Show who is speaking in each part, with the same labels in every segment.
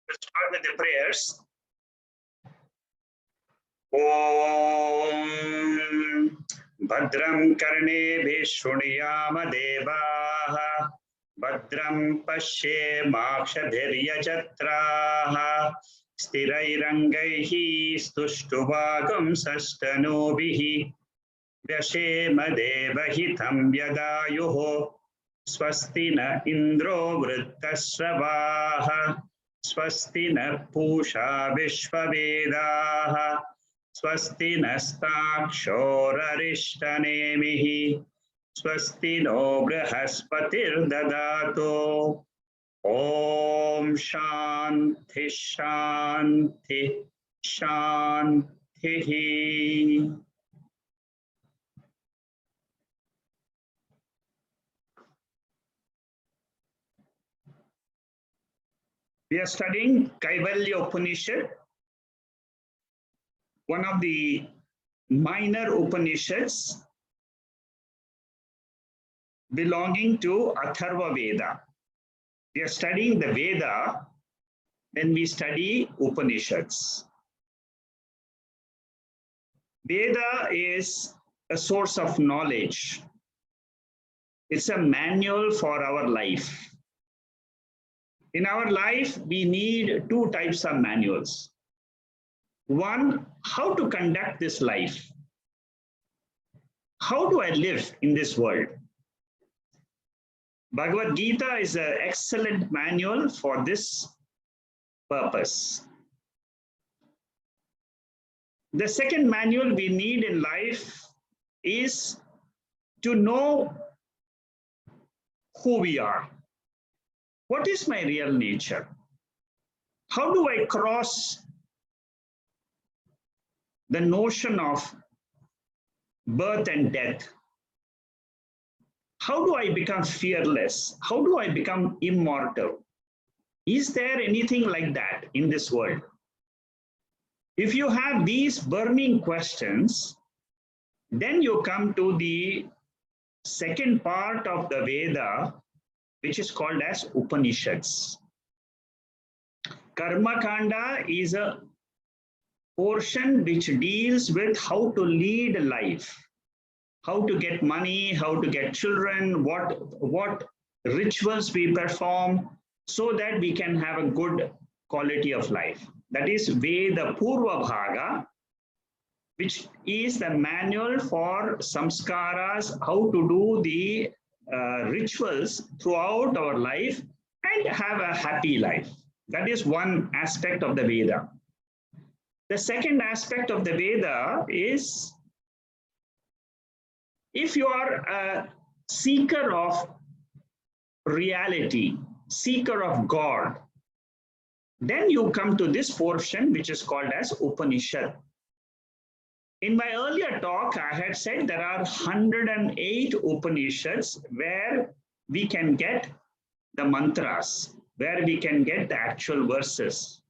Speaker 1: Let's start with the prayers. Om Bhadram Karnebhi Shruniyama Devaha Bhadram Pashe Makshadhiryajatraha Stirairangaihi Stuštuvagam Sastanobhihi Vyashema Devahitam Yadayuho Swasti na Indro Vrittasravaha Swasti na Pusha Vishvavedaha Swasti nastakshorarishtanemihi Swasti no Brahaspatir Dadato Om Shanti Shanti Shanti. We are studying Kaivalya Upanishad, one of the minor Upanishads belonging to Atharva Veda. We are studying the Veda, then we study Upanishads. Veda is a source of knowledge. It's a manual for our life. In our life, we need two types of manuals. One, how to conduct this life. How do I live in this world? Bhagavad Gita is an excellent manual for this purpose. The second manual we need in life is to know who we are. What is my real nature? How do I cross the notion of birth and death? How do I become fearless? How do I become immortal? Is there anything like that in this world? If you have these burning questions, then you come to the second part of the Veda, which is called as Upanishads. Karma Kanda is a portion which deals with how to lead a life, how to get money, how to get children, what rituals we perform so that we can have a good quality of life. That is Veda Purva Bhaga, which is the manual for samskaras, how to do the rituals throughout our life and have a happy life. That is one aspect of the Veda. The second aspect of the Veda is if you are a seeker of reality, seeker of God, then you come to this portion which is called as Upanishad. In my earlier talk, I had said there are 108 Upanishads where we can get the mantras, where we can get the actual verses.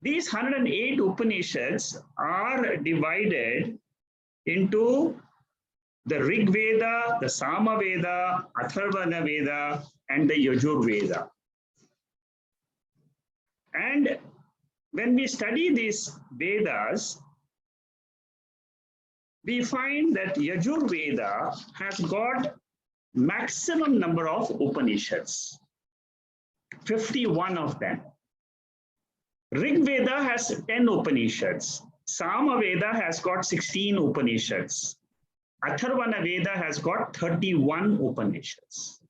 Speaker 1: These 108 Upanishads are divided into the Rig Veda, the Sama Veda, Atharvana Veda, and the Yajur Veda. And when we study these Vedas, we find that Yajur Veda has got maximum number of Upanishads, 51 of them. Rig Veda has 10 Upanishads. Sama Veda has got 16 Upanishads. Atharvana Veda has got 31 Upanishads.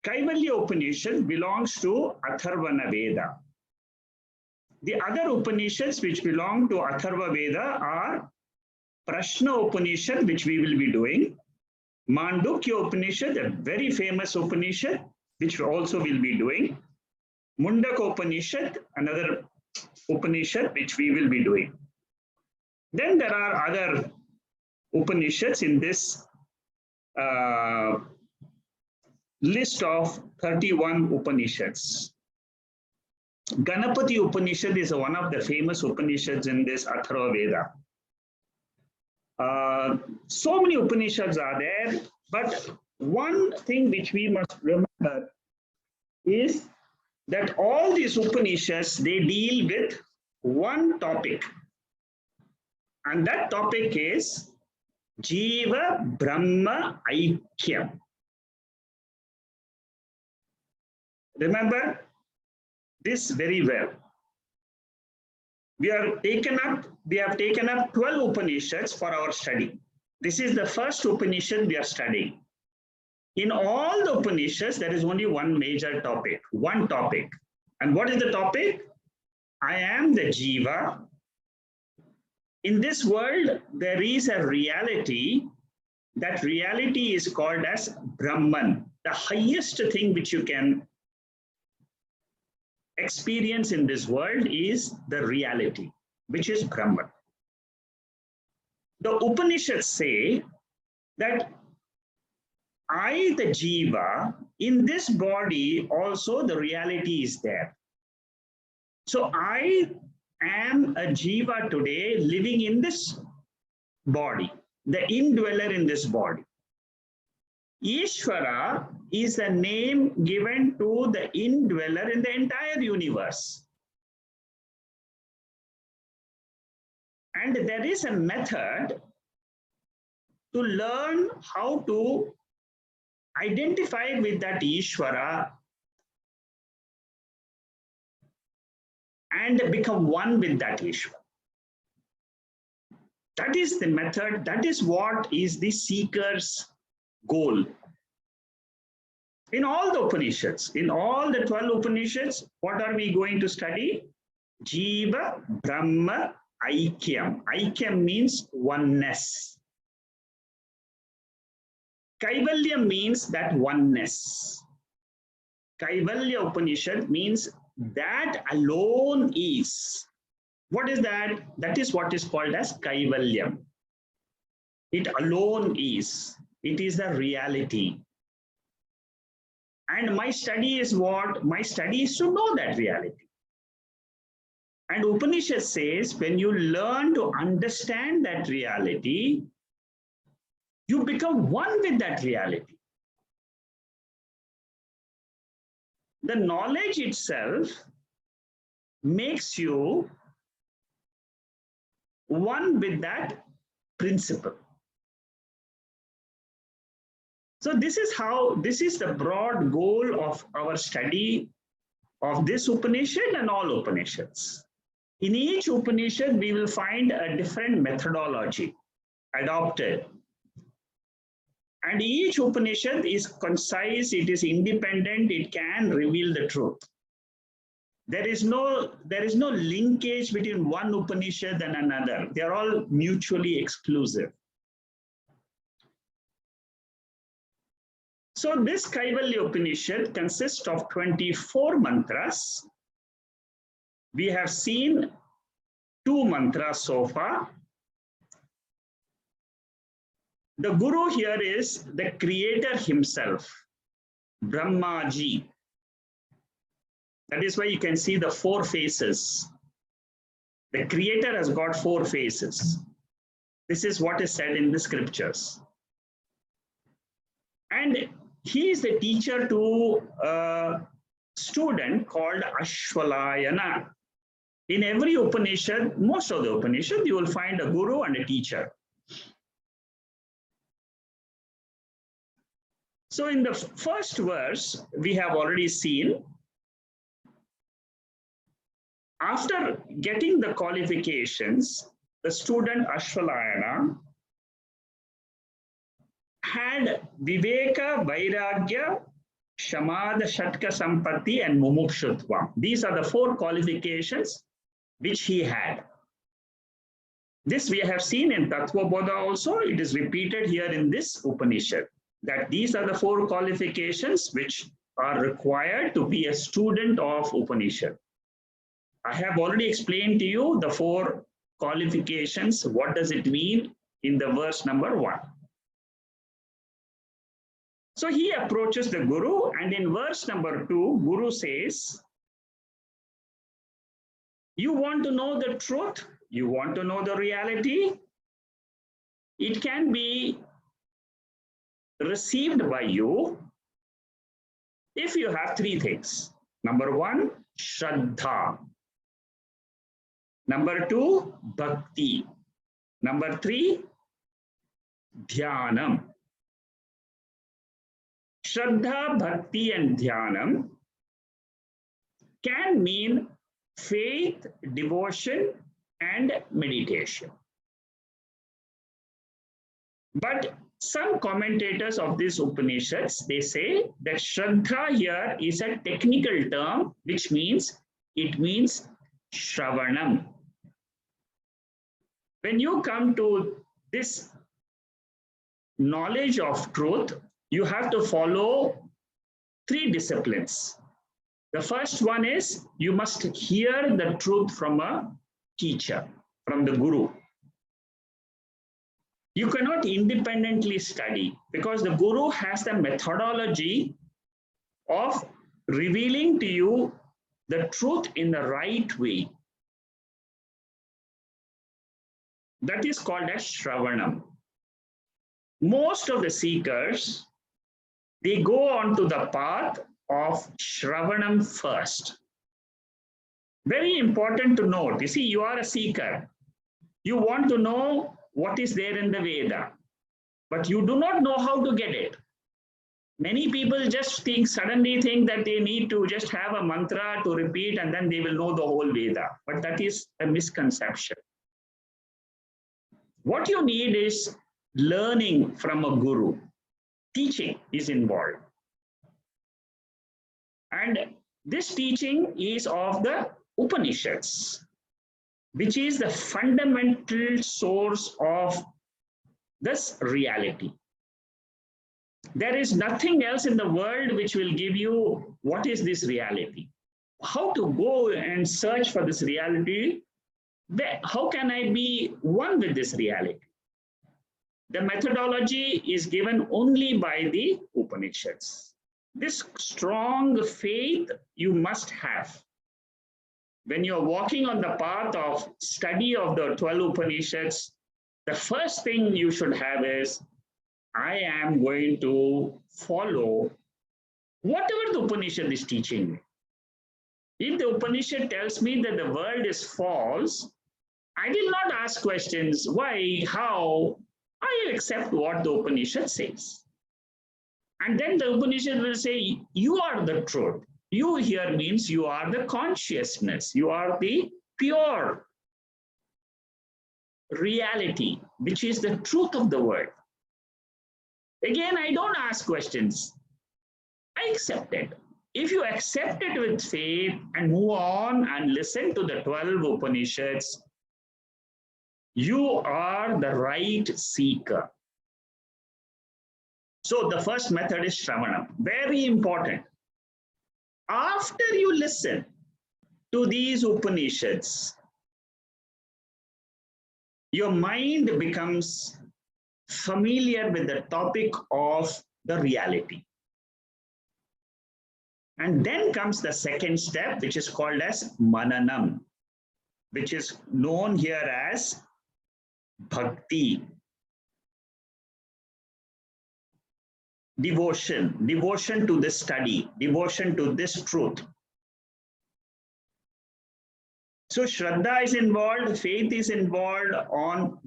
Speaker 1: Kaivalya Upanishad belongs to Atharvana Veda. The other Upanishads which belong to Atharva Veda are Prashna Upanishad, which we will be doing, Mandukya Upanishad, a very famous Upanishad, which we also will be doing, Mundaka Upanishad, another Upanishad, which we will be doing. Then there are other Upanishads in this list of 31 Upanishads. Ganapati Upanishad is one of the famous Upanishads in this Atharva Veda. So many Upanishads are there, but one thing which we must remember is that all these Upanishads, they deal with one topic. And that topic is Jiva Brahma Aikyam. Remember this very well. We have taken up 12 Upanishads for our study. This is the first Upanishad we are studying. In all the Upanishads, there is only one major topic, one topic. And what is the topic? I am the Jiva. In this world, there is a reality. That reality is called as Brahman, the highest thing which you can experience in this world is the reality, which is Brahman. The Upanishads say that I, the Jiva, in this body also the reality is there. So I am a Jiva today living in this body, the indweller in this body. Ishvara is a name given to the indweller in the entire universe. And there is a method to learn how to identify with that Ishvara and become one with that Ishvara. That is the method, that is what is the seeker's goal. In all the Upanishads, in all the 12 Upanishads, what are we going to study? Jiva Brahma Aikyam. Aikyam means oneness. Kaivalya means that oneness. Kaivalya Upanishad means that alone is. What is that? That is what is called as Kaivalyam. It alone is. It is the reality. And my study is what? My study is to know that reality. And Upanishad says, when you learn to understand that reality, you become one with that reality. The knowledge itself makes you one with that principle. So this is the broad goal of our study of this Upanishad and all Upanishads. In each Upanishad, we will find a different methodology adopted. And each Upanishad is concise, it is independent, it can reveal the truth. There is no linkage between one Upanishad and another. They are all mutually exclusive. So this Kaivalya Upanishad consists of 24 mantras. We have seen 2 mantras so far. The Guru here is the Creator himself, Brahmaji. That is why you can see the 4 faces. The Creator has got 4 faces. This is what is said in the scriptures. And he is the teacher to a student called Ashvalayana. In every Upanishad, most of the Upanishad, you will find a guru and a teacher. So in the first verse, we have already seen, after getting the qualifications, the student Ashvalayana had Viveka, Vairagya, Shamada, Shatka, Sampatti, and Mumukshutva. These are the 4 qualifications which he had. This we have seen in Tattva Bodha also. It is repeated here in this Upanishad, that these are the 4 qualifications which are required to be a student of Upanishad. I have already explained to you the 4 qualifications. What does it mean in the verse number 1? So he approaches the Guru, and in verse number 2, Guru says, you want to know the truth? You want to know the reality? It can be received by you If you have three things, number one, Shraddha. Number two, Bhakti. Number three, Dhyanam. Shraddha, Bhakti, and Dhyanam can mean faith, devotion, and meditation. But some commentators of these Upanishads, they say that Shraddha here is a technical term, which means it means Shravanam. When you come to this knowledge of truth, you have to follow three disciplines. The first one is you must hear the truth from a teacher, from the guru. You cannot independently study because the guru has the methodology of revealing to you the truth in the right way. That is called as Shravanam. Most of the seekers, they go on to the path of Shravanam first. Very important to note. You see, you are a seeker. You want to know what is there in the Veda, but you do not know how to get it. Many people just suddenly think that they need to just have a mantra to repeat and then they will know the whole Veda. But that is a misconception. What you need is learning from a guru. Teaching is involved. And this teaching is of the Upanishads, which is the fundamental source of this reality. There is nothing else in the world which will give you what is this reality. How to go and search for this reality? How can I be one with this reality? The methodology is given only by the Upanishads. This strong faith you must have. When you're walking on the path of study of the 12 Upanishads, the first thing you should have is, I am going to follow whatever the Upanishad is teaching me. If the Upanishad tells me that the world is false, I will not ask questions, why, how. I will accept what the Upanishad says. And then the Upanishad will say, you are the truth. You here means you are the consciousness. You are the pure reality, which is the truth of the world. Again, I don't ask questions. I accept it. If you accept it with faith and move on and listen to the 12 Upanishads, you are the right seeker. So the first method is Shravanam. Very important. After you listen to these Upanishads, your mind becomes familiar with the topic of the reality. And then comes the second step, which is called as Mananam, which is known here as Bhakti. Devotion to this study, devotion to this truth. So Shraddha is involved, faith is involved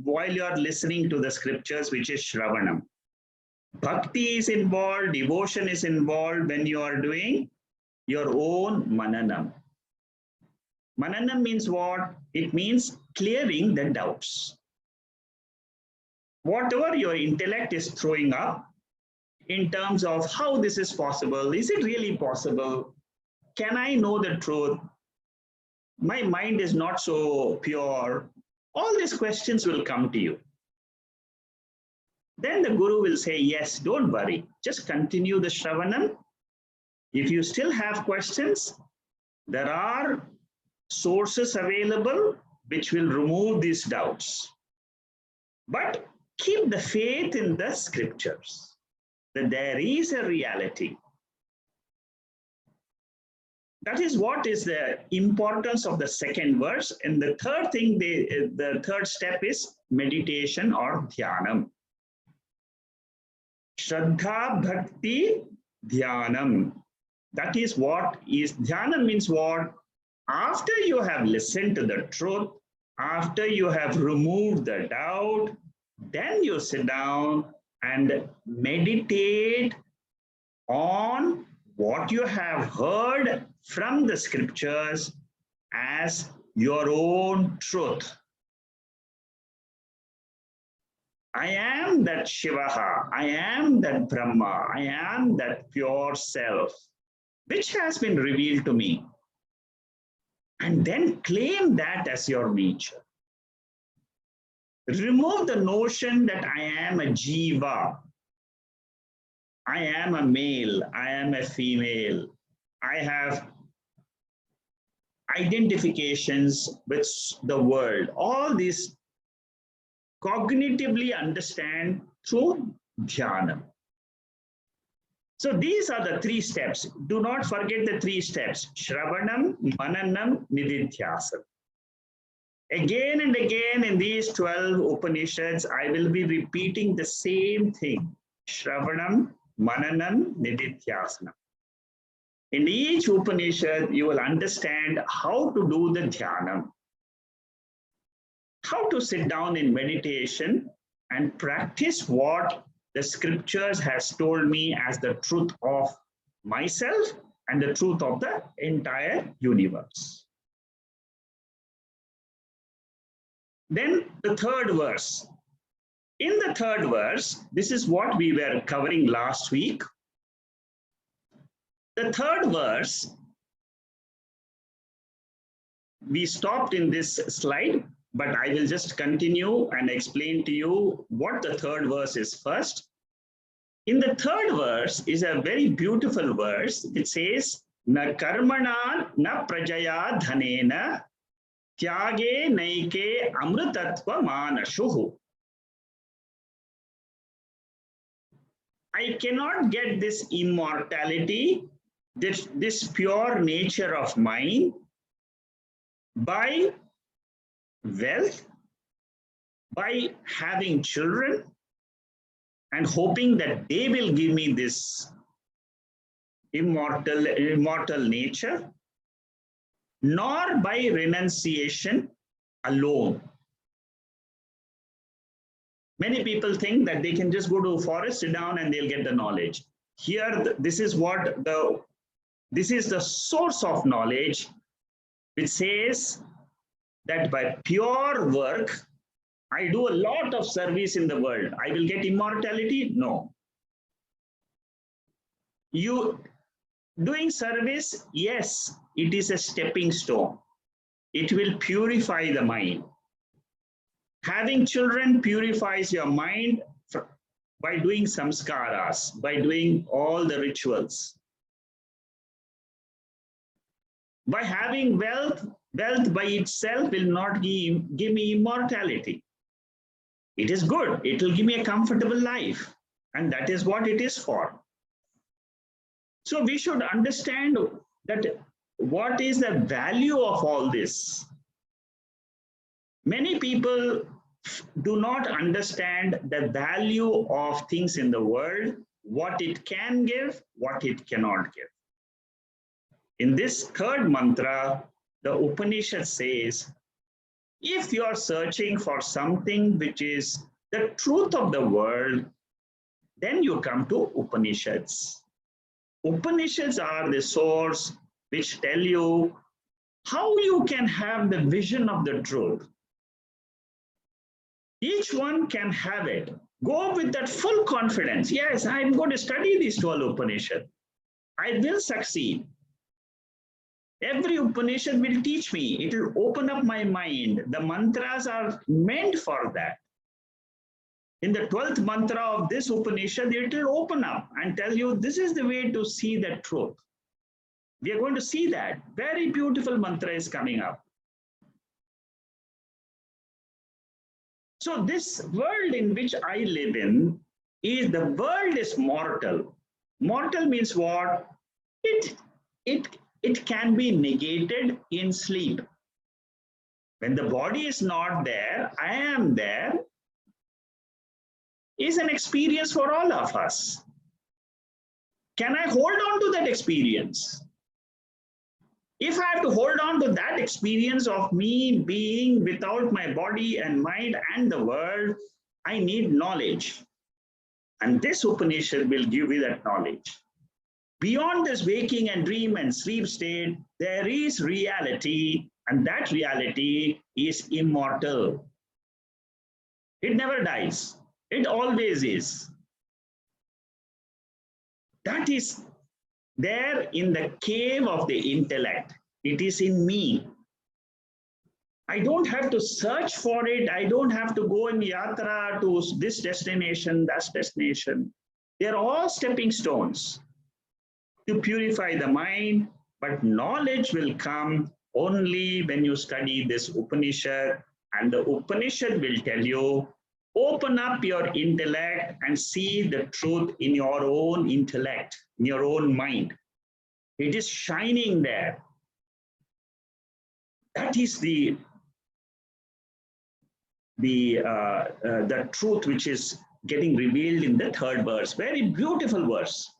Speaker 1: while you are listening to the scriptures, which is Shravanam. Bhakti is involved, devotion is involved when you are doing your own Mananam. Mananam means what? It means clearing the doubts. Whatever your intellect is throwing up in terms of how this is possible, is it really possible? Can I know the truth? My mind is not so pure. All these questions will come to you. Then the guru will say, yes, don't worry, just continue the Shravanam. If you still have questions, there are sources available which will remove these doubts. But keep the faith in the scriptures, that there is a reality. That is what is the importance of the second verse. And the third thing, the third step is meditation or Dhyanam. Shraddha, Bhakti, Dhyanam. That is what is Dhyanam means what? After you have listened to the truth, after you have removed the doubt, then you sit down and meditate on what you have heard from the scriptures as your own truth. I am that Shivaha, I am that Brahma, I am that pure self, which has been revealed to me. And then claim that as your nature. Remove the notion that I am a jiva, I am a male, I am a female, I have identifications with the world. All these cognitively understand through Dhyanam. So these are the 3 steps. Do not forget the 3 steps. Shravanam, Mananam, Nididhyasam. Again and again in these 12 Upanishads, I will be repeating the same thing. Shravanam, Mananam, Nididhyasana. In each Upanishad, you will understand how to do the Dhyanam, how to sit down in meditation and practice what the scriptures has told me as the truth of myself and the truth of the entire universe. Then the 3rd verse. In the 3rd verse, this is what we were covering last week. The 3rd verse, we stopped in this slide, but I will just continue and explain to you what the 3rd verse is first. In the 3rd verse is a very beautiful verse. It says, Na karmana na prajaya dhanena tyage naike amrutatva manashuhu. I cannot get this immortality, this pure nature of mine by wealth, by having children and hoping that they will give me this immortal nature, nor by renunciation alone. Many people think that they can just go to a forest, sit down, and they'll get the knowledge. Here, this is the source of knowledge, which says that by pure work, I do a lot of service in the world. I will get immortality? No. You doing service? Yes, it is a stepping stone. It will purify the mind. Having children purifies your mind by doing samskaras, by doing all the rituals. By having wealth by itself will not give me immortality. It is good. It will give me a comfortable life. And that is what it is for. So we should understand that what is the value of all this. Many people do not understand the value of things in the world, what it can give, what it cannot give. In this 3rd mantra, the Upanishad says, if you are searching for something which is the truth of the world, then you come to Upanishads. Upanishads are the source which tell you how you can have the vision of the truth. Each one can have it. Go with that full confidence. Yes, I'm going to study these 12 Upanishads. I will succeed. Every Upanishad will teach me. It will open up my mind. The mantras are meant for that. In the 12th mantra of this Upanishad, it will open up and tell you this is the way to see the truth. We are going to see that. Very beautiful mantra is coming up. So this world in which I live in, the world is mortal. Mortal means what? It can be negated in sleep. When the body is not there, I am there, is an experience for all of us. Can I hold on to that experience? If I have to hold on to that experience of me being without my body and mind and the world, I need knowledge. And this Upanishad will give you that knowledge. Beyond this waking and dream and sleep state, there is reality, and that reality is immortal. It never dies. It always is. That is there in the cave of the intellect. It is in me. I don't have to search for it. I don't have to go in yatra to this destination, that destination. They're all stepping stones to purify the mind, but knowledge will come only when you study this Upanishad, and the Upanishad will tell you, open up your intellect and see the truth in your own intellect, in your own mind. It is shining there. That is the truth which is getting revealed in the third verse. Very beautiful verse.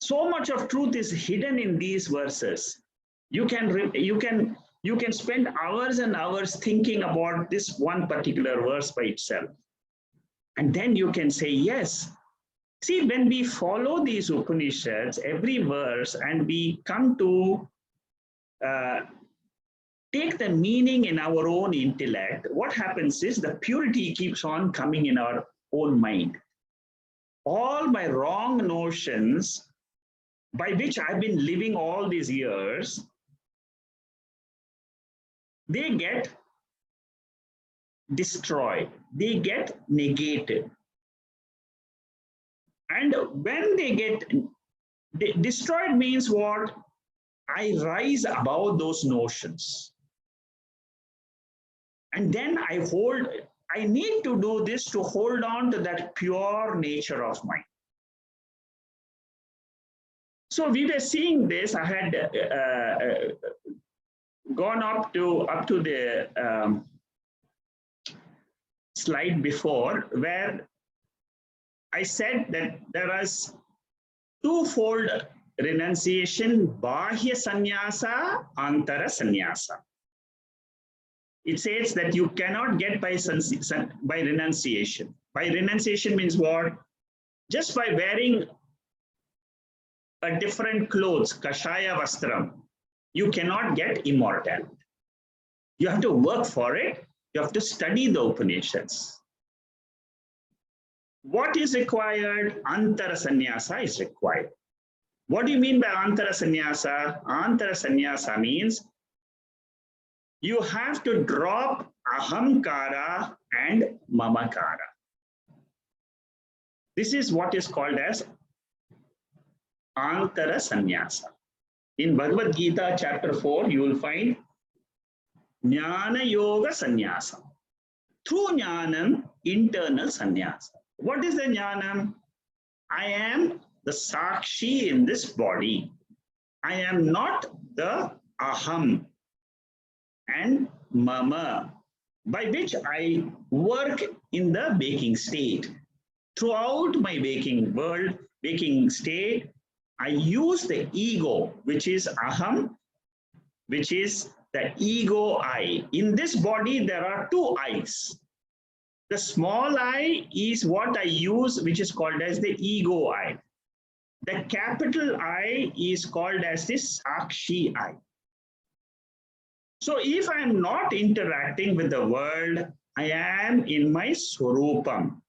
Speaker 1: So much of truth is hidden in these verses. You can spend hours and hours thinking about this one particular verse by itself. And then you can say, yes. See, when we follow these Upanishads, every verse, and we come to take the meaning in our own intellect, what happens is the purity keeps on coming in our own mind. All my wrong notions by which I've been living all these years, they get destroyed, they get negated. And when they get destroyed means what? I rise above those notions. And then I need to do this to hold on to that pure nature of mine. So we were seeing this. I had gone up to the slide before, where I said that there was twofold renunciation: bahya sannyasa, antara sannyasa. It says that you cannot get by renunciation. By renunciation means what? Just by wearing a different clothes, kashaya vastram, you cannot get immortality. You have to work for it. You have to study the Upanishads. What is required? Antara sannyasa is required. What do you mean by antara sannyasa? Antara sannyasa means you have to drop ahamkara and mamakara. This is what is called as antara sannyasa. In Bhagavad Gita chapter 4, you will find Nyana Yoga sannyasa. Through Jnanam, internal sannyasa. What is the Jnanam? I am the Sakshi in this body. I am not the Aham and Mama, by which I work in the waking state. Throughout my waking world, waking state, I use the ego, which is Aham, which is the ego I. In this body, there are two I's. The small I is what I use, which is called as the ego I. The capital I is called as the Sakshi I. So if I am not interacting with the world, I am in my Swarupam.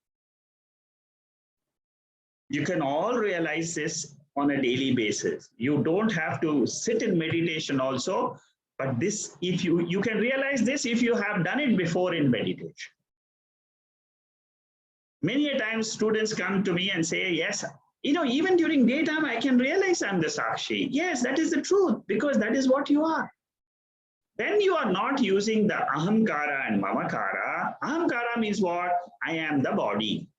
Speaker 1: You can all realize this on a daily basis. You don't have to sit in meditation also, but this, if you can realize this if you have done it before in meditation. Many a times students come to me and say, yes, even during daytime, I can realize I'm the Sakshi. Yes, that is the truth, because that is what you are. Then you are not using the ahamkara and mamakara. Ahamkara means what? I am the body.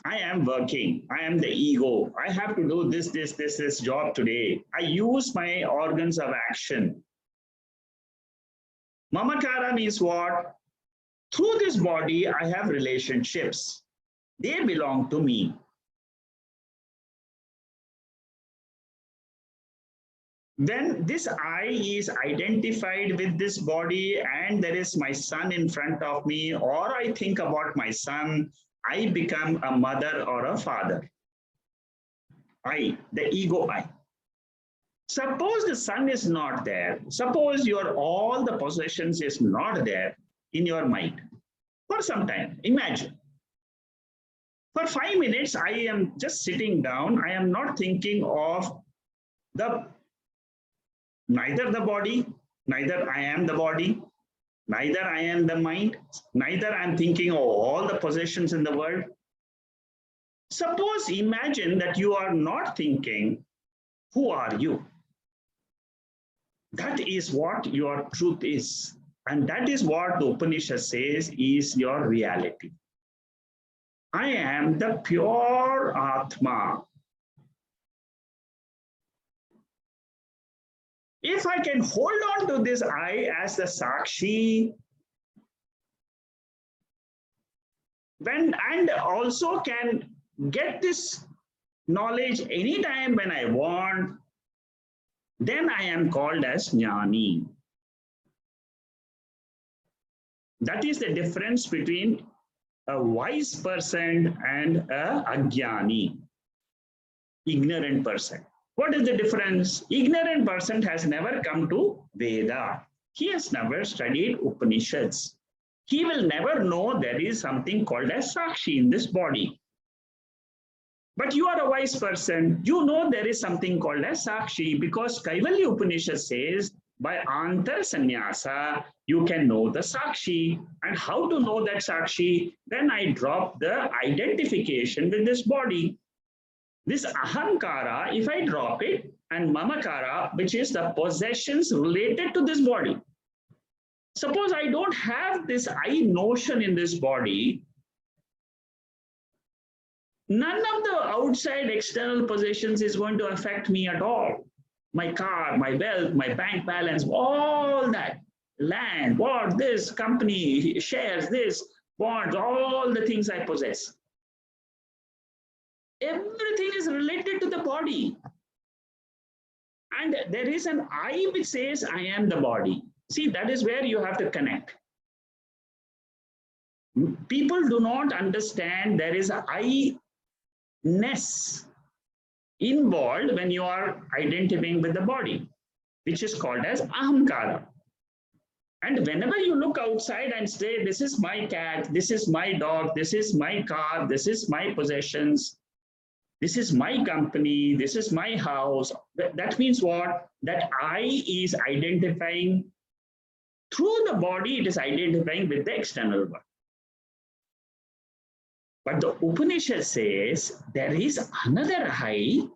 Speaker 1: I am working. I am the ego. I have to do this job today. I use my organs of action. Mamakara means what? Through this body, I have relationships. They belong to me. When this I is identified with this body and there is my son in front of me, or I think about my son, I become a mother or a father. I, the ego I. Suppose the son is not there. Suppose your all the possessions is not there in your mind for some time. Imagine. For 5 minutes, I am just sitting down. I am not thinking of neither the body, neither I am the body, neither I am the mind, neither I'm thinking of all the possessions in the world. Suppose, imagine that you are not thinking, who are you? That is what your truth is. And that is what the Upanishad says is your reality. I am the pure Atma. If I can hold on to this I as the Sakshi, and also can get this knowledge anytime when I want, then I am called as Jnani. That is the difference between a wise person and a Ajnani, ignorant person. What is the difference? Ignorant person has never come to Veda. He has never studied Upanishads. He will never know there is something called as Sakshi in this body. But you are a wise person. You know there is something called as Sakshi because Kaivalya Upanishad says by Antar Sannyasa, you can know the Sakshi. And how to know that Sakshi? Then I drop the identification with this body. This ahankara, if I drop it, and mamakara, which is the possessions related to this body. Suppose I don't have this I notion in this body, none of the outside external possessions is going to affect me at all. My car, my wealth, my bank balance, all that, land, what, this, company, shares, this, bonds, all the things I possess. Everything is related to the body. And there is an I which says, I am the body. See, that is where you have to connect. People do not understand there is an I-ness involved when you are identifying with the body, which is called as ahamkara. And whenever you look outside and say, this is my cat, this is my dog, this is my car, this is my possessions, this is my company, this is my house. That means what? That I is identifying through the body, it is identifying with the external world. But the Upanishad says there is another I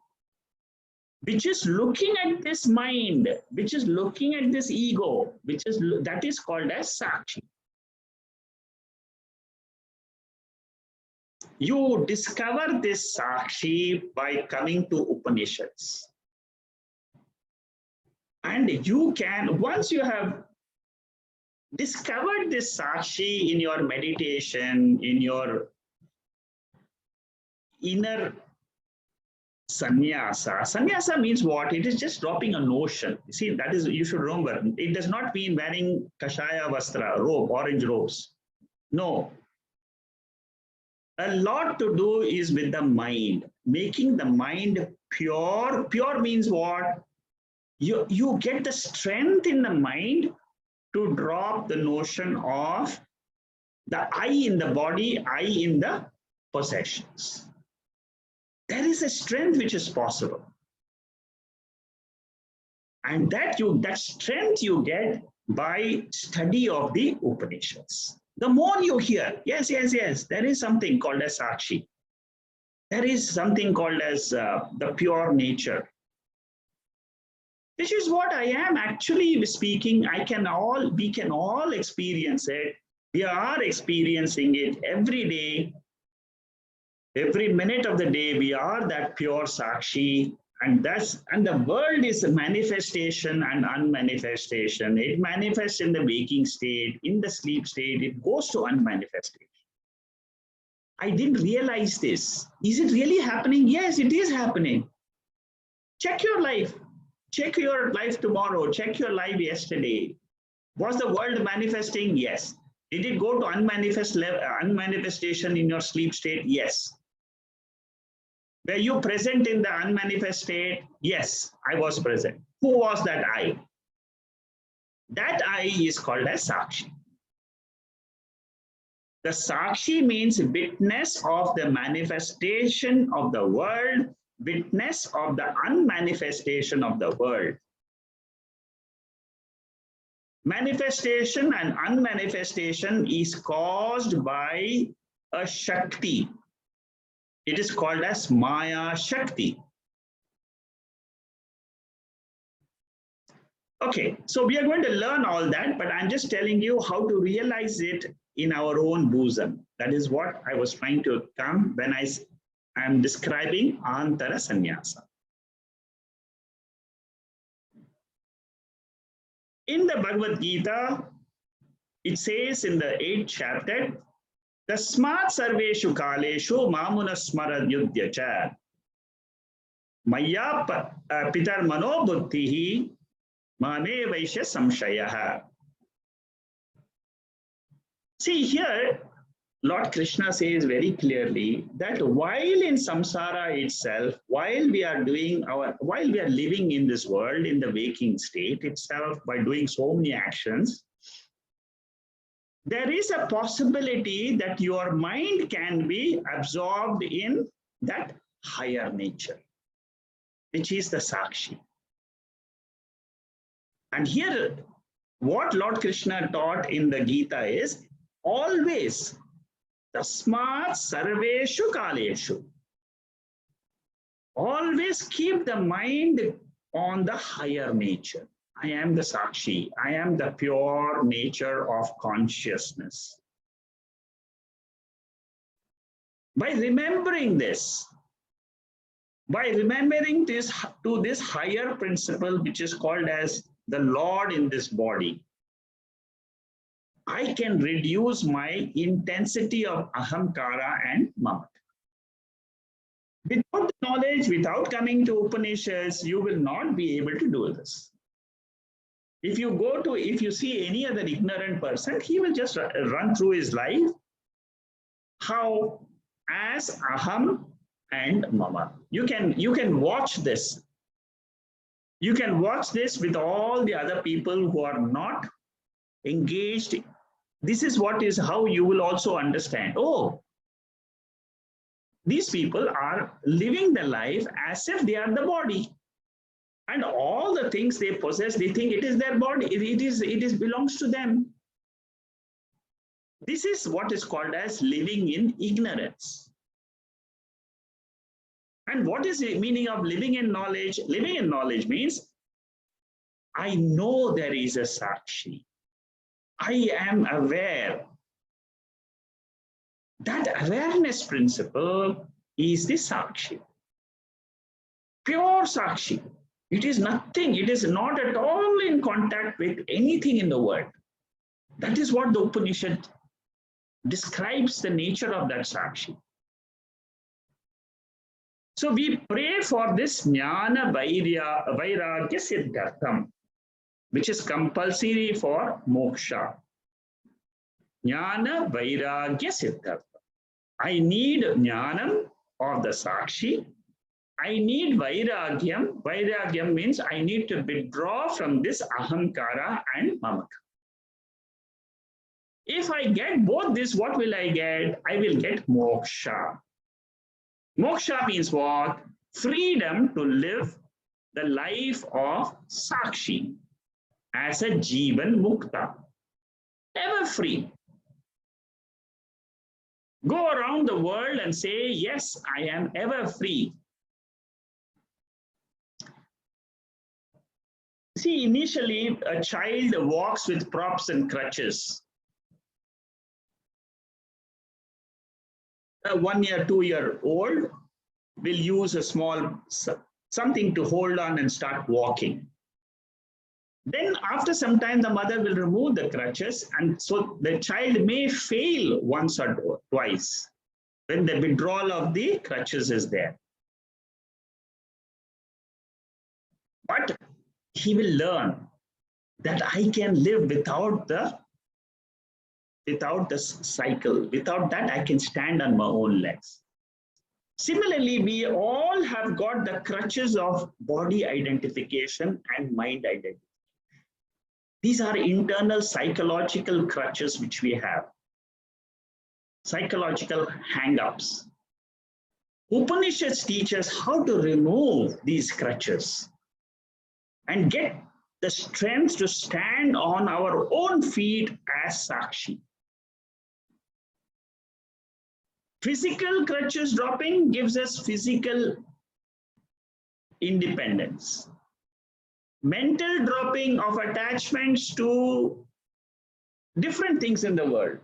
Speaker 1: which is looking at this mind, which is looking at this ego, that is called as Sakshi. You discover this Sakshi by coming to Upanishads. And you can, once you have discovered this Sakshi in your meditation, in your inner sannyasa. Sannyasa means what? It is just dropping a notion. See, that is, you should remember, it does not mean wearing kashaya vastra, robe, orange robes. No. A lot to do is with the mind, making the mind pure. Pure means what? You get the strength in the mind to drop the notion of the I in the body, I in the possessions. There is a strength which is possible. And that strength you get by study of the Upanishads. The more you hear, yes, there is something called as Sakshi. There is something called as the pure nature. This is what I am actually speaking. We can all experience it. We are experiencing it every day. Every minute of the day, we are that pure Sakshi. And the world is a manifestation and unmanifestation. It manifests in the waking state, in the sleep state, it goes to unmanifestation. I didn't realize this. Is it really happening? Yes, it is happening. Check your life. Check your life tomorrow. Check your life yesterday. Was the world manifesting? Yes. Did it go to unmanifestation in your sleep state? Yes. Were you present in the unmanifest state? Yes, I was present. Who was that I? That I is called as Sakshi. The Sakshi means witness of the manifestation of the world, witness of the unmanifestation of the world. Manifestation and unmanifestation is caused by a Shakti. It is called as Maya Shakti. Okay, so we are going to learn all that, but I'm just telling you how to realize it in our own bosom. That is what I was trying to come when I am describing Antara Sannyasa. In the Bhagavad Gita, it says in the 8th chapter, Tasmat sarveshu kaleshu mamunasmara yudhyacha maya pitar mano buddhihi mane vaishya samshayaha. See here, Lord Krishna says very clearly that while in samsara itself, while we are living in this world in the waking state itself by doing so many actions, there is a possibility that your mind can be absorbed in that higher nature, which is the Sakshi. And here, what Lord Krishna taught in the Gita is always Tasmat Sarveshu Kaleshu. Always keep the mind on the higher nature. I am the Sakshi. I am the pure nature of consciousness. By remembering this, by remembering this to this higher principle, which is called as the Lord in this body, I can reduce my intensity of ahamkara and mamata. Without the knowledge, without coming to Upanishads, you will not be able to do this. If you see any other ignorant person, he will just run through his life. How? As aham and mama. You can watch this. You can watch this with all the other people who are not engaged. This is how you will also understand. Oh, these people are living the life as if they are the body. And all the things they possess, they think it is their body. It belongs to them. This is what is called as living in ignorance. And what is the meaning of living in knowledge? Living in knowledge means I know there is a Sakshi. I am aware. That awareness principle is the Sakshi. Pure Sakshi. It is nothing. It is not at all in contact with anything in the world. That is what the Upanishad describes the nature of that Sakshi. So we pray for this Nyana Vairagya Siddhartham, which is compulsory for moksha. Nyana Vairagya Siddhartham. I need Jnanam of the Sakshi. I need Vairagyam. Vairagyam means I need to withdraw from this ahamkara and mamata. If I get both this, what will I get? I will get moksha. Moksha means what? Freedom to live the life of Sakshi as a Jivan Mukta. Ever free. Go around the world and say, yes, I am ever free. See, initially, a child walks with props and crutches. A 1 year, 2 year old will use a small something to hold on and start walking. Then after some time, the mother will remove the crutches, and so the child may fail once or twice when the withdrawal of the crutches is there. But he will learn that I can live without the cycle. Without that, I can stand on my own legs. Similarly, we all have got the crutches of body identification and mind identity. These are internal psychological crutches which we have, psychological hang-ups. Upanishads teach us how to remove these crutches and get the strength to stand on our own feet as Sakshi. Physical crutches dropping gives us physical independence. Mental dropping of attachments to different things in the world.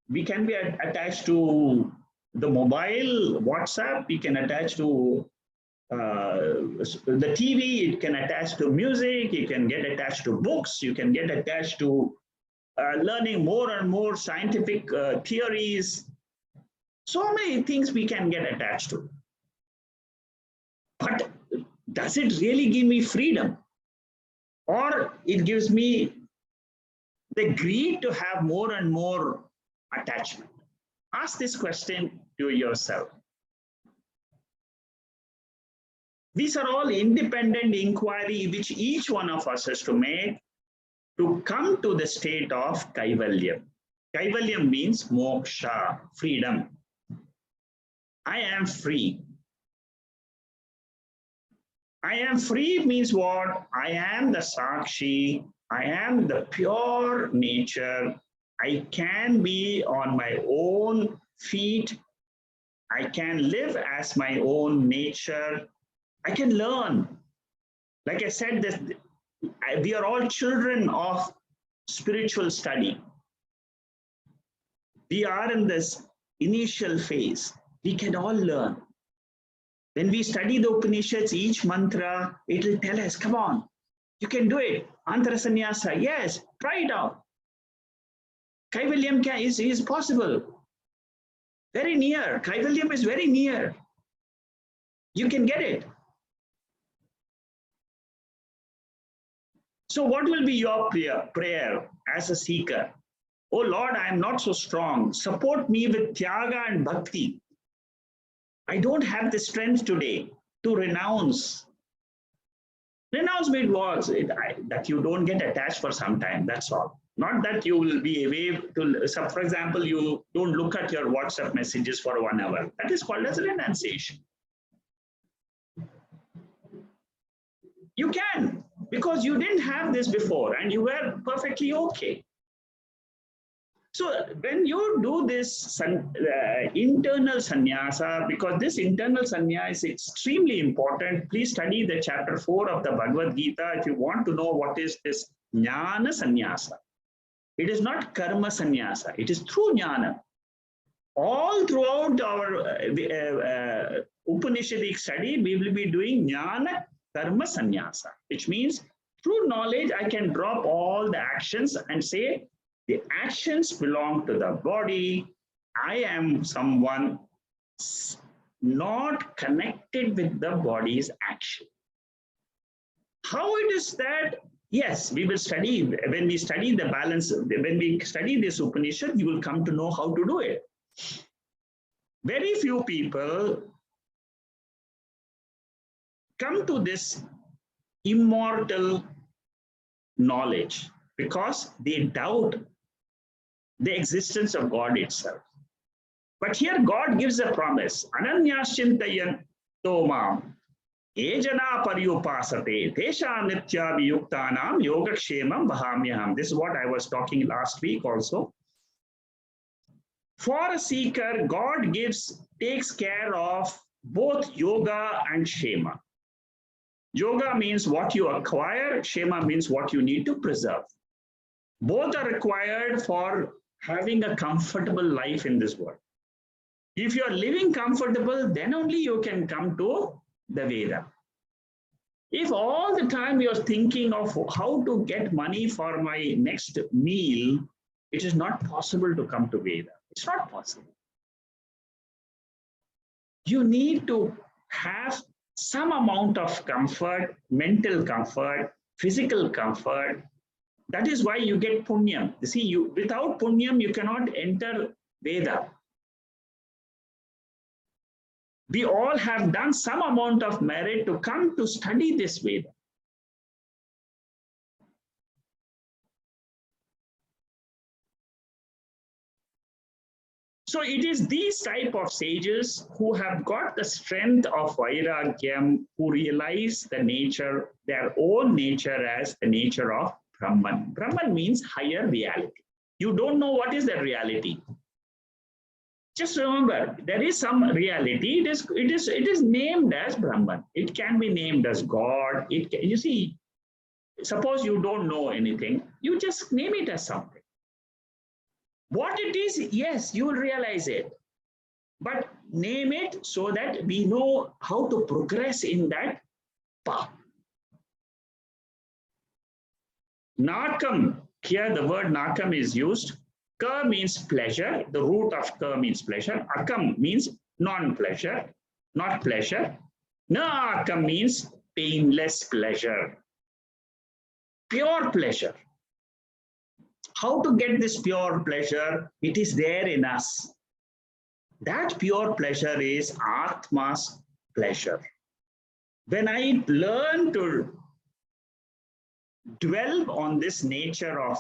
Speaker 1: We can be attached to the mobile, WhatsApp, we can attach to the TV, it can attach to music, you can get attached to books, you can get attached to learning more and more scientific theories. So many things we can get attached to. But does it really give me freedom? Or it gives me the greed to have more and more attachment? Ask this question to yourself. These are all independent inquiry which each one of us has to make to come to the state of Kaivalya. Kaivalya means moksha, freedom. I am free. I am free means what? I am the Sakshi. I am the pure nature. I can be on my own feet. I can live as my own nature. I can learn. Like I said, we are all children of spiritual study. We are in this initial phase. We can all learn. When we study the Upanishads, each mantra, it will tell us, come on, you can do it. Antara Sannyasa, yes, try it out. Kaivalyam is possible. Very near. Kaivalyam is very near. You can get it. So what will be your prayer as a seeker? Oh Lord, I am not so strong. Support me with Tyaga and Bhakti. I don't have the strength today to renounce. Renouncement was that you don't get attached for some time, that's all. Not that you will be away to, for example, you don't look at your WhatsApp messages for 1 hour. That is called as renunciation. You can, because you didn't have this before and you were perfectly okay. So when you do this internal sannyasa, because this internal sannyasa is extremely important, please study the chapter 4 of the Bhagavad Gita if you want to know what is this Nyana Sannyasa. It is not karma sannyasa, it is through jnana. All throughout our Upanishadic study, we will be doing jnana karma sannyasa, which means through knowledge, I can drop all the actions and say, the actions belong to the body. I am someone not connected with the body's action. How it is that? Yes, we will study. When we study the balance, when we study this Upanishad, you will come to know how to do it. Very few people come to this immortal knowledge because they doubt the existence of God itself. But here God gives a promise. Ananyaschintayan tomam ejana paryupasate tesha nitya viyuktanam yogakshemam vahamyaham. This is what I was talking last week also. For a seeker, God takes care of both yoga and shema. Yoga means what you acquire, shema means what you need to preserve. Both are required for having a comfortable life in this world. If you are living comfortable, then only you can come to the Veda. If all the time you are thinking of how to get money for my next meal, it is not possible to come to Veda. It's not possible. You need to have some amount of comfort, mental comfort, physical comfort. That is why you get punyam. You see, without punyam, you cannot enter Veda. We all have done some amount of merit to come to study this Veda. So it is these type of sages who have got the strength of Vairagyam, who realize the nature, their own nature as the nature of Brahman. Brahman means higher reality. You don't know what is that reality. Just remember, there is some reality. It is named as Brahman. It can be named as God. You see, suppose you don't know anything, you just name it as something. What it is, yes, you will realize it. But name it so that we know how to progress in that path. Nakam, here the word nakam is used. Ka means pleasure. The root of ka means pleasure. Akam means non-pleasure, not pleasure. Na akam means painless pleasure. Pure pleasure. How to get this pure pleasure? It is there in us. That pure pleasure is Atma's pleasure. When I learn to dwell on this nature of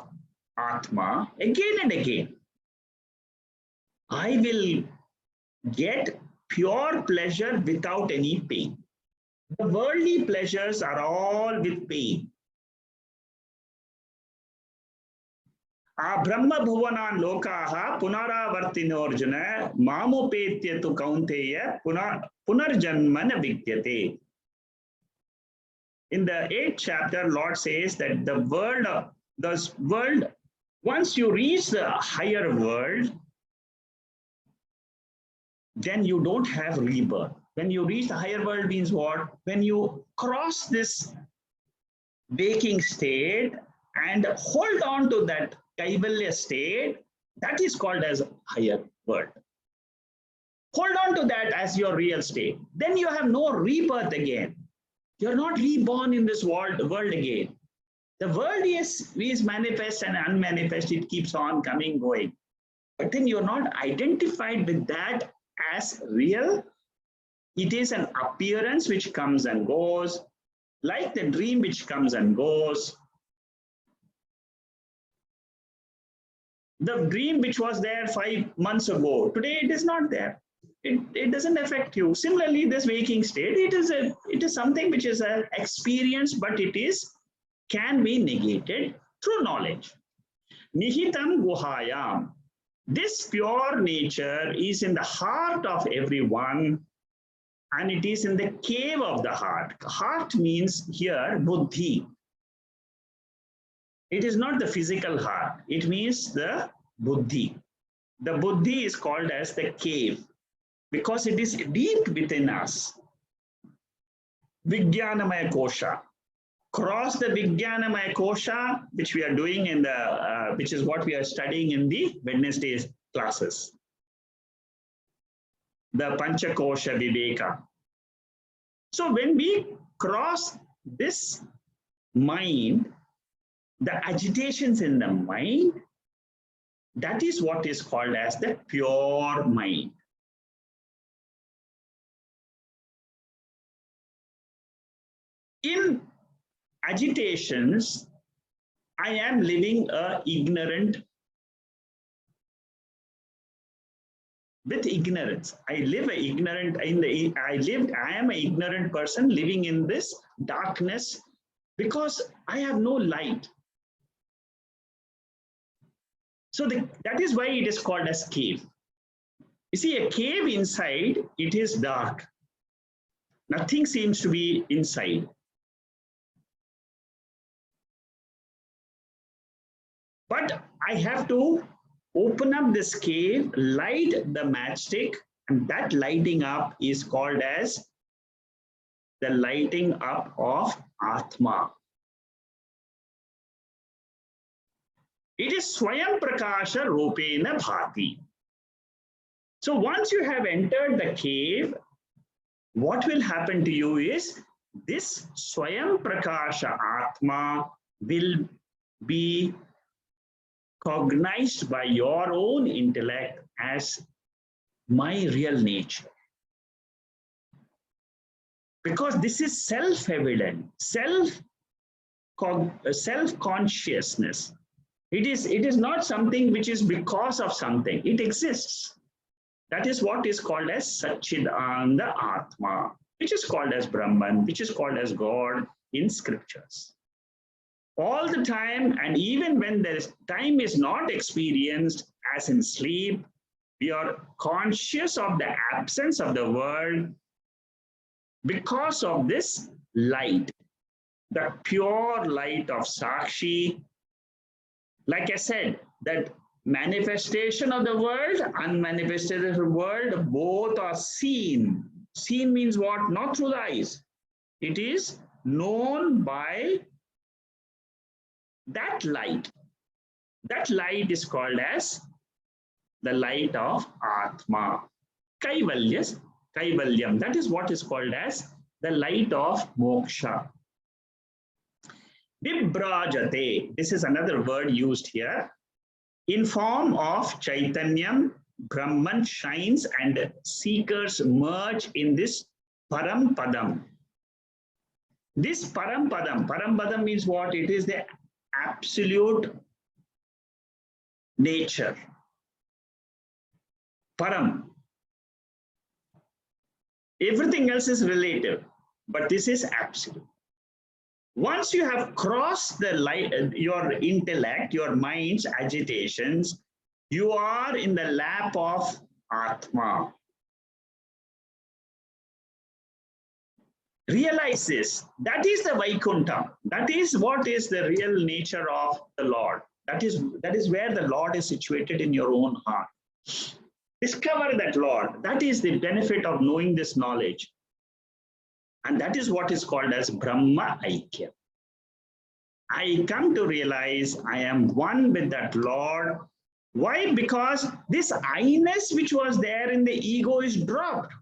Speaker 1: Atma again and again, I will get pure pleasure without any pain. The worldly pleasures are all with pain. Brahma bhuvanan lokaha punaravartinorjuna mamupetya tu kaunteya punarjanmana vidyate. In the 8th chapter, Lord says that the world, once you reach the higher world, then you don't have rebirth. When you reach the higher world means what? When you cross this waking state and hold on to that Kaivalya state, that is called as higher world. Hold on to that as your real state. Then you have no rebirth again. You're not reborn in this world again. The world is manifest and unmanifest. It keeps on coming, going. But then you're not identified with that as real. It is an appearance which comes and goes, like the dream which comes and goes. The dream which was there 5 months ago, today it is not there. It doesn't affect you. Similarly, this waking state, it is something which is an experience, but can be negated through knowledge. Nihitam guhayam. This pure nature is in the heart of everyone, and it is in the cave of the heart. Heart means here buddhi. It is not the physical heart. It means the buddhi. The buddhi is called as the cave because it is deep within us. Vijnanamaya kosha. Cross the Vijnanamaya kosha, which we are doing in the, which is what we are studying in the Wednesday classes. The Panchakosha Viveka. So when we cross this mind, the agitations in the mind, that is what is called as the pure mind. In agitations, I am living with ignorance. I am an ignorant person living in this darkness because I have no light. So that is why it is called as cave. You see, a cave inside, it is dark. Nothing seems to be inside. But I have to open up this cave, light the matchstick, and that lighting up is called as the lighting up of Atma. It is Swayam Prakasha Rupena Bhati. So once you have entered the cave, what will happen to you is this Swayam Prakasha Atma will be cognized by your own intellect as my real nature. Because this is self-evident, self-consciousness. It is not something which is because of something. It exists. That is what is called as Satchidananda Atma, which is called as Brahman, which is called as God in scriptures. All the time, and even when time is not experienced, as in sleep, we are conscious of the absence of the world because of this light, the pure light of Sakshi. Like I said, that manifestation of the world, unmanifested world, both are seen. Seen means what? Not through the eyes. It is known by that light. That light is called as the light of Atma. Kaivalyam. That is what is called as the light of moksha. Vibrajate. This is another word used here. In form of Chaitanyam, Brahman shines and seekers merge in this Parampadam. This Parampadam means what? It is the absolute nature. Param. Everything else is relative, but this is absolute. Once you have crossed the light, your intellect, your mind's agitations, you are in the lap of Atma. Realize this. That is the Vaikuntha. That is what is the real nature of the Lord. That is where the Lord is situated in your own heart. Discover that Lord. That is the benefit of knowing this knowledge. And that is what is called as Brahma Aikya. I come to realize I am one with that Lord. Why? Because this I-ness which was there in the ego is dropped.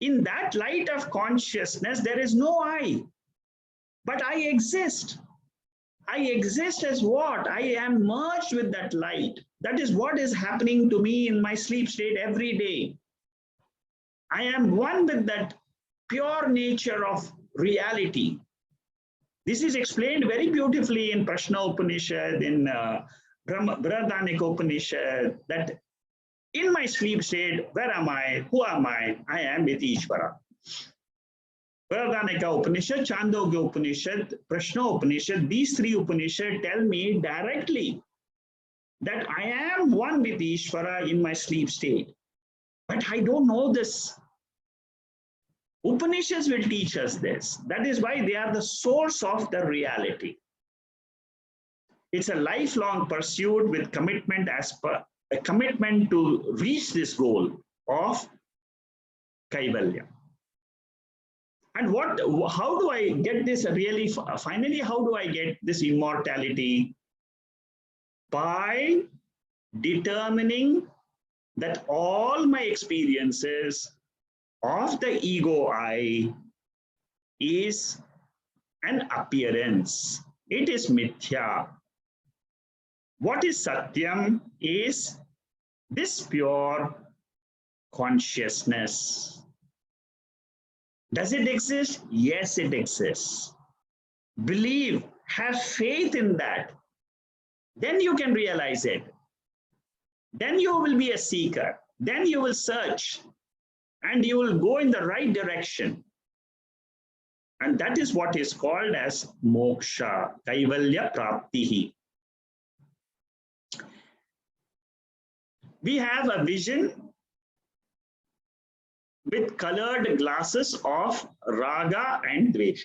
Speaker 1: In that light of consciousness, there is no I. But I exist. I exist as what? I am merged with that light. That is what is happening to me in my sleep state every day. I am one with that pure nature of reality. This is explained very beautifully in Prashna Upanishad, in Brihadaranyaka Upanishad, that in my sleep state, where am I? Who am I? I am with Ishvara. Brihadaranyaka Upanishad, Chandogya Upanishad, Prashna Upanishad, these three Upanishads tell me directly that I am one with Ishvara in my sleep state. But I don't know this. Upanishads will teach us this. That is why they are the source of the reality. It's a lifelong pursuit with commitment a commitment to reach this goal of Kaivalya. And how do I get this really, finally, how do I get this immortality? By determining that all my experiences of the ego I is an appearance. It is mithya. What is satyam is this pure consciousness. Does it exist? Yes, it exists. Believe, have faith in that. Then you can realize it. Then you will be a seeker. Then you will search. And you will go in the right direction. And that is what is called as moksha, kaivalya praptihi. We have a vision with colored glasses of raga and dvesha.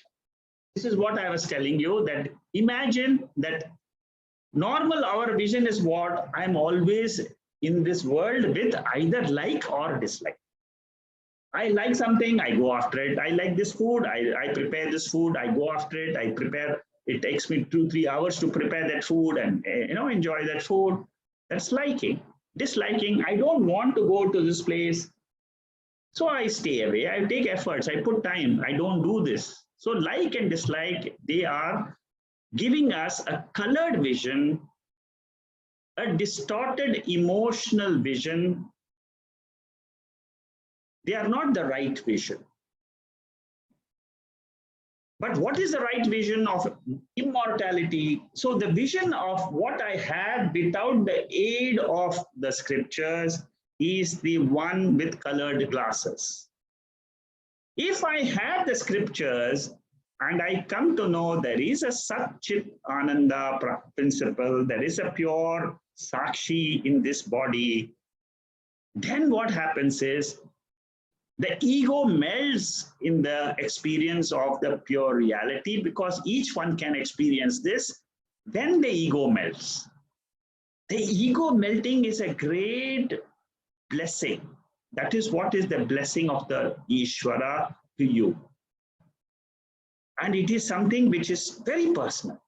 Speaker 1: This is what I was telling you, that imagine that normal our vision is what? I'm always in this world with either like or dislike. I like something, I go after it. I like this food, I prepare this food, I go after it, I prepare. It takes me 2-3 hours to prepare that food and enjoy that food. That's liking. Disliking, I don't want to go to this place. So I stay away, I take efforts, I put time, I don't do this. So like and dislike, they are giving us a colored vision, a distorted emotional vision. They are not the right vision. But what is the right vision of immortality? So the vision of what I have without the aid of the scriptures is the one with colored glasses. If I have the scriptures and I come to know there is a Sat Chit Ananda principle, there is a pure Sakshi in this body, then what happens is the ego melts in the experience of the pure reality, because each one can experience this. Then the ego melts. The ego melting is a great blessing. That is what is the blessing of the Ishvara to you. And it is something which is very personal.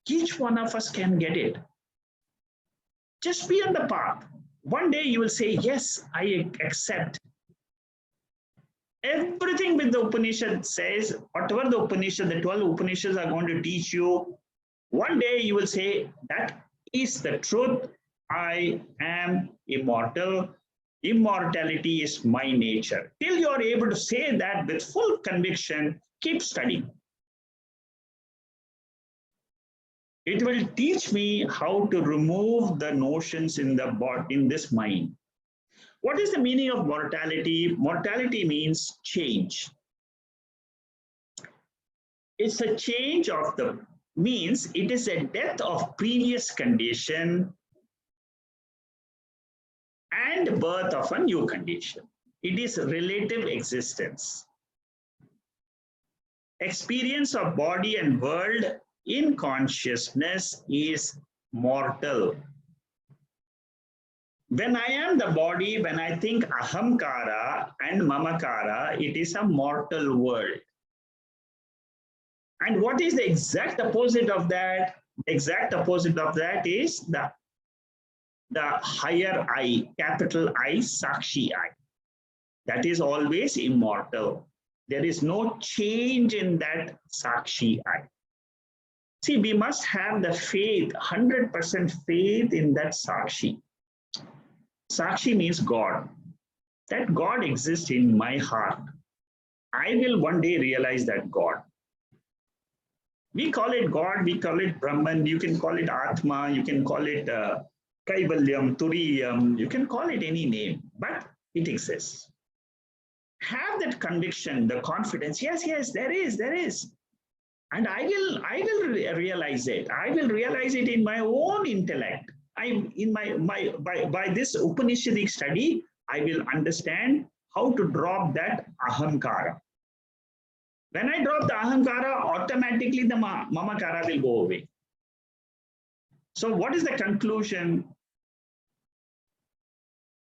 Speaker 1: Each one of us can get it. Just be on the path. One day you will say, yes, I accept. Everything with the Upanishad says, whatever the Upanishad, the 12 Upanishads are going to teach you, one day you will say, that is the truth. I am immortal. Immortality is my nature. Till you are able to say that with full conviction, keep studying. It will teach me how to remove the notions in the body, in this mind. What is the meaning of mortality? Mortality means change. It's a change of the, means it is a death of previous condition and birth of a new condition. It is relative existence. Experience of body and world in consciousness is mortal. When I am the body, when I think ahamkara and mamakara, it is a mortal world. And what is the exact opposite of that? The exact opposite of that is the higher I, capital I, Sakshi I. That is always immortal. There is no change in that Sakshi I. See, we must have the faith, 100% faith in that Sakshi. Sakshi means God. That God exists in my heart. I will one day realize that God. We call it God, we call it Brahman, you can call it Atma, you can call it Kaivalyam, Turiyam, you can call it any name, but it exists. Have that conviction, the confidence, yes, yes, there is. And I will realize it. I will realize it in my own intellect. By this Upanishadic study, I will understand how to drop that ahamkara. When I drop the ahamkara, automatically the mamakara will go away. So what is the conclusion?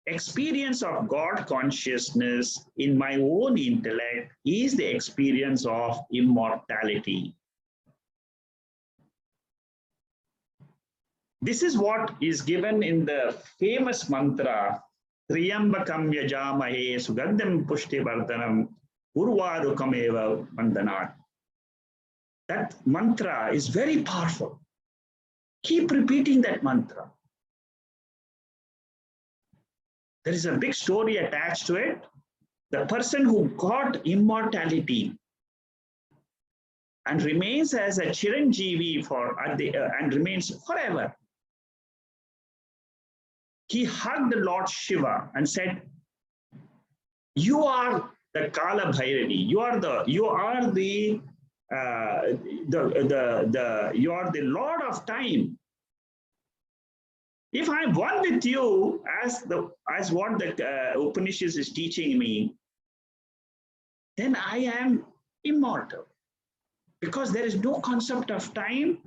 Speaker 1: Experience of God consciousness in my own intellect is the experience of immortality. This is what is given in the famous mantra, Triyambakam yajamahe sugandham pushti vardhanam urvarukameva vandanat. That mantra is very powerful. Keep repeating that mantra. There is a big story attached to it. The person who got immortality and remains as a Chiranjeevi and remains forever. He hugged Lord Shiva and said, "You are the Kala Bhairani. You are the Lord of time. If I'm one with you, as what the Upanishad is teaching me, then I am immortal, because there is no concept of time.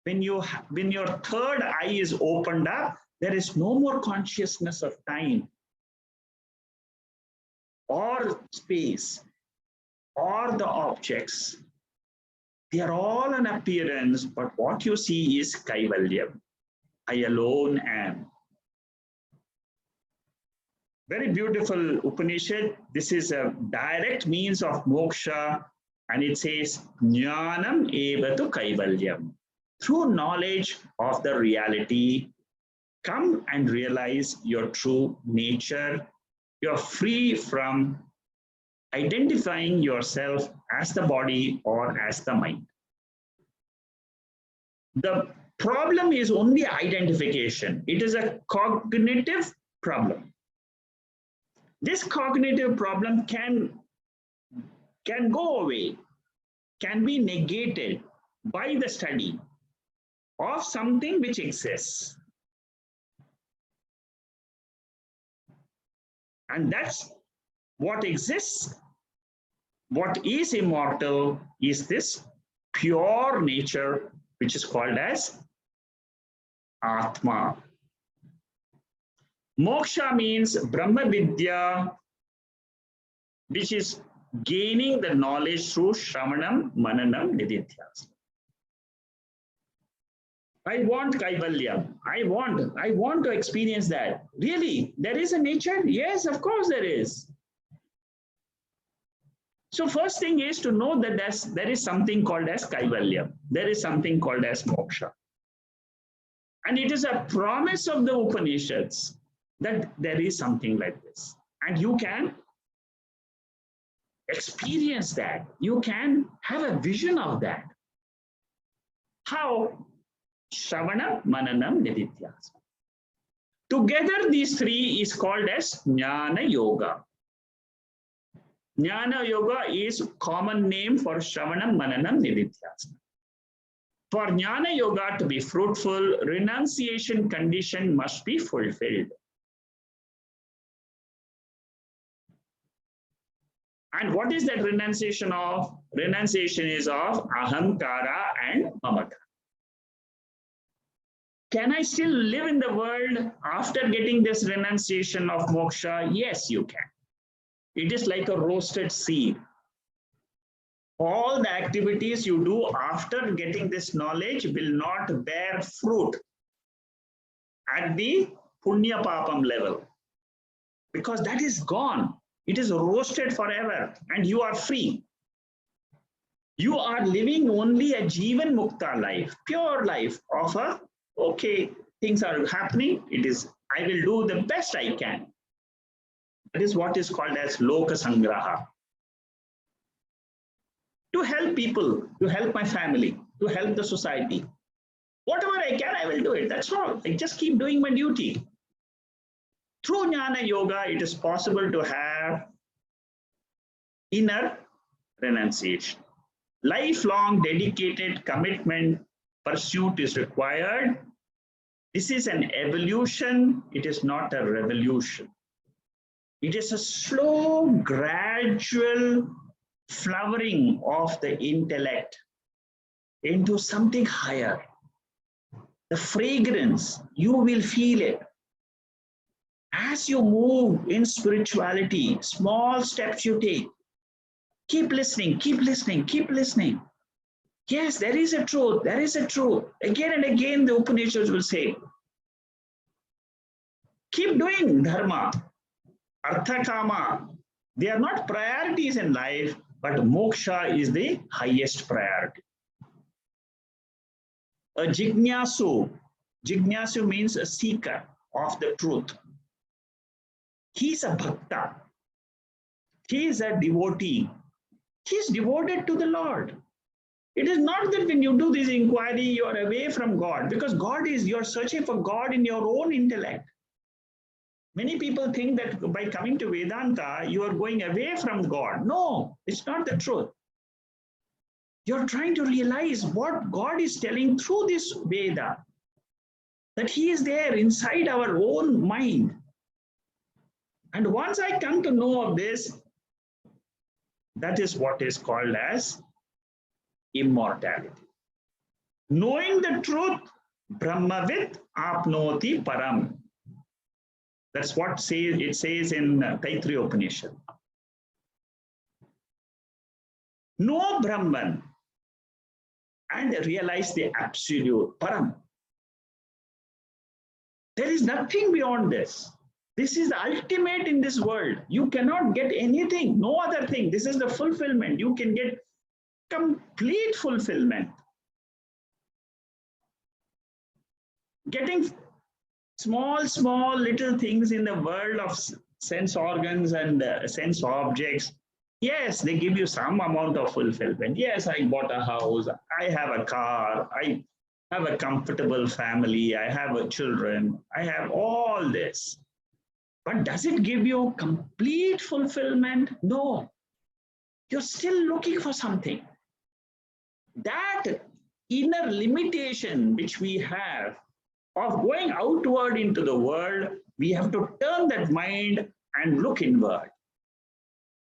Speaker 1: When your third eye is opened up, there is no more consciousness of time or space or the objects. They are all an appearance, but what you see is Kaivalya. I alone am. Very beautiful Upanishad. This is a direct means of moksha, and it says, Jnanam evatu Kaivalyam. Through knowledge of the reality, come and realize your true nature. You're free from identifying yourself as the body or as the mind. The problem is only identification. It is a cognitive problem. This cognitive problem can go away, can be negated by the study of something which exists. And that's what exists. What is immortal is this pure nature, which is called as Atma. Moksha means Brahma Vidya, which is gaining the knowledge through Shravanam, Mananam, Nididhyasana. I want Kaivalya. I want to experience that. Really, there is a nature? Yes, of course there is. So first thing is to know that there is something called as Kaivalya. There is something called as moksha. And it is a promise of the Upanishads that there is something like this. And you can experience that. You can have a vision of that. How? Shravanam, Mananam, Nididhyasana. Together these three is called as Nyana Yoga. Nyana Yoga is common name for Shravanam, Mananam, Nididhyasana. For Nyana Yoga to be fruitful, renunciation condition must be fulfilled. And what is that renunciation of? Renunciation is of ahankara and mamata. Can I still live in the world after getting this renunciation of moksha? Yes, you can. It is like a roasted seed. All the activities you do after getting this knowledge will not bear fruit at the punya papam level, because that is gone. It is roasted forever and you are free. You are living only a Jivan Mukta life, pure life of a, okay, things are happening. I will do the best I can. That is what is called as Loka Sangraha. To help people, to help my family, to help the society. Whatever I can, I will do it. That's all. I just keep doing my duty. Through Jnana Yoga, it is possible to have inner renunciation. Lifelong dedicated commitment, pursuit is required. This is an evolution. It is not a revolution. It is a slow, gradual flowering of the intellect into something higher. The fragrance, you will feel it. As you move in spirituality, small steps you take. Keep listening, keep listening, keep listening. Yes, there is a truth, there is a truth. Again and again, the Upanishads will say, keep doing dharma, artha kama. They are not priorities in life, but moksha is the highest priority. A jignasu means a seeker of the truth. He is a bhakta. He is a devotee. He is devoted to the Lord. It is not that when you do this inquiry, you are away from God, because you are searching for God in your own intellect. Many people think that by coming to Vedanta, you are going away from God. No, it's not the truth. You're trying to realize what God is telling through this Veda, that He is there inside our own mind. And once I come to know of this, that is what is called as immortality. Knowing the truth, Brahmavid apnoti param. That's what it says in Taittiriya Upanishad. Know Brahman and realize the absolute param. There is nothing beyond this. This is the ultimate in this world. You cannot get anything, no other thing. This is the fulfillment. You can get complete fulfillment. Getting small little things in the world of sense organs and sense objects. Yes, they give you some amount of fulfillment. Yes, I bought a house, I have a car, I have a comfortable family, I have children, I have all this. But does it give you complete fulfillment? No. You're still looking for something. That inner limitation which we have of going outward into the world, we have to turn that mind and look inward.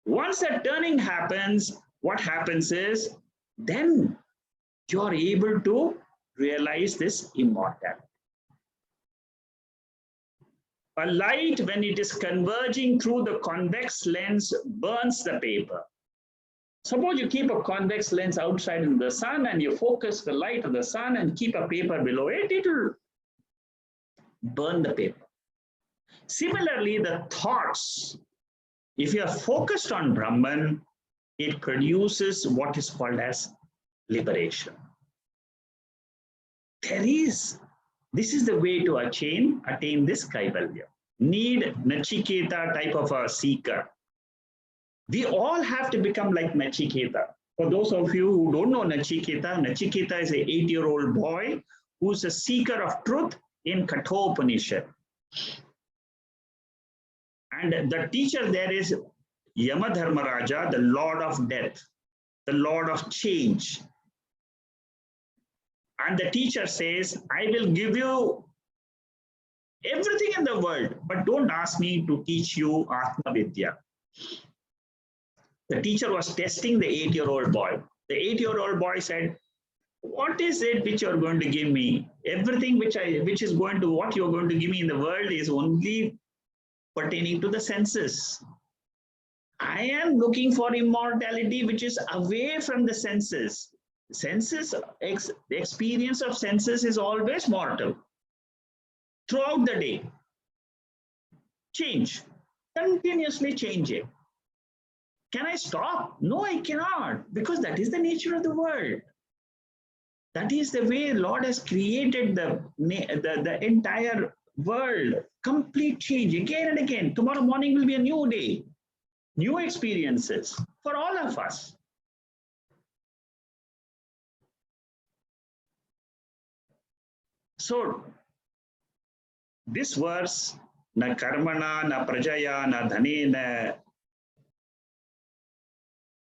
Speaker 1: Once that turning happens, what happens is, then you are able to realize this immortality. A light, when it is converging through the convex lens, burns the paper. Suppose you keep a convex lens outside in the sun and you focus the light of the sun and keep a paper below it, it will burn the paper. Similarly, the thoughts, if you are focused on Brahman, it produces what is called as liberation. This is the way to attain this Kaivalya. Need Nachiketa type of a seeker. We all have to become like Nachiketa. For those of you who don't know Nachiketa, Nachiketa is an 8-year-old boy who's a seeker of truth in Katha Upanishad. And the teacher there is Yamadharmaraja, the Lord of Death, the Lord of Change. And the teacher says, I will give you everything in the world, but don't ask me to teach you Atma Vidya. The teacher was testing the 8-year-old boy. The 8-year-old boy said, what is it which you're going to give me? Everything what you're going to give me in the world is only pertaining to the senses. I am looking for immortality which is away from the senses. The experience of senses is always mortal. Throughout the day, change, continuously changing. Can I stop? No, I cannot, because that is the nature of the world. That is the way Lord has created the entire world. Complete change again and again. Tomorrow morning will be a new day, new experiences for all of us. So this verse, na karmana, na prajaya, na dhanena,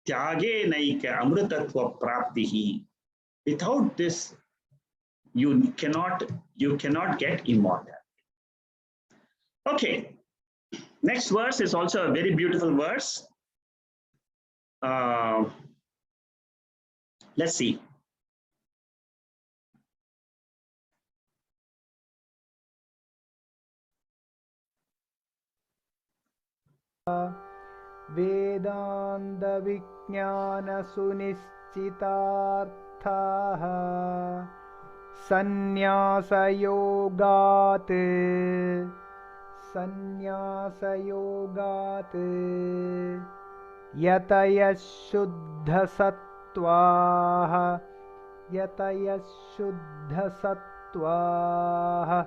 Speaker 1: tyage naika amrutatva praptihi. Without this, you cannot get immortality. Okay, next verse is also a very beautiful verse. Let's see.
Speaker 2: Vedanta Vijnana Sunischitaarthaha Sannyasa Yogat Yataya Shuddha Sattvaha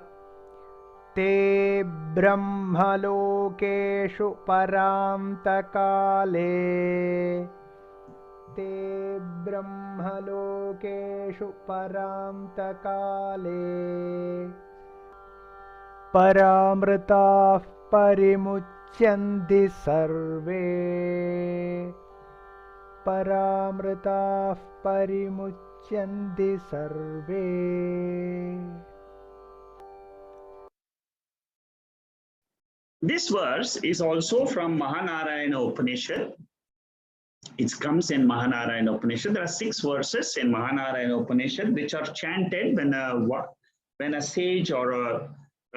Speaker 2: Te Brahmalokeshu Paramtakale Paramritah Parimucyanti Sarve.
Speaker 1: This verse is also from Mahanarayana Upanishad. It comes in Mahanarayana Upanishad. There are 6 verses in Mahanarayana Upanishad which are chanted when a sage or a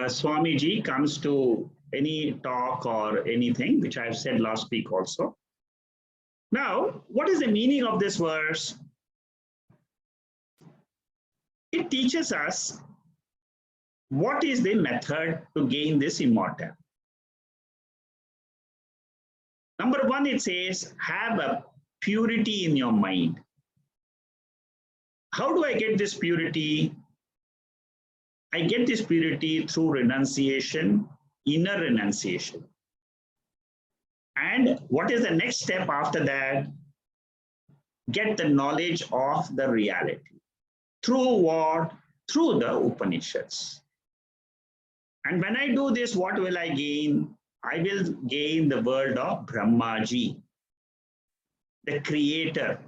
Speaker 1: Swamiji comes to any talk or anything, which I have said last week also. Now, what is the meaning of this verse? It teaches us what is the method to gain this immortality. Number one, it says, have a purity in your mind. How do I get this purity? I get this purity through renunciation, inner renunciation. And what is the next step after that? Get the knowledge of the reality. Through what? Through the Upanishads. And when I do this, what will I gain? I will gain the word of Brahmaji, the creator,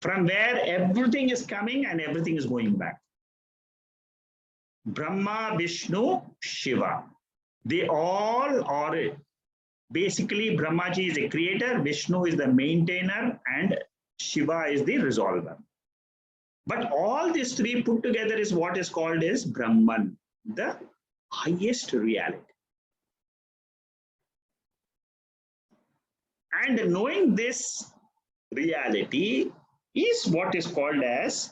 Speaker 1: from where everything is coming and everything is going back. Brahma, Vishnu, Shiva. They all are, basically Brahmaji is the creator, Vishnu is the maintainer, and Shiva is the resolver. But all these three put together is what is called as Brahman, the highest reality. And knowing this reality is what is called as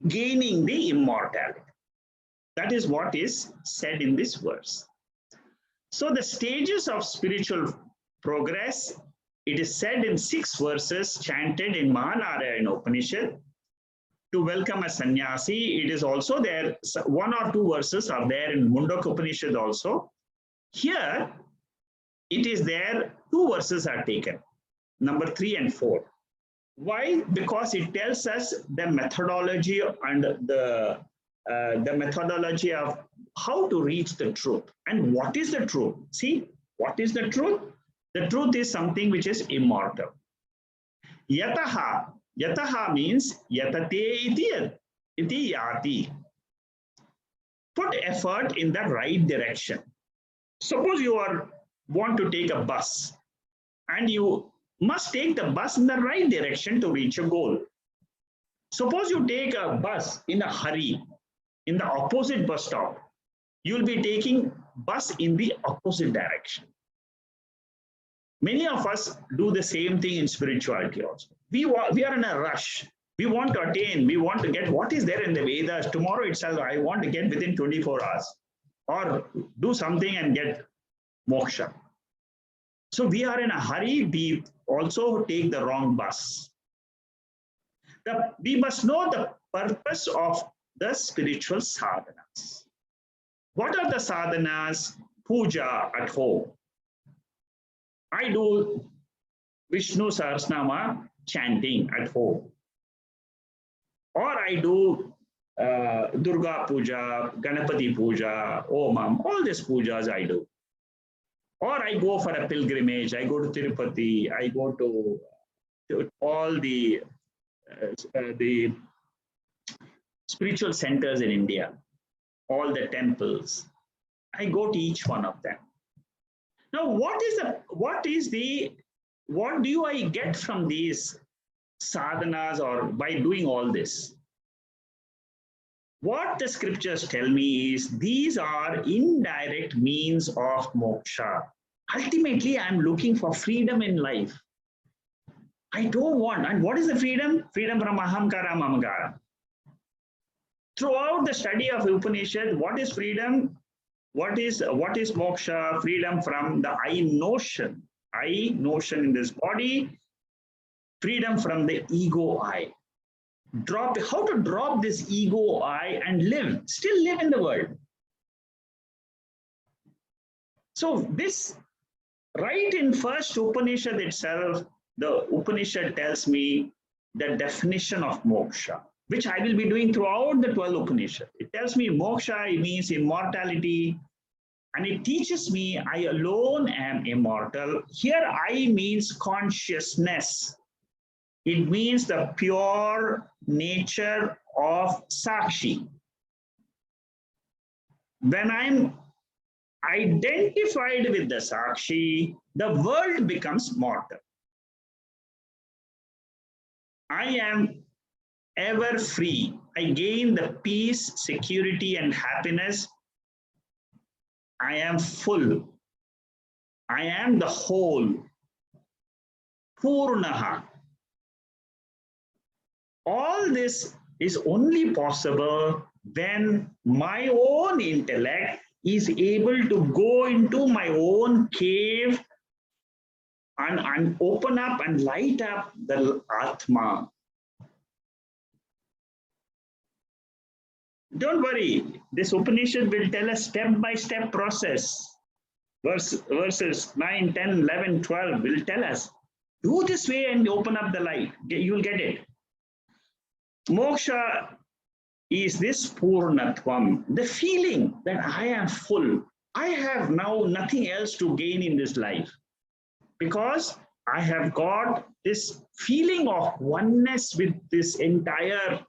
Speaker 1: gaining the immortality. That is what is said in this verse. So the stages of spiritual progress, it is said in 6 verses chanted in Mahanarayana Upanishad. To welcome a sannyasi, it is also there. 1 or 2 verses are there in Mundaka Upanishad also. Here, it is there, 2 verses are taken, number 3 and 4. Why? Because it tells us the methodology and the methodology of how to reach the truth. And what is the truth? See, what is the truth? The truth is something which is immortal. Yataha. Yataha means yatate iti yati. Put effort in the right direction. Suppose you want to take a bus and you must take the bus in the right direction to reach your goal. Suppose you take a bus in a hurry, in the opposite bus stop, you'll be taking bus in the opposite direction. Many of us do the same thing in spirituality also. We are in a rush. We want to attain, we want to get what is there in the Vedas. Tomorrow itself, I want to get within 24 hours or do something and get moksha. So we are in a hurry. We also take the wrong bus. We must know the purpose of the spiritual sadhanas. What are the sadhanas? Puja at home. I do Vishnu Sahasranama chanting at home. Or I do Durga Puja, Ganapati Puja, Omam, all these pujas I do. Or I go for a pilgrimage, I go to Tirupati, I go to all the spiritual centers in India, all the temples. I go to each one of them. Now, what do I get from these sadhanas or by doing all this? What the scriptures tell me is these are indirect means of moksha. Ultimately, I'm looking for freedom in life. I don't want, and what is the freedom? Freedom from ahamkara, mamkara. Throughout the study of Upanishad, what is freedom? What is moksha? Freedom from the I notion in this body, freedom from the ego I. How to drop this ego I and still live in the world. So this, right in first Upanishad itself, the Upanishad tells me the definition of moksha, which I will be doing throughout the 12 Upanishads. It tells me moksha, it means immortality, and it teaches me I alone am immortal. Here I means consciousness. It means the pure nature of Sakshi. When I'm identified with the Sakshi, the world becomes mortal. I am ever free. I gain the peace, security, and happiness. I am full. I am the whole. Purnaha. All this is only possible when my own intellect is able to go into my own cave and open up and light up the Atma. Don't worry, this Upanishad will tell a step-by-step process. Verses 9, 10, 11, 12 will tell us, do this way and open up the light. You'll get it. Moksha is this Purnatvam, the feeling that I am full. I have now nothing else to gain in this life because I have got this feeling of oneness with this entire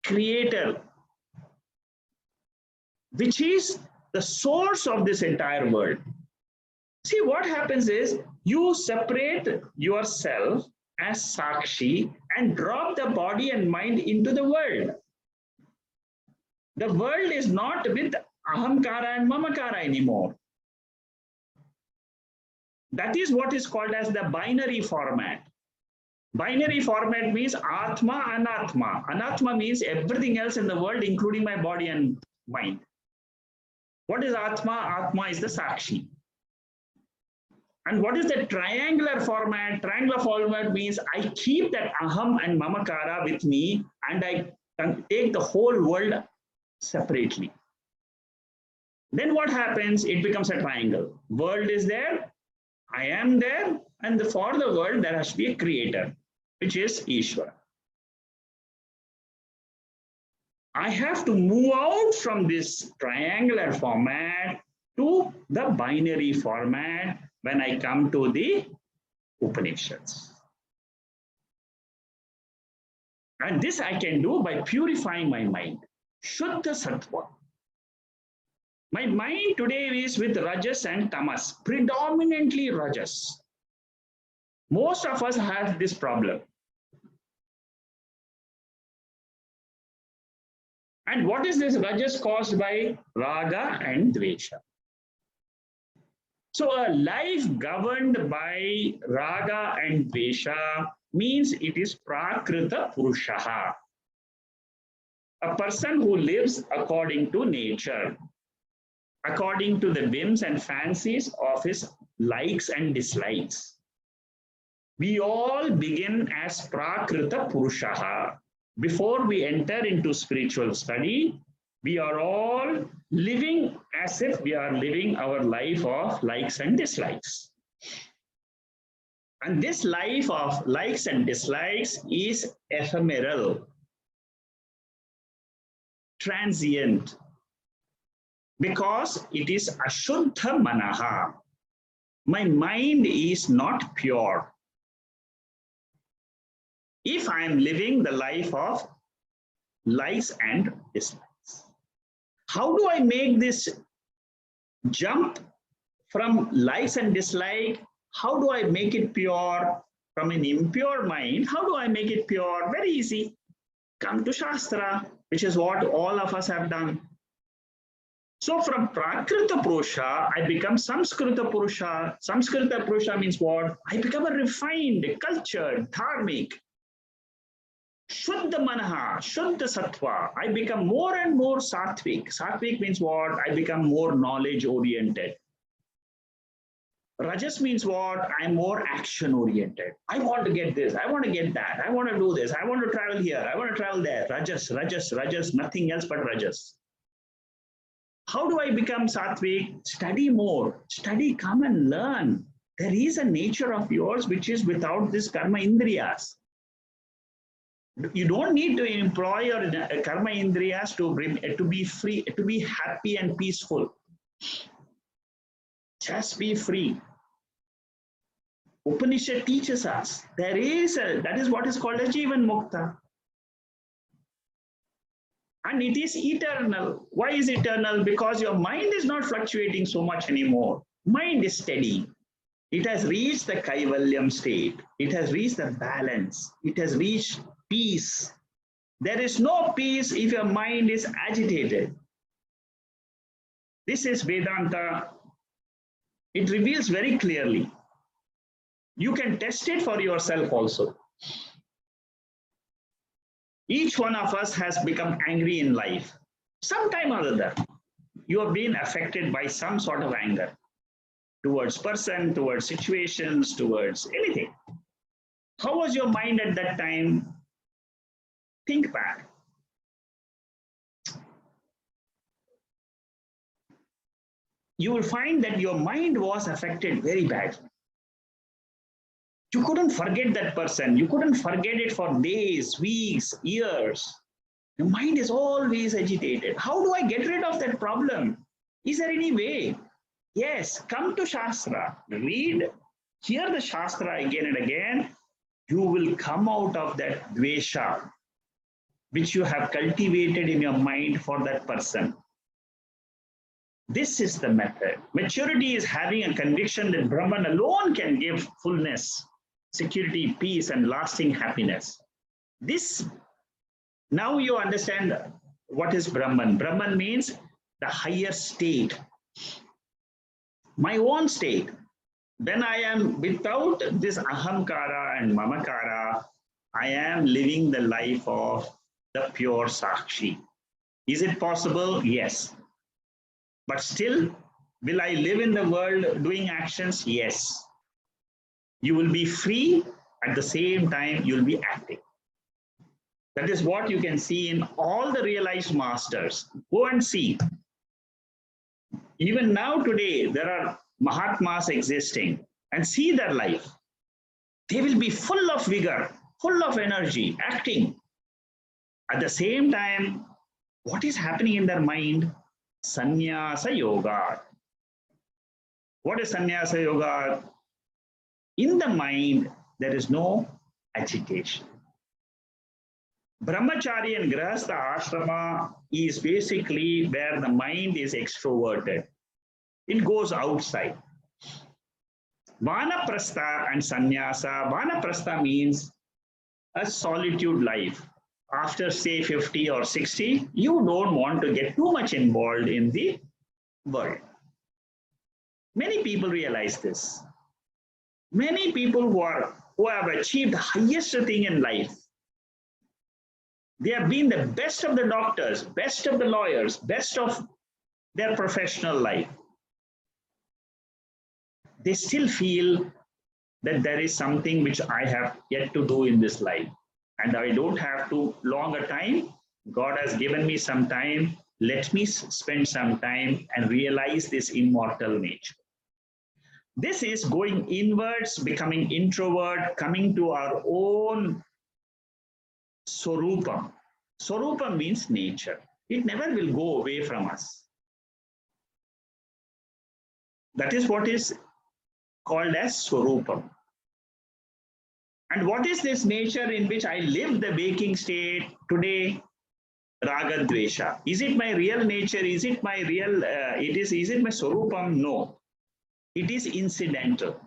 Speaker 1: Creator, which is the source of this entire world. See, what happens is you separate yourself as Sakshi and drop the body and mind into the world. The world is not with Ahamkara and Mamakara anymore. That is what is called as the binary format. Binary format means Atma, Anatma. Anatma means everything else in the world, including my body and mind. What is Atma? Atma is the Sakshi. And what is the triangular format? Triangular format means I keep that Aham and Mamakara with me and I take the whole world separately. Then what happens? It becomes a triangle. World is there, I am there, and for the world there has to be a creator, which is Ishvara. I have to move out from this triangular format to the binary format when I come to the Upanishads. And this I can do by purifying my mind. Shuddha Sattva. My mind today is with Rajas and Tamas, predominantly Rajas. Most of us have this problem. And what is this Rajas caused by? Raga and Dvesha. So a life governed by Raga and Dvesha means it is Prakrita Purushaha. A person who lives according to nature, according to the whims and fancies of his likes and dislikes. We all begin as Prakrita Purushaha. Before we enter into spiritual study, we are all living as if we are living our life of likes and dislikes. And this life of likes and dislikes is ephemeral, transient, because it is Ashuddha Manaha. My mind is not pure. If I am living the life of likes and dislikes. How do I make this jump from likes and dislike? How do I make it pure from an impure mind? How do I make it pure? Very easy. Come to Shastra, which is what all of us have done. So from Prakrita Purusha, I become Samskrita Purusha. Samskrita Purusha means what? I become a refined, cultured, dharmic. Shuddha Manaha, Shuddha Sattva. I become more and more Sattvic. Sattvic means what? I become more knowledge oriented. Rajas means what? I'm more action oriented. I want to get this. I want to get that. I want to do this. I want to travel here. I want to travel there. Rajas, Rajas, Rajas, nothing else but Rajas. How do I become Sattvic? Study more. Study, come and learn. There is a nature of yours which is without this karma indriyas. You don't need to employ your karma indriyas to be free, to be happy and peaceful. Just be free. Upanishad teaches us that is what is called as Jivan Mukta. And it is eternal. Why is eternal? Because your mind is not fluctuating so much anymore. Mind is steady. It has reached the Kaivalyam state. It has reached the balance. It has reached peace. There is no peace if your mind is agitated. This is Vedanta. It reveals very clearly. You can test it for yourself also. Each one of us has become angry in life. Sometime or other, you have been affected by some sort of anger. towards person, towards situations, towards anything. How was your mind at that time? Think back. You will find that your mind was affected very badly. You couldn't forget that person. You couldn't forget it for days, weeks, years. The mind is always agitated. How do I get rid of that problem? Is there any way? Yes, come to Shastra, read, hear the Shastra again and again. You will come out of that dvesha, which you have cultivated in your mind for that person. This is the method. Maturity is having a conviction that Brahman alone can give fullness, security, peace, and lasting happiness. This, now you understand what is Brahman. Brahman means the higher state, my own state. When I am without this ahamkara and mamakara, I am living the life of the pure Sakshi. Is it possible? Yes. But still, will I live in the world doing actions? Yes. You will be free, at the same time, you'll be acting. That is what you can see in all the realized masters. Go and see. Even now, today, there are Mahatmas existing, and see their life. They will be full of vigor, full of energy, acting. At the same time, what is happening in their mind? Sannyasa Yoga. What is Sannyasa Yoga? In the mind, there is no agitation. Brahmachari and Grihastha Ashrama is basically where the mind is extroverted. It goes outside. Vanaprastha and Sannyasa. Vanaprastha means a solitude life. After say 50 or 60, you don't want to get too much involved in the world. Many people realize this. Many people who have achieved the highest thing in life, they have been the best of the doctors, best of the lawyers, best of their professional life. They still feel that there is something which I have yet to do in this life. And I don't have too long a time. God has given me some time. Let me spend some time and realize this immortal nature. This is going inwards, becoming introvert, coming to our own Swarupam. Swarupam means nature. It never will go away from us. That is what is called as Swarupam. And what is this nature in which I live the waking state today? Raga Dvesha. Is it my real nature? Is it my real, is it my Swarupam? No. It is incidental.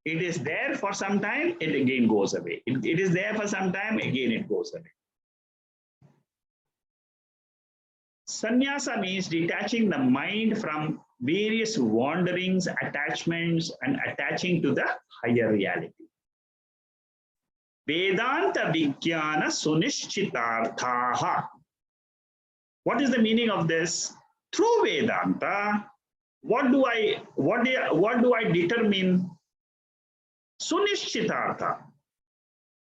Speaker 1: It is there for some time, it again goes away. It is there for some time, again it goes away. Sannyasa means detaching the mind from various wanderings, attachments, and attaching to the higher reality. Vedanta Vijnana Sunishchitarthaha. What is the meaning of this? Through Vedanta, what do I determine? Sunishchitartha.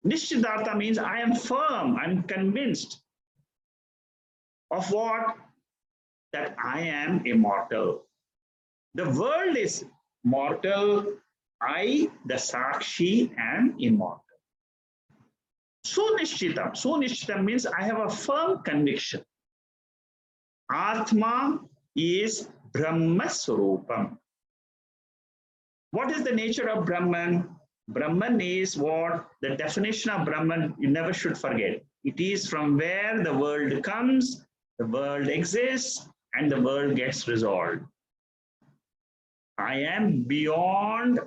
Speaker 1: Nishchitartha means I am firm, I'm convinced of what? That I am immortal. The world is mortal. I, the Sakshi, am immortal. Sunishchitam. Sunishchitam means I have a firm conviction. Atma is Brahma Swarupam. What is the nature of Brahman? Brahman is what? The definition of Brahman, you never should forget. It is from where the world comes, the world exists, and the world gets resolved. I am beyond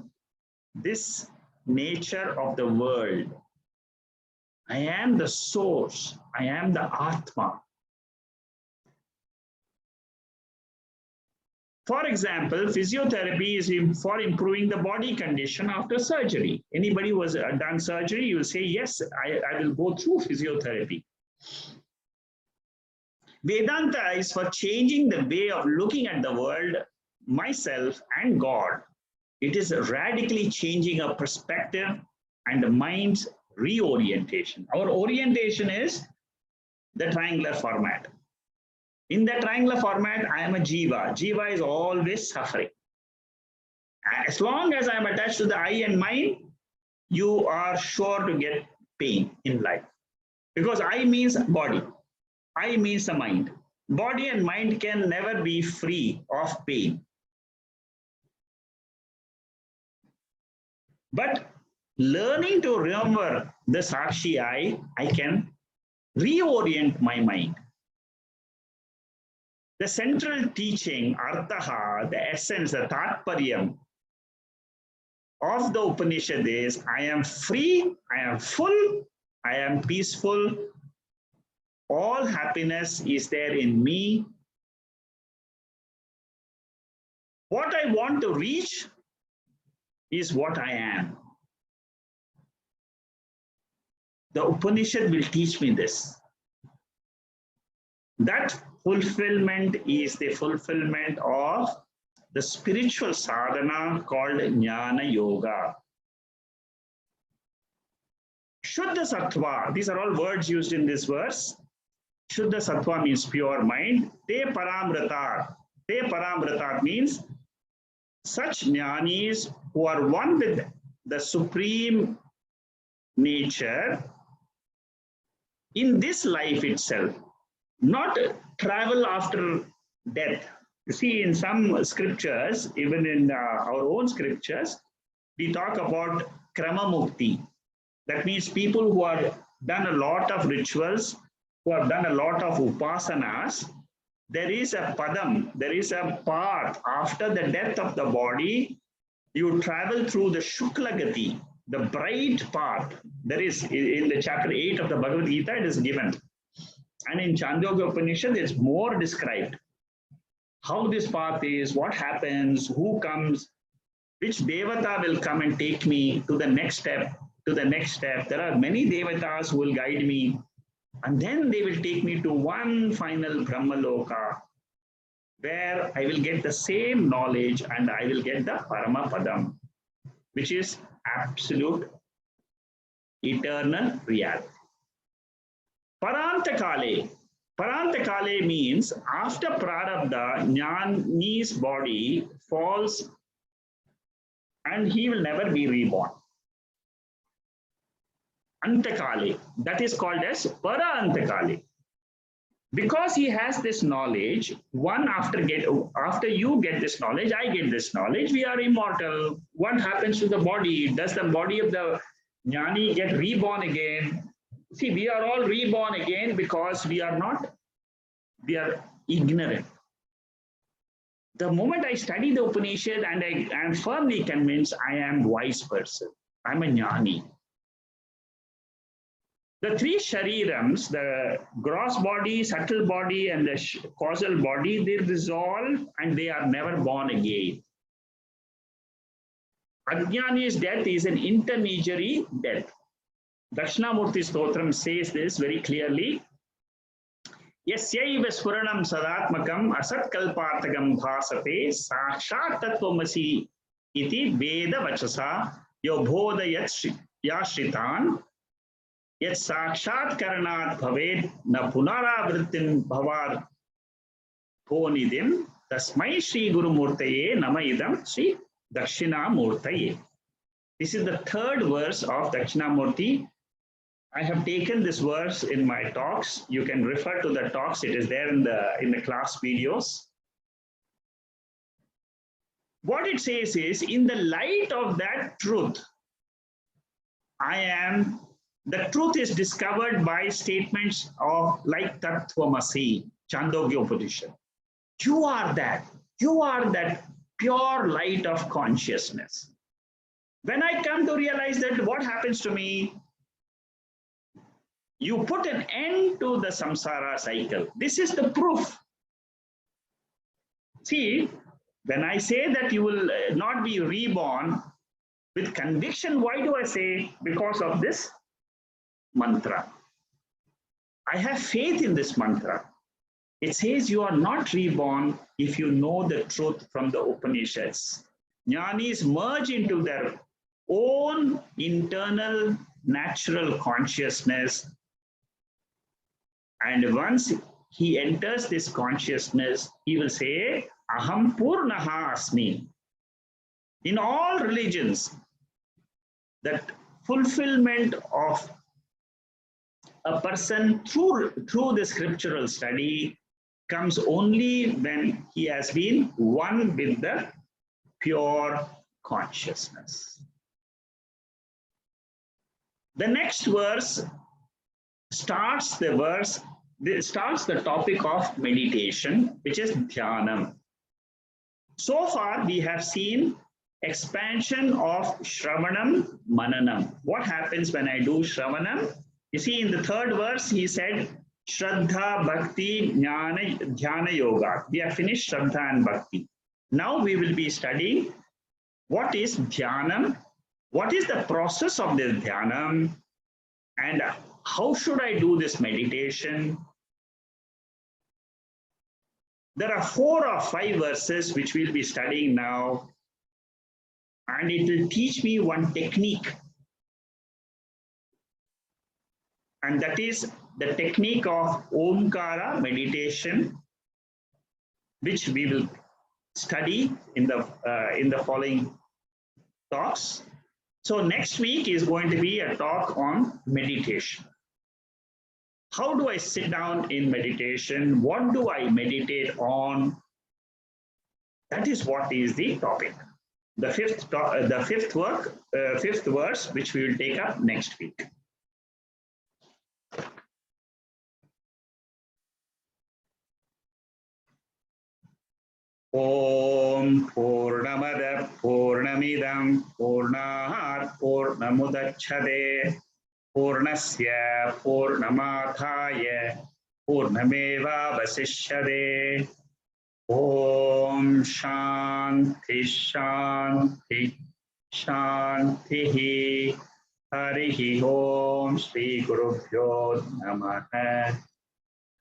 Speaker 1: this nature of the world. I am the source. I am the Atma. For example, physiotherapy is for improving the body condition after surgery. Anybody who has done surgery, you will say, yes, I will go through physiotherapy. Vedanta is for changing the way of looking at the world, myself, and God. It is radically changing our perspective and the mind's reorientation. Our orientation is the triangular format. In the triangular format, I am a jiva. Jiva is always suffering. As long as I am attached to the I and mind, you are sure to get pain in life. Because I means body. I means the mind. Body and mind can never be free of pain. But learning to remember the Sakshi I can reorient my mind. The central teaching, Arthaha, the essence, the Tatparyam of the Upanishad is, I am free, I am full, I am peaceful, all happiness is there in me. What I want to reach is what I am. The Upanishad will teach me this. That fulfillment is the fulfillment of the spiritual sadhana called Nyana Yoga. Shuddha Sattva, these are all words used in this verse. Shuddha Sattva means pure mind. Te Paramrita. Te Paramrita means such jnanis who are one with the supreme nature in this life itself, not travel after death. You see, in some scriptures, even in our own scriptures, we talk about Krama Mukti. That means people who have done a lot of rituals, who have done a lot of upasanas, there is a padam, there is a path after the death of the body. You travel through the Shuklagati, the bright path. There is in the chapter 8 of the Bhagavad Gita, it is given. And in Chandogya Upanishad, it's more described. How this path is, what happens, who comes, which devata will come and take me to the next step, to the next step. There are many devatas who will guide me. And then they will take me to one final Brahmaloka, where I will get the same knowledge and I will get the Paramapadam, which is absolute eternal reality. Parantakale. Parantakale means after Prarabdha, Jnani's body falls and he will never be reborn. Antakale, that is called as Parantakale. Because he has this knowledge, after you get this knowledge, I get this knowledge, we are immortal. What happens to the body? Does the body of the Jnani get reborn again? See, we are all reborn again because we are ignorant. The moment I study the Upanishad and I am firmly convinced I am a wise person, I'm a Jnani. The three sharirams, the gross body, subtle body, and the causal body, they dissolve and they are never born again. Ajnani's death is an intermediary death. Dakshinamurti Stotram says this very clearly. Yasyaiva spuranam sadatmakam asatkalpartagam bhasate sakshat tattvamasi iti veda vachasa yobhodayat yashritan yat sakshat karanat bhaved na punaravrittin bhavar phonidim tasmai Shri Guru Murtaye namaidam Shri Dakshinamurtaye. This is the third verse of Dakshinamurti. I have taken this verse in my talks. You can refer to the talks. It is there in the class videos. What it says is, in the light of that truth, the truth is discovered by statements of like Tattvamasi, Chandogya Upanishad. You are that pure light of consciousness. When I come to realize that, what happens to me? You put an end to the samsara cycle. This is the proof. See, when I say that you will not be reborn with conviction, why do I say? Because of this mantra. I have faith in this mantra. It says you are not reborn if you know the truth from the Upanishads. Jnanis merge into their own internal natural consciousness. And once he enters this consciousness, he will say, Aham Purnaha Asmi. In all religions, that fulfillment of a person through the scriptural study comes only when he has been one with the pure consciousness. The next verse starts the topic of meditation, which is Dhyanam. So far, we have seen expansion of Shravanam, Mananam. What happens when I do Shravanam? You see, in the third verse, he said, Shraddha, Bhakti, Jnana, Dhyana Yoga. We have finished Shraddha and Bhakti. Now we will be studying what is Dhyanam, what is the process of this Dhyanam, and how should I do this meditation? There are 4 or 5 verses which we'll be studying now, and it will teach me one technique. And that is the technique of Omkara meditation, which we will study in the following talks. So next week is going to be a talk on meditation. How do I sit down in meditation? What do I meditate on? That is what is the topic. The fifth verse, which we will take up next week. Om Purnamada Purnamidam Purnat Purnamudachade Purnasya Purnamathaya Purnameva Vasishyade. Om Shanti Shanti Shanti. Harihi Om Shri Gurubhyo Namaha.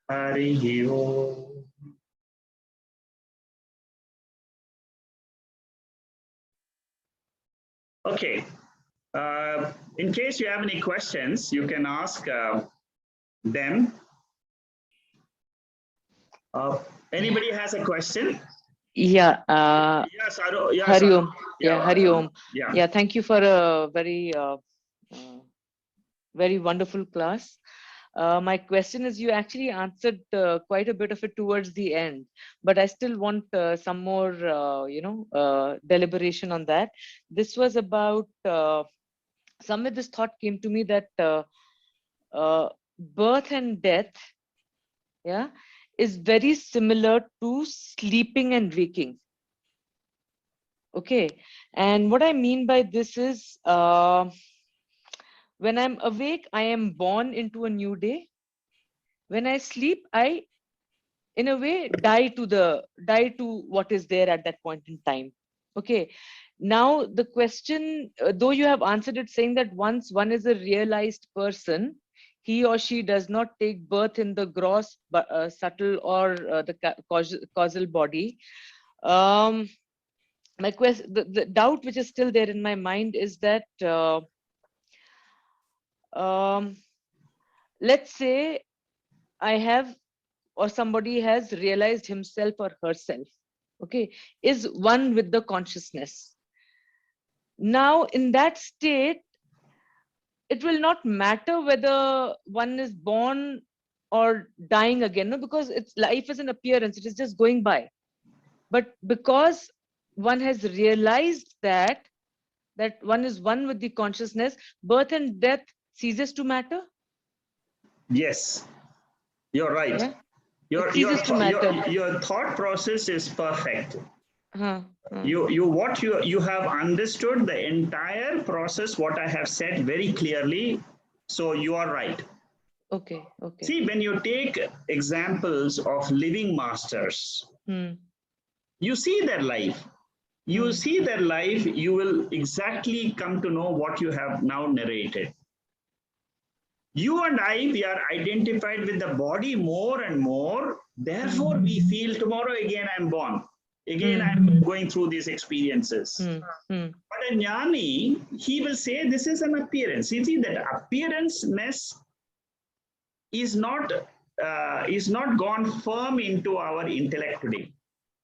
Speaker 1: Harihi Om. Okay. In case you have any questions, you can ask them. Anybody has a question?
Speaker 3: Yeah.
Speaker 1: Yes, yes,
Speaker 3: Hari Om.
Speaker 1: yeah,
Speaker 3: Yeah, Hari Om.
Speaker 1: Yeah.
Speaker 3: Yeah, thank you for a very wonderful class. My question is, you actually answered quite a bit of it towards the end, but I still want some more, deliberation on that. This was about, somewhere this thought came to me that birth and death, yeah, is very similar to sleeping and waking. Okay, and what I mean by this is, when I'm awake, I am born into a new day. When I sleep, I, in a way, die to what is there at that point in time. Okay, now the question, though you have answered it saying that once one is a realized person, he or she does not take birth in the gross, subtle, or the causal body. My question, the doubt which is still there in my mind is that, let's say I have, or somebody has realized himself or herself, okay, is one with the consciousness. Now, in that state, it will not matter whether one is born or dying again, no, because it's life is an appearance, it is just going by. But because one has realized that one is one with the consciousness, birth and death ceases to matter.
Speaker 1: Yes, you're right.
Speaker 3: Yeah?
Speaker 1: Your thought process is perfect. You have understood the entire process, what I have said very clearly. So you are right.
Speaker 3: Okay.
Speaker 1: See, when you take examples of living masters, you see their life. You see their life, you will exactly come to know what you have now narrated. You and I, we are identified with the body more and more. Therefore, we feel tomorrow again I'm born. Again, I'm going through these experiences.
Speaker 3: Mm.
Speaker 1: But a jnani, he will say this is an appearance. You see that appearance-ness is not gone firm into our intellect today.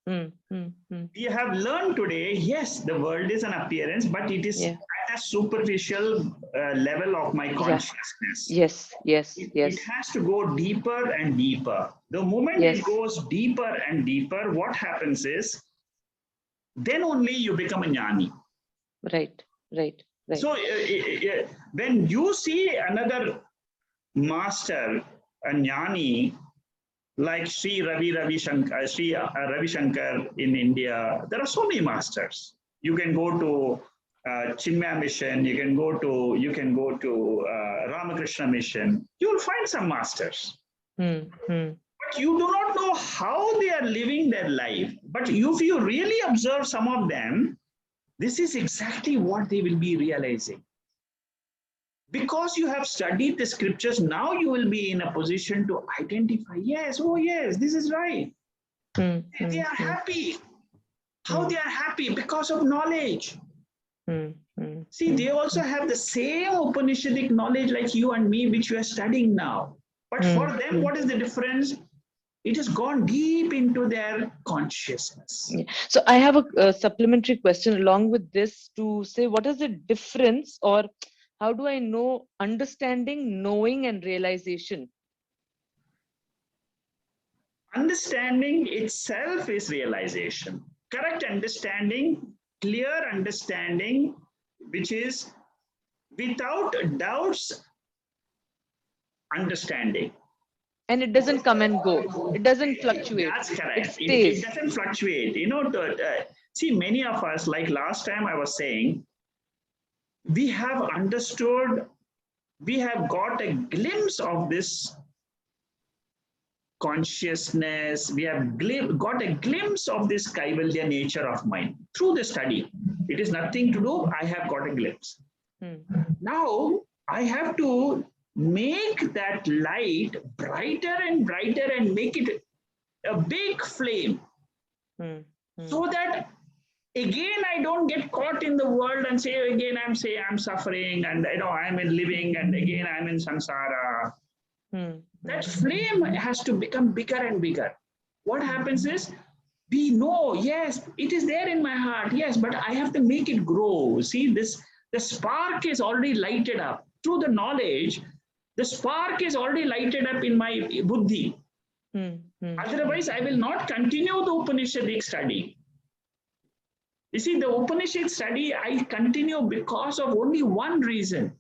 Speaker 1: We have learned today, yes, the world is an appearance, but it is at a superficial level of my consciousness.
Speaker 3: Yes.
Speaker 1: It has to go deeper and deeper. The moment it goes deeper and deeper, what happens is, then only you become a jnani.
Speaker 3: Right.
Speaker 1: So when you see another master, a jnani, like Sri Ravi Shankar in India, there are so many masters. You can go to Chinmaya Mission, you can go to Ramakrishna Mission. You will find some masters. But you do not know how they are living their life. But if you really observe some of them, this is exactly what they will be realizing. Because you have studied the scriptures, now you will be in a position to identify, yes, oh yes, this is right. They are happy. How they are happy? Because of knowledge. See, they also have the same Upanishadic knowledge like you and me, which we are studying now. But for them, what is the difference? It has gone deep into their consciousness.
Speaker 3: So I have a supplementary question along with this to say, what is the difference, or how do I know understanding, knowing, and realization?
Speaker 1: Understanding itself is realization. Correct understanding, clear understanding, which is without doubts, understanding.
Speaker 3: And it doesn't come and go. It doesn't fluctuate.
Speaker 1: That's correct.
Speaker 3: It stays.
Speaker 1: It doesn't fluctuate. You know, see, many of us, like last time I was saying, we have understood, we have got a glimpse of this consciousness, we have got a glimpse of this Kaivalya nature of mind through the study. It is nothing to do, I have got a glimpse. Now, I have to make that light brighter and brighter and make it a big flame so that again I don't get caught in the world and say again I'm suffering and I'm in living and again I'm in samsara. That flame has to become bigger and bigger. What happens is we know, yes, it is there in my heart, yes, but I have to make it grow. See, the spark is already lighted up through the knowledge. The spark is already lighted up in my buddhi. Otherwise, I will not continue the Upanishadic study. You see, the Upanishad study, I continue because of only one reason.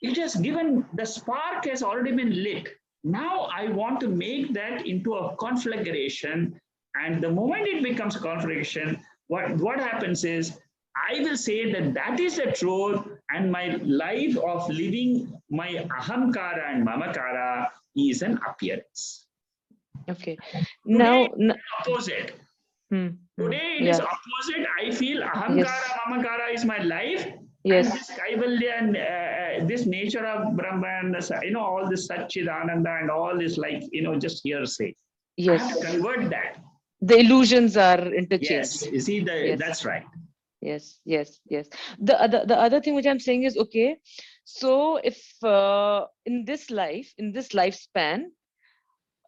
Speaker 1: It has given, the spark has already been lit. Now I want to make that into a conflagration. And the moment it becomes a conflagration, what happens is, I will say that that is the truth, and my life of living my ahamkara and mamakara is an appearance.
Speaker 3: Okay.
Speaker 1: Now, opposite.
Speaker 3: Today
Speaker 1: it is opposite. I feel ahamkara, mamakara is my life. And this Kaivalya and this nature of Brahman, all this Satchidananda and all is like, just hearsay. I have to convert that.
Speaker 3: The illusions are interchanged.
Speaker 1: Yes, you see, that's right.
Speaker 3: Yes. The other thing which I'm saying is, okay, so if in this lifespan,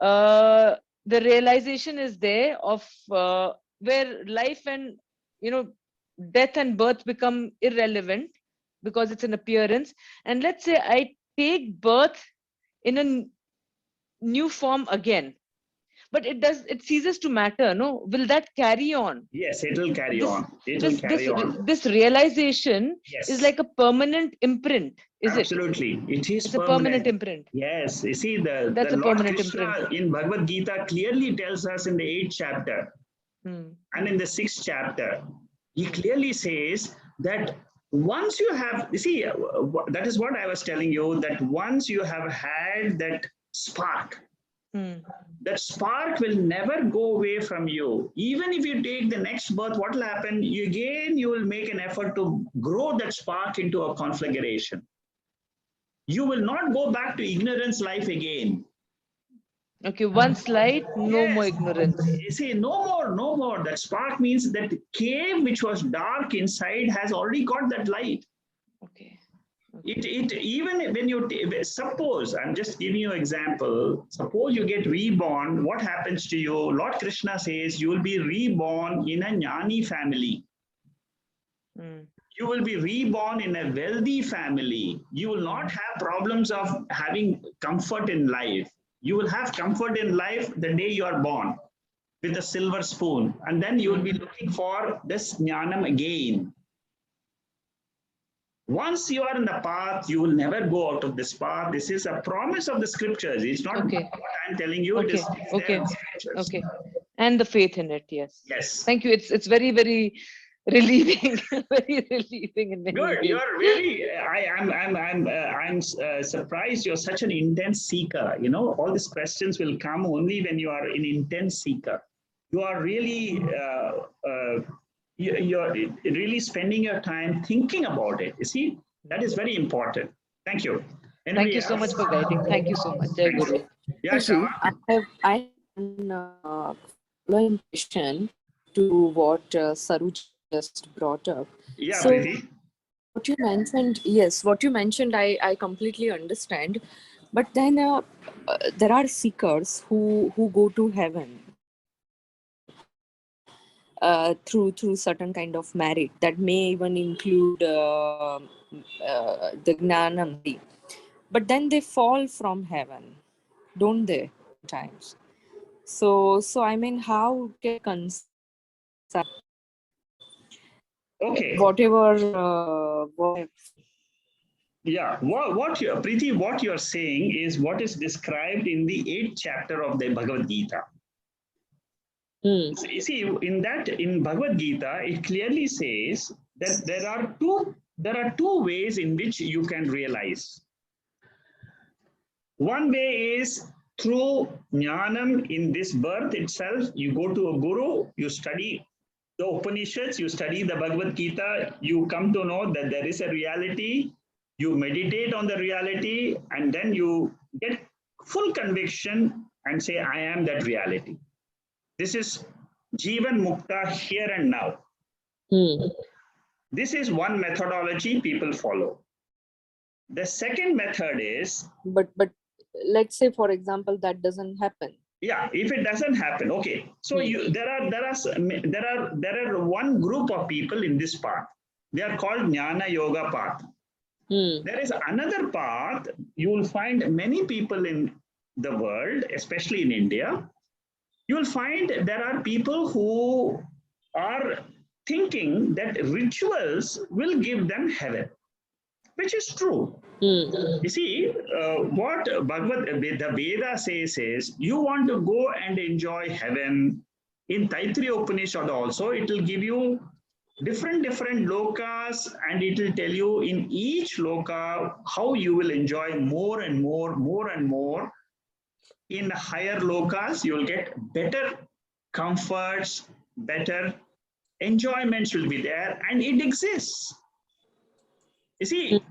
Speaker 3: the realization is there of where life and death and birth become irrelevant because it's an appearance, and let's say I take birth in a new form again, but it ceases to matter, no? Will that carry on?
Speaker 1: Yes, it will carry on. It will carry on.
Speaker 3: This realization is like a permanent imprint, is
Speaker 1: Absolutely.
Speaker 3: it?
Speaker 1: It's
Speaker 3: a permanent imprint.
Speaker 1: Yes, you see, the
Speaker 3: That's a
Speaker 1: Lord
Speaker 3: permanent
Speaker 1: Krishna
Speaker 3: imprint.
Speaker 1: in Bhagavad Gita clearly tells us in the 8th chapter and in the 6th chapter, he clearly says that once you have, you see, that is what I was telling you, that once you have had that spark, that spark will never go away from you. Even if you take the next birth, what will happen? You will make an effort to grow that spark into a conflagration. You will not go back to ignorance life again.
Speaker 3: Okay, once light, no more
Speaker 1: Yes.
Speaker 3: ignorance.
Speaker 1: You see, no more, no more. That spark means that cave which was dark inside has already got that light.
Speaker 3: Okay.
Speaker 1: It even when you suppose, I'm just giving you an example. Suppose you get reborn, what happens to you? Lord Krishna says you will be reborn in a Jnani family.
Speaker 3: Mm.
Speaker 1: You will be reborn in a wealthy family. You will not have problems of having comfort in life. You will have comfort in life the day you are born with a silver spoon, and then you will be looking for this jnanam again. Once you are in the path, you will never go out of this path. This is a promise of the scriptures. It's not
Speaker 3: Okay.
Speaker 1: what I'm telling you,
Speaker 3: Okay.
Speaker 1: it's there
Speaker 3: Okay.
Speaker 1: in the scriptures.
Speaker 3: Okay. And the faith in it, yes.
Speaker 1: Yes.
Speaker 3: Thank you. It's very, very relieving, very relieving in many
Speaker 1: Good.
Speaker 3: ways.
Speaker 1: You're really. I'm surprised. You're such an intense seeker. You know, all these questions will come only when you are an intense seeker. You are really. You're really spending your time thinking about it. You see, that is very important. Thank you.
Speaker 3: Thank
Speaker 1: Anybody
Speaker 3: you so
Speaker 1: else?
Speaker 3: much for guiding. Thank you so much. Jai
Speaker 1: Thanks.
Speaker 3: Guru.
Speaker 1: Yeah,
Speaker 4: Guruji,
Speaker 1: Shama.
Speaker 4: I have one following question to what Saruj just brought up.
Speaker 1: Yeah,
Speaker 4: So
Speaker 1: Preeti.
Speaker 4: what you mentioned, yes, what you mentioned, I completely understand. But then there are seekers who go to heaven through certain kind of merit that may even include the Gnanam. But then they fall from heaven, don't they? Times. So I mean, how can concept
Speaker 1: Okay.
Speaker 4: whatever
Speaker 1: Yeah. What you, Preeti, what you're saying is what is described in the 8th chapter of the Bhagavad Gita.
Speaker 4: Hmm.
Speaker 1: You see, in Bhagavad Gita, it clearly says that there are two ways in which you can realize. One way is through Jnanam in this birth itself. You go to a guru, you study the Upanishads, you study the Bhagavad Gita, you come to know that there is a reality, you meditate on the reality, and then you get full conviction and say, I am that reality. This is Jivan Mukta here and now.
Speaker 4: Hmm.
Speaker 1: This is one methodology people follow. The second method is,
Speaker 4: But let's say, for example, that doesn't happen.
Speaker 1: yeah, if it doesn't happen, okay. So there are one group of people in this path. They are called Nyana Yoga path.
Speaker 4: Hmm.
Speaker 1: There is another path. You will find many people in the world, especially in India. You will find there are people who are thinking that rituals will give them heaven, which is true.
Speaker 4: Hmm.
Speaker 1: You see, what the Veda says is, you want to go and enjoy heaven. In Taittiriya Upanishad also, it will give you different lokas, and it will tell you in each loka how you will enjoy more and more. In higher lokas, you will get better comforts, better enjoyments will be there, and it exists. You see,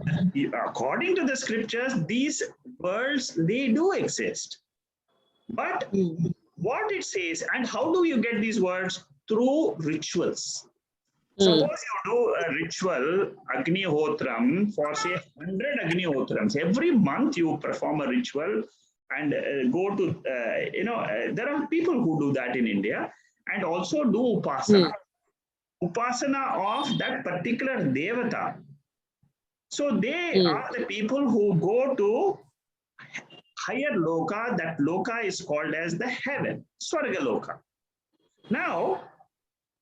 Speaker 1: according to the scriptures, these worlds, they do exist. But what it says, and how do you get these words? Through rituals. Suppose you do a ritual, Agni Hotram, for say 100 Agni Hotrams. Every month you perform a ritual and go to, there are people who do that in India, and also do Upasana. Upasana of that particular Devata. So they are the people who go to higher loka. That loka is called as the heaven, Swarga loka. Now,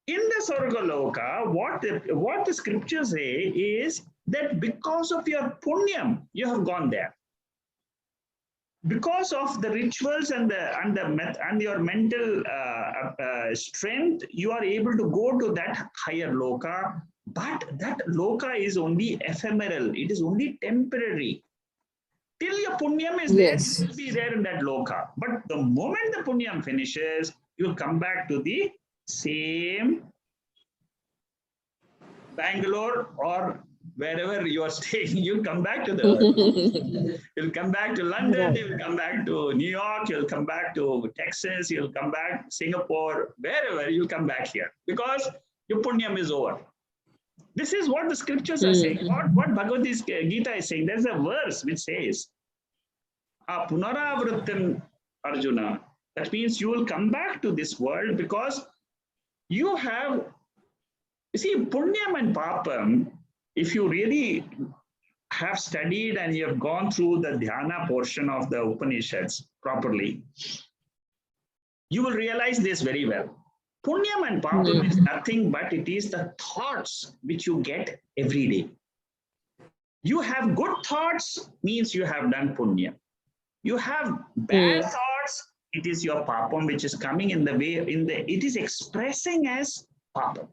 Speaker 1: in the Swarga loka, what the scriptures say is that because of your punyam, you have gone there. Because of the rituals and your mental strength, you are able to go to that higher loka. But that loka is only ephemeral. It is only temporary. Till your punyam is there, you will be there in that loka. But the moment the punyam finishes, you will come back to the same Bangalore or wherever you are staying, you'll come back to the earth. You'll come back to London, you'll come back to New York, you'll come back to Texas, you'll come back Singapore, wherever you'll come back here because your punyam is over. This is what the scriptures are saying. What Bhagavad Gita is saying. There's a verse which says, Punaravrittam Arjuna. That means you will come back to this world because you have, you see, punyam and papam, if you really have studied and you have gone through the dhyana portion of the Upanishads properly, you will realize this very well. Punyam and papam is nothing but it is the thoughts which you get every day. You have good thoughts, means you have done punyam. You have bad thoughts, it is your papam which is coming in the way, it is expressing as papam.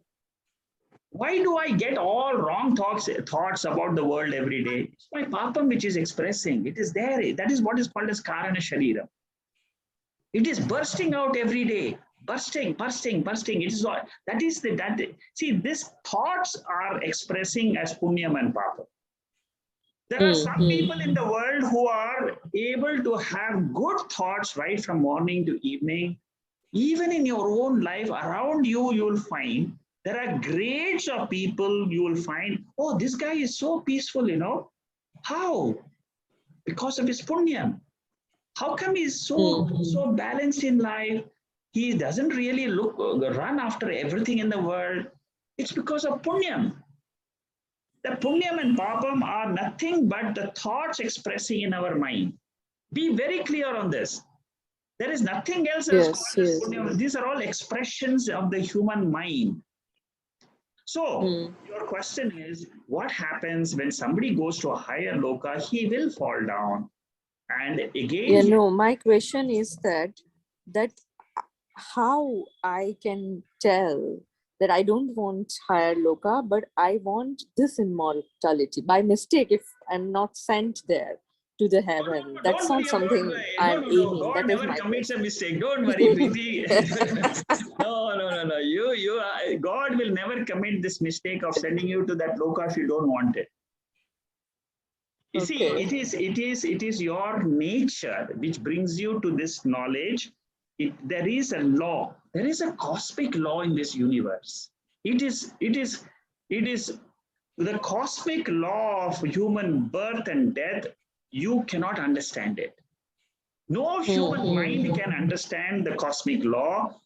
Speaker 1: Why do I get all wrong thoughts about the world every day? It's my papam which is expressing. It is there. That is what is called as karana sharira. It is bursting out every day. Bursting. It is all, see, these thoughts are expressing as punyam and papam. There are some people in the world who are able to have good thoughts right from morning to evening. Even in your own life, around you, you'll find there are grades of people you will find, oh, this guy is so peaceful, you know. How? Because of his punyam. How come he's so balanced in life? He doesn't really run after everything in the world. It's because of punyam. The punyam and papam are nothing but the thoughts expressing in our mind. Be very clear on this. There is nothing else as punyam. These are all expressions of the human mind. So, your question is, what happens when somebody goes to a higher loka? He will fall down. And again...
Speaker 4: my question is that how I can tell that I don't want higher loka, but I want this immortality. By mistake, if I'm not sent there to the heaven, that's not something I'm aiming.
Speaker 1: God
Speaker 4: that
Speaker 1: never commits a mistake. Don't worry, Preeti. No. God will never commit this mistake of sending you to that loka if you don't want it. You see, it is your nature which brings you to this knowledge. There is a law. There is a cosmic law in this universe. It is the cosmic law of human birth and death. You cannot understand it. No human mind can understand the cosmic law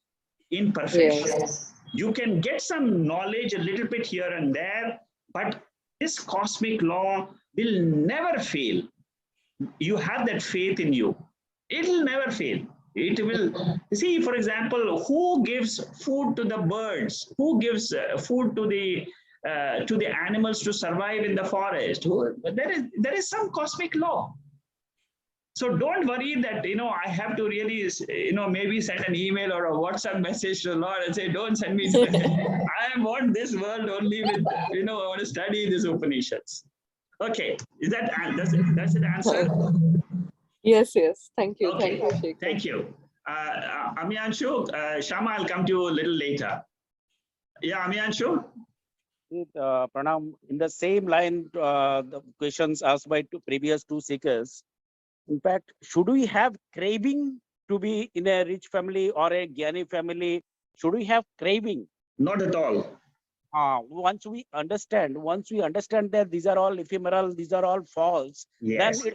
Speaker 1: in perfection. Yes. You can get some knowledge a little bit here and there, but this cosmic law will never fail. You have that faith in you. It will never fail. It will. See, for example, who gives food to the birds? Who gives food to the animals to survive in the forest? There is some cosmic law. So don't worry that, I have to really, maybe send an email or a WhatsApp message to the Lord and say, don't send me. I want this world only with, I want to study these Upanishads. Okay, does it answer?
Speaker 4: Yes. Thank you.
Speaker 1: Okay. Thank you. Amiyanshu, Shama, I'll come to you a little later. Yeah, Amiyanshu?
Speaker 5: Pranam, in the same line, the questions asked by previous two seekers. In fact, should we have craving to be in a rich family or a Jnani family? Should we have craving?
Speaker 1: Not at all.
Speaker 5: Once we understand that these are all ephemeral, these are all false,
Speaker 1: yes.
Speaker 5: Then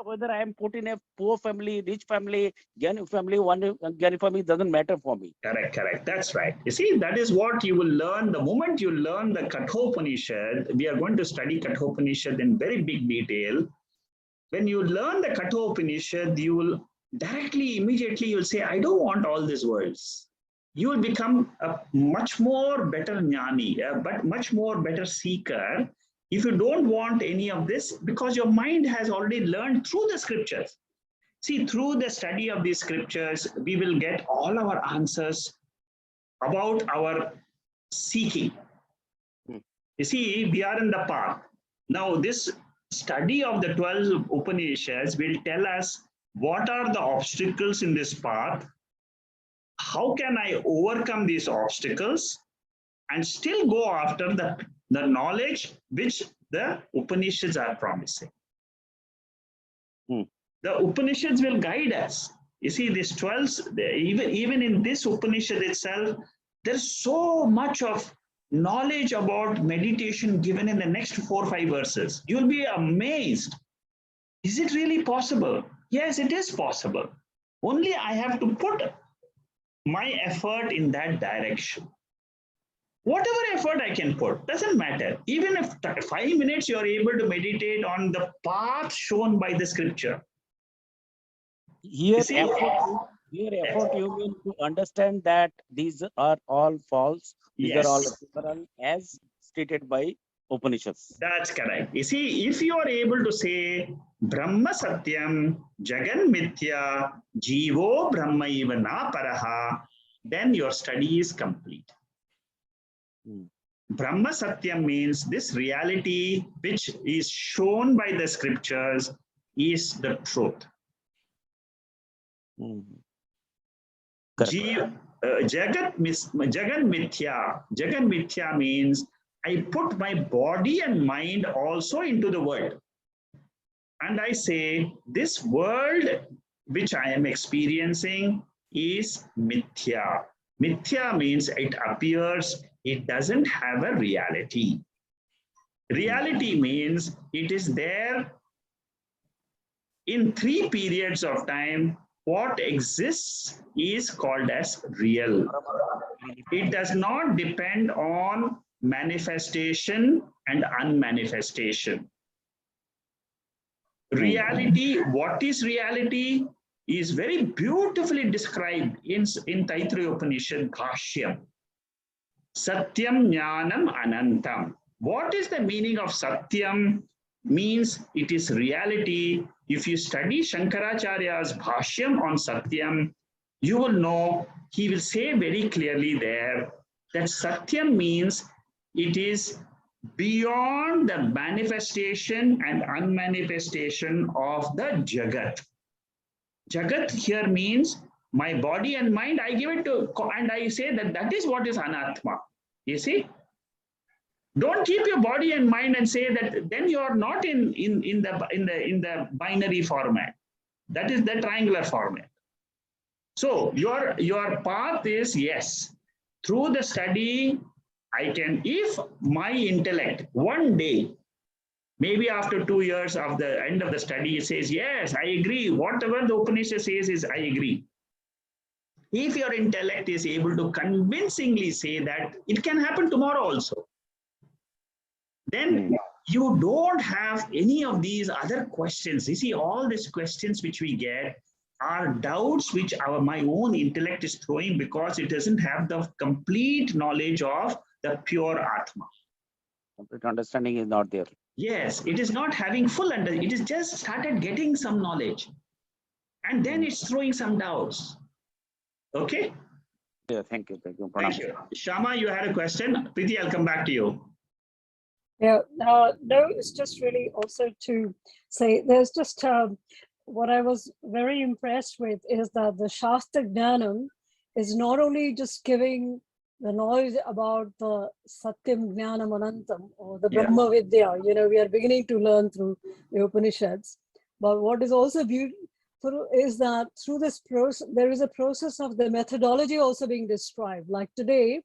Speaker 5: whether I am put in a poor family, rich family, Jnani family, one Jnani family doesn't matter for me.
Speaker 1: Correct. That's right. You see, that is what you will learn. The moment you learn the Kathopanishad, we are going to study Kathopanishad in very big detail. When you learn the Kathopanishad, you will immediately you'll say, I don't want all these words. You will become a much more better Jnani, but much more better seeker if you don't want any of this, because your mind has already learned through the scriptures. See, through the study of these scriptures, we will get all our answers about our seeking. You see, we are in the path. Now, this study of the 12 Upanishads will tell us what are the obstacles in this path, how can I overcome these obstacles and still go after the knowledge which the Upanishads are promising.
Speaker 5: Hmm.
Speaker 1: The Upanishads will guide us. You see, this 12, even in this Upanishad itself, there's so much of knowledge about meditation given in the next 4 or 5 verses. You'll be amazed. Is it really possible? Yes, it is possible. Only I have to put my effort in that direction. Whatever effort I can put, doesn't matter. Even if 5 minutes you're able to meditate on the path shown by the scripture.
Speaker 5: Here,
Speaker 1: You see?
Speaker 5: effort you mean to understand that these are all false, these are all
Speaker 1: Yes.
Speaker 5: ephemeral as stated by Upanishads.
Speaker 1: That's correct. You see, if you are able to say Brahma Satyam, Jagan Mithya, Jivo Brahmaiva na Paraha, then your study is complete. Brahma Satyam means this reality which is shown by the scriptures is the truth. Jagan Mithya. Jagan Mithya means I put my body and mind also into the world. And I say, this world which I am experiencing is Mithya. Mithya means it appears, it doesn't have a reality. Reality means it is there in 3 periods of time. What exists is called as real. It does not depend on manifestation and unmanifestation. Reality, what is reality, is very beautifully described in Taittiriya Upanishad Bhashyam. Satyam Jnanam Anantam. What is the meaning of Satyam? Means it is reality. If you study Shankaracharya's Bhashyam on Satyam, you will know, he will say very clearly there that Satyam means it is beyond the manifestation and unmanifestation of the Jagat. Jagat here means my body and mind, I give it to, and I say that that is what is Anatma. You see? Don't keep your body and mind and say that then you are not in the binary format. That is the triangular format. So your path is, yes, through the study, I can, if my intellect one day, maybe after 2 years of the end of the study, it says, yes, I agree. Whatever the Upanishad says is, I agree. If your intellect is able to convincingly say that, it can happen tomorrow also. Then you don't have any of these other questions. You see, all these questions which we get are doubts which my own intellect is throwing because it doesn't have the complete knowledge of the pure Atma.
Speaker 5: Complete understanding is not there.
Speaker 1: Yes, it is not having full understanding. It is just started getting some knowledge. And then it's throwing some doubts. Okay?
Speaker 5: Yeah, thank you. Thank you.
Speaker 1: Thank you. Shama, you had a question. Preeti, I'll come back to you.
Speaker 6: Yeah, no, it's just really also to say there's just what I was very impressed with is that the Shastra Dhyanam is not only just giving the knowledge about the Satyam Jnanam Anantam or the Brahma Vidya, you know, we are beginning to learn through the Upanishads. But what is also beautiful is that through this process, there is a process of the methodology also being described. Like today,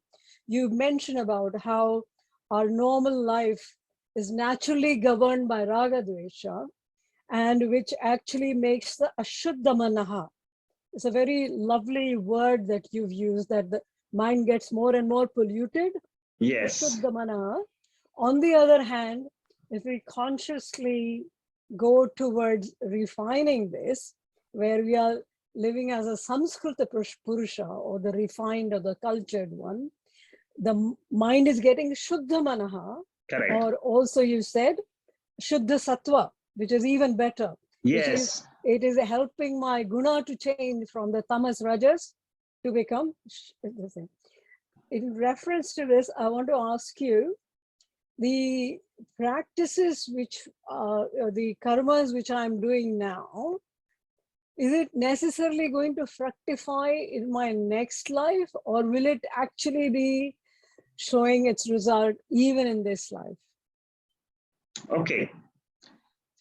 Speaker 6: you mentioned about how our normal life is naturally governed by Raga Dvesha, and which actually makes the Ashuddha Manaha. It's a very lovely word that you've used, that the mind gets more and more polluted.
Speaker 1: Yes.
Speaker 6: Ashuddha Manaha. On the other hand, if we consciously go towards refining this, where we are living as a Samskrita Purusha, or the refined or the cultured one, the mind is getting Shuddha Manaha.
Speaker 1: Correct.
Speaker 6: Or also you said Shuddha Sattva, which is even better.
Speaker 1: Yes.
Speaker 6: It is helping my guna to change from the tamas rajas to become. In reference to this, I want to ask you, the practices which the karmas which I'm doing now, is it necessarily going to fructify in my next life, or will it actually be showing its result even in this life?
Speaker 1: Okay.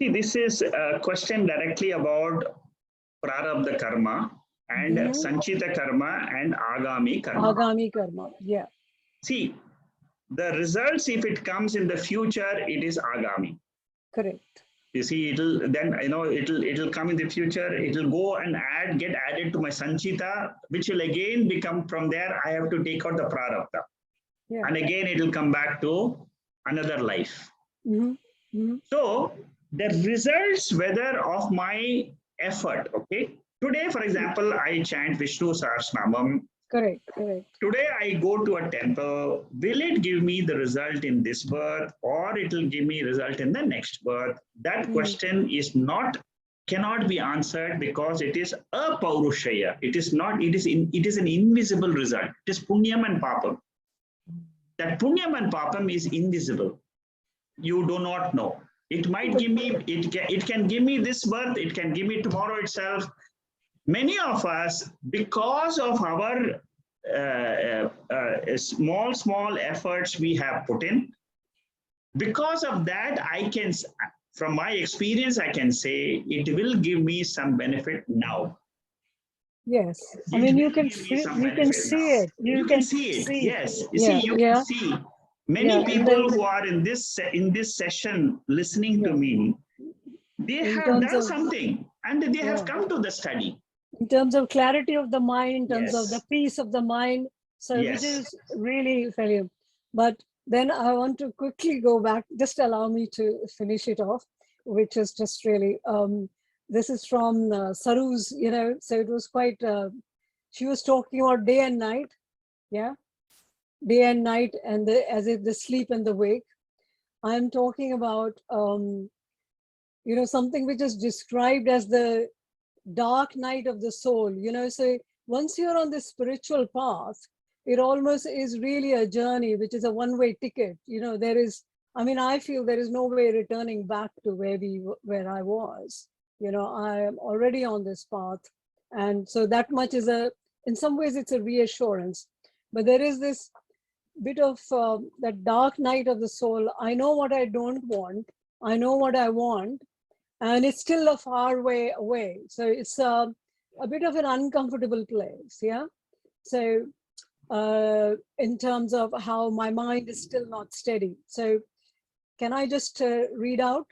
Speaker 1: See, this is a question directly about prarabdha karma and sanchita karma and agami karma.
Speaker 6: Agami karma. Yeah.
Speaker 1: See, the results, if it comes in the future, it is agami.
Speaker 6: Correct.
Speaker 1: You see, it'll come in the future. It'll go and get added to my sanchita, which will again become from there. I have to take out the prarabdha,
Speaker 6: Yeah.
Speaker 1: and again it'll come back to another life. So the results, whether of my effort, okay. Today, for example, I chant Vishnu Sahasranamam.
Speaker 6: Correct. Correct.
Speaker 1: Today I go to a temple. Will it give me the result in this birth, or it will give me result in the next birth? That question is cannot be answered, because it is a paurushaya. It is not. It is an invisible result. It is punyam and papam. That punyam and papam is invisible. You do not know. It might give me. It can give me this birth. It can give me tomorrow itself. Many of us, because of our small efforts we have put in, because of that, from my experience, I can say it will give me some benefit now.
Speaker 6: Yes. I mean, you can see it. You can see
Speaker 1: it. Yes. You see, you can see many people who are in this session listening to me. They have done something, and they have come to the study.
Speaker 6: In terms of clarity of the mind, in terms of the peace of the mind, so which is really fairly. But then I want to quickly go back. Just allow me to finish it off, which is just really. This is from Saru's. So it was quite. She was talking about day and night, day and night, and the sleep and the wake. I'm talking about something which is described as the dark night of the soul. So once you're on this spiritual path, it almost is really a journey, which is a one-way ticket. There is, I feel there is no way returning back to where I was. I am already on this path, and so that much is in some ways it's a reassurance. But there is this bit of that dark night of the soul. I know what I don't want. I know what I want. And it's still a far way away. So it's a bit of an uncomfortable place, So in terms of how my mind is still not steady. So can I just read out?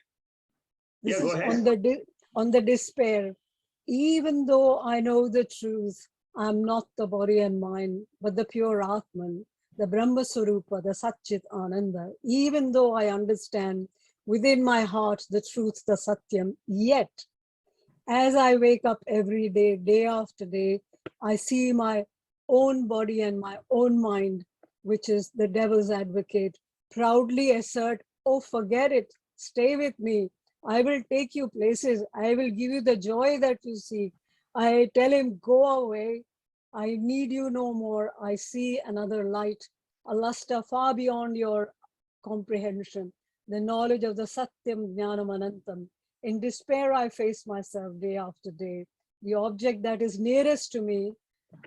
Speaker 6: This is on the despair. Even though I know the truth, I'm not the body and mind, but the pure Atman, the Brahma Swarupa, the Satchit Ananda. Even though I understand within my heart the truth, the Satyam, yet as I wake up every day, day after day, I see my own body and my own mind, which is the devil's advocate, proudly assert, oh, forget it, stay with me. I will take you places. I will give you the joy that you seek. I tell him, go away. I need you no more. I see another light, a luster far beyond your comprehension. The knowledge of the Satyam Jnanam Anantam. In despair, I face myself day after day. The object that is nearest to me,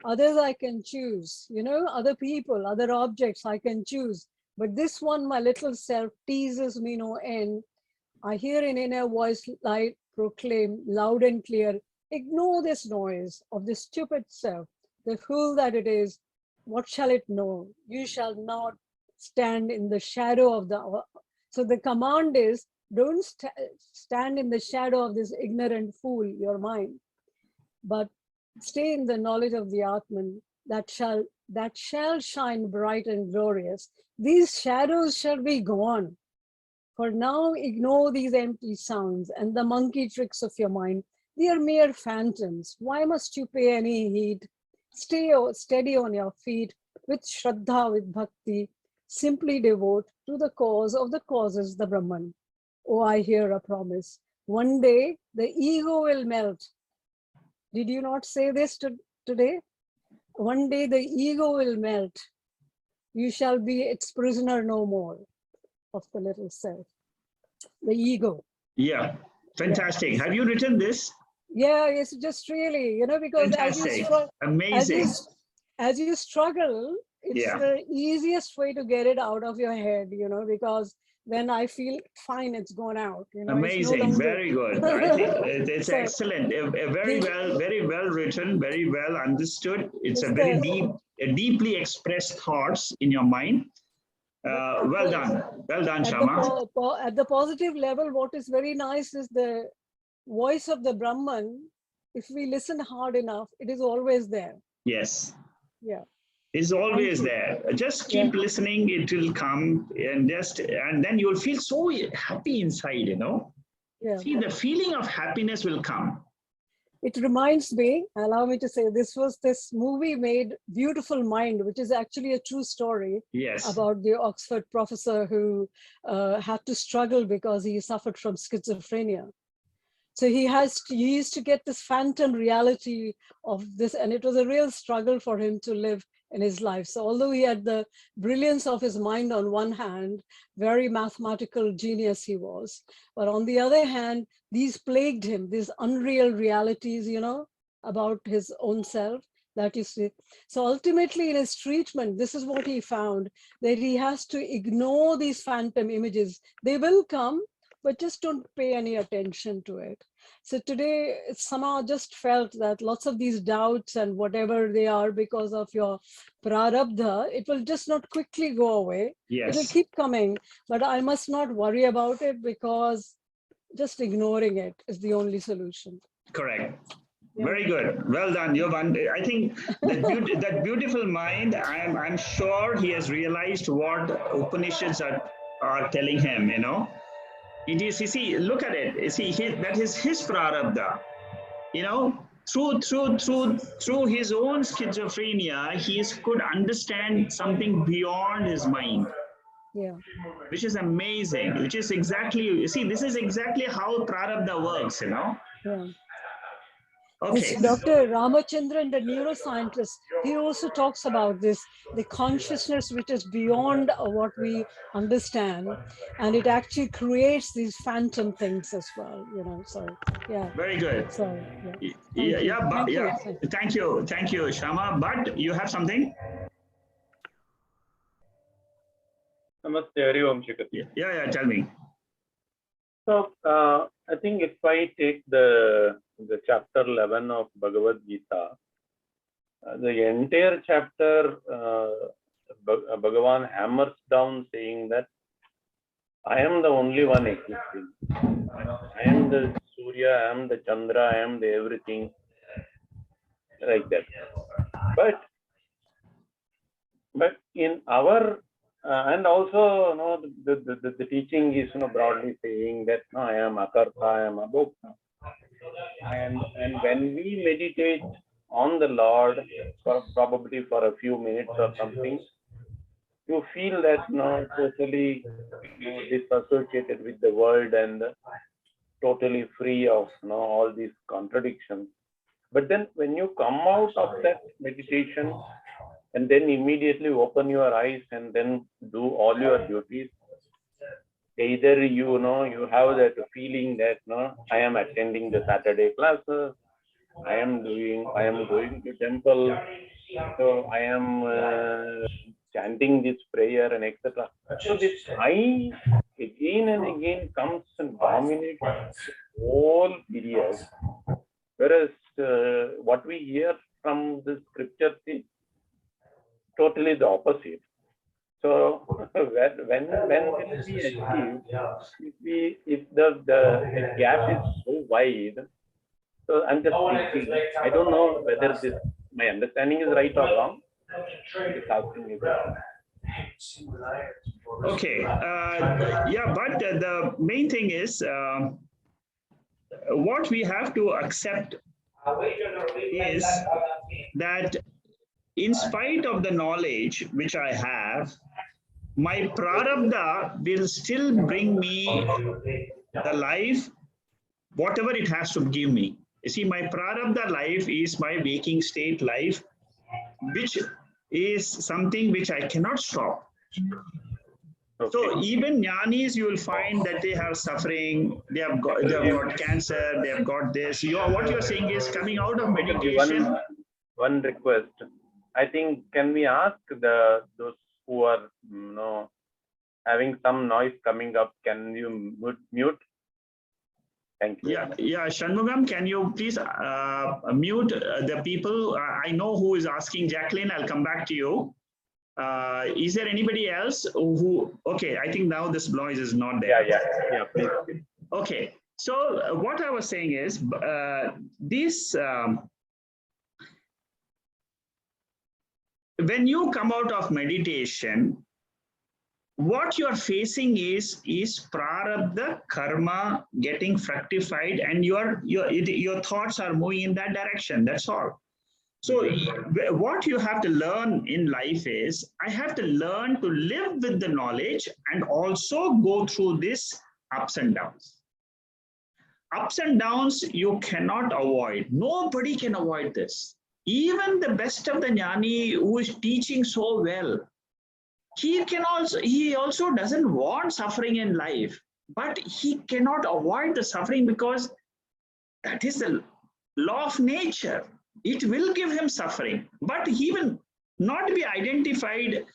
Speaker 6: others I can choose, other people, other objects I can choose. But this one, my little self, teases me no end. I hear an inner voice light proclaim loud and clear, ignore this noise of this stupid self, the fool that it is. What shall it know? You shall not stand in the shadow of the. So the command is, don't stand in the shadow of this ignorant fool, your mind, but stay in the knowledge of the Atman that shall shine bright and glorious. These shadows shall be gone. For now, ignore these empty sounds and the monkey tricks of your mind. They are mere phantoms. Why must you pay any heed? Stay steady on your feet with Shraddha, with Bhakti. Simply devote to the cause of the causes, the Brahman. Oh, I hear a promise. One day, the ego will melt. Did you not say this today? One day, the ego will melt. You shall be its prisoner no more, of the little self, the ego.
Speaker 1: Yeah, fantastic. Have you written this?
Speaker 6: Yeah, it's just really, because
Speaker 1: fantastic.
Speaker 6: as you struggle, it's the easiest way to get it out of your head, because when I feel fine, it's gone out. You know, it's no
Speaker 1: Amazing,
Speaker 6: longer.
Speaker 1: very good. I think it's
Speaker 6: So
Speaker 1: excellent. Very well written, very well understood. It's
Speaker 6: it's
Speaker 1: a very
Speaker 6: the
Speaker 1: deeply expressed thoughts in your mind. Well done, Shama.
Speaker 6: at the positive level, what is very nice is the voice of the Brahman. If we listen hard enough, it is always there.
Speaker 1: Yes.
Speaker 6: Yeah.
Speaker 1: Is always there. Just keep listening, it will come, and then you'll feel so happy inside, you know.
Speaker 6: Yeah.
Speaker 1: See, the feeling of happiness will come.
Speaker 6: It reminds me, allow me to say, this was this movie made Beautiful Mind, which is actually a true story.
Speaker 1: Yes.
Speaker 6: About the Oxford professor who had to struggle because he suffered from schizophrenia. So he used to get this phantom reality of this, and it was a real struggle for him to live in his life. So although he had the brilliance of his mind on one hand, very mathematical genius he was, but on the other hand, these plagued him, these unreal realities, you know, about his own self that you see. So ultimately in his treatment, this is what he found, that he has to ignore these phantom images. They will come, but just don't pay any attention to it. So today, it somehow just felt that lots of these doubts and whatever they are because of your prarabdha, it will just not quickly go away.
Speaker 1: Yes.
Speaker 6: It will keep coming, but I must not worry about it because just ignoring it is the only solution.
Speaker 1: Correct. Yeah. Very good. Well done. I think that beautiful mind, I'm sure he has realized what Upanishads are telling him, you know. It is, you see, look at it. You see, that is his prarabdha. You know, through his own schizophrenia, he could understand something beyond his mind.
Speaker 6: Yeah.
Speaker 1: Which is amazing. Which is exactly, you see, this is exactly how prarabdha works, you know.
Speaker 6: Yeah.
Speaker 1: Okay.
Speaker 6: Dr. Ramachandran, the neuroscientist, he also talks about this, the consciousness which is beyond what we understand, and it actually creates these phantom things as well, you know. So yeah.
Speaker 1: Very good.
Speaker 6: So yeah.
Speaker 1: Thank you, Shama. But you have something?
Speaker 7: Namaste, Hari Om Shikati.
Speaker 1: Yeah, tell me.
Speaker 7: So I think if I take the chapter 11 of Bhagavad Gita, the entire chapter, Bhagavan hammers down saying that I am the only one existing. I am the Surya, I am the Chandra, I am the everything, like that. But in our and also, you know, the teaching is, you know, broadly saying that no, I am Akarta, I am Abhokta. And when we meditate on the Lord, probably for a few minutes or something, you feel that no, totally disassociated with the world and totally free of all these contradictions. But then when you come out of that meditation and then immediately open your eyes and then do all your duties, either you have that feeling that I am attending the Saturday classes, I am going to temple, so I am chanting this prayer and etc. So this I again and again comes and dominates the whole period, whereas what we hear from the scripture is totally the opposite. So when will we achieve if the gap is so wide? So I'm just thinking, I don't know whether my understanding is right or wrong. Just asking you.
Speaker 1: Okay. But the main thing is what we have to accept is that in spite of the knowledge which I have, my prarabdha will still bring me the life, whatever it has to give me. You see, my prarabdha life is my waking state life, which is something which I cannot stop. Okay. So even jnanis, you will find that they have suffering, they have got cancer, they have got this. What you're saying is coming out of meditation.
Speaker 7: One request. I think, can we ask those who are having some noise coming up. Can you mute? Thank you.
Speaker 1: Yeah, Shanmugam, can you please mute the people? I know who is asking. Jacqueline, I'll come back to you. Is there anybody else who? Okay, I think now this noise is not there.
Speaker 7: Yeah, please.
Speaker 1: Okay, so what I was saying is this. When you come out of meditation, what you are facing is prarabdha karma getting fructified, and your thoughts are moving in that direction. That's all. So what you have to learn in life is, I have to learn to live with the knowledge and also go through this ups and downs. Ups and downs you cannot avoid. Nobody can avoid this. Even the best of the jnani who is teaching so well, he also doesn't want suffering in life, but he cannot avoid the suffering because that is the law of nature. It will give him suffering, but he will not be identified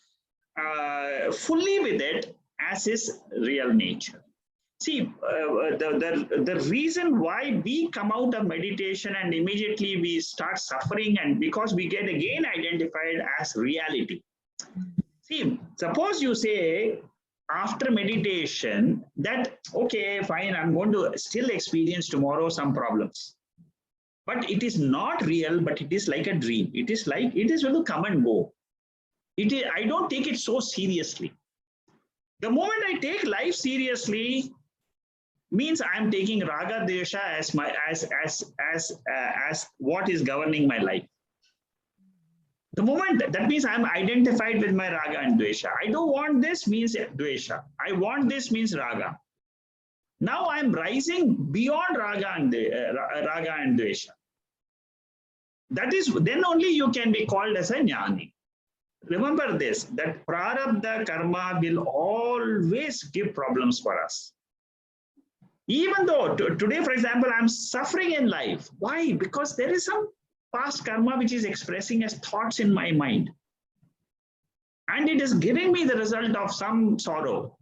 Speaker 1: fully with it as his real nature. See, the reason why we come out of meditation and immediately we start suffering, and because we get again identified as reality. See, suppose you say after meditation that, okay, fine, I'm going to still experience tomorrow some problems. But it is not real, but it is like a dream. It is going to come and go. I don't take it so seriously. The moment I take life seriously, means I'm taking raga desha as what is governing my life. The moment that means I'm identified with my raga and dvesha. I don't want this means dvesha. I want this means raga. Now I'm rising beyond raga and dvesha. That is, then only you can be called as a jnani. Remember this, that prarabdha karma will always give problems for us. Even though today, for example, I'm suffering in life. Why? Because there is some past karma which is expressing as thoughts in my mind. And it is giving me the result of some sorrow.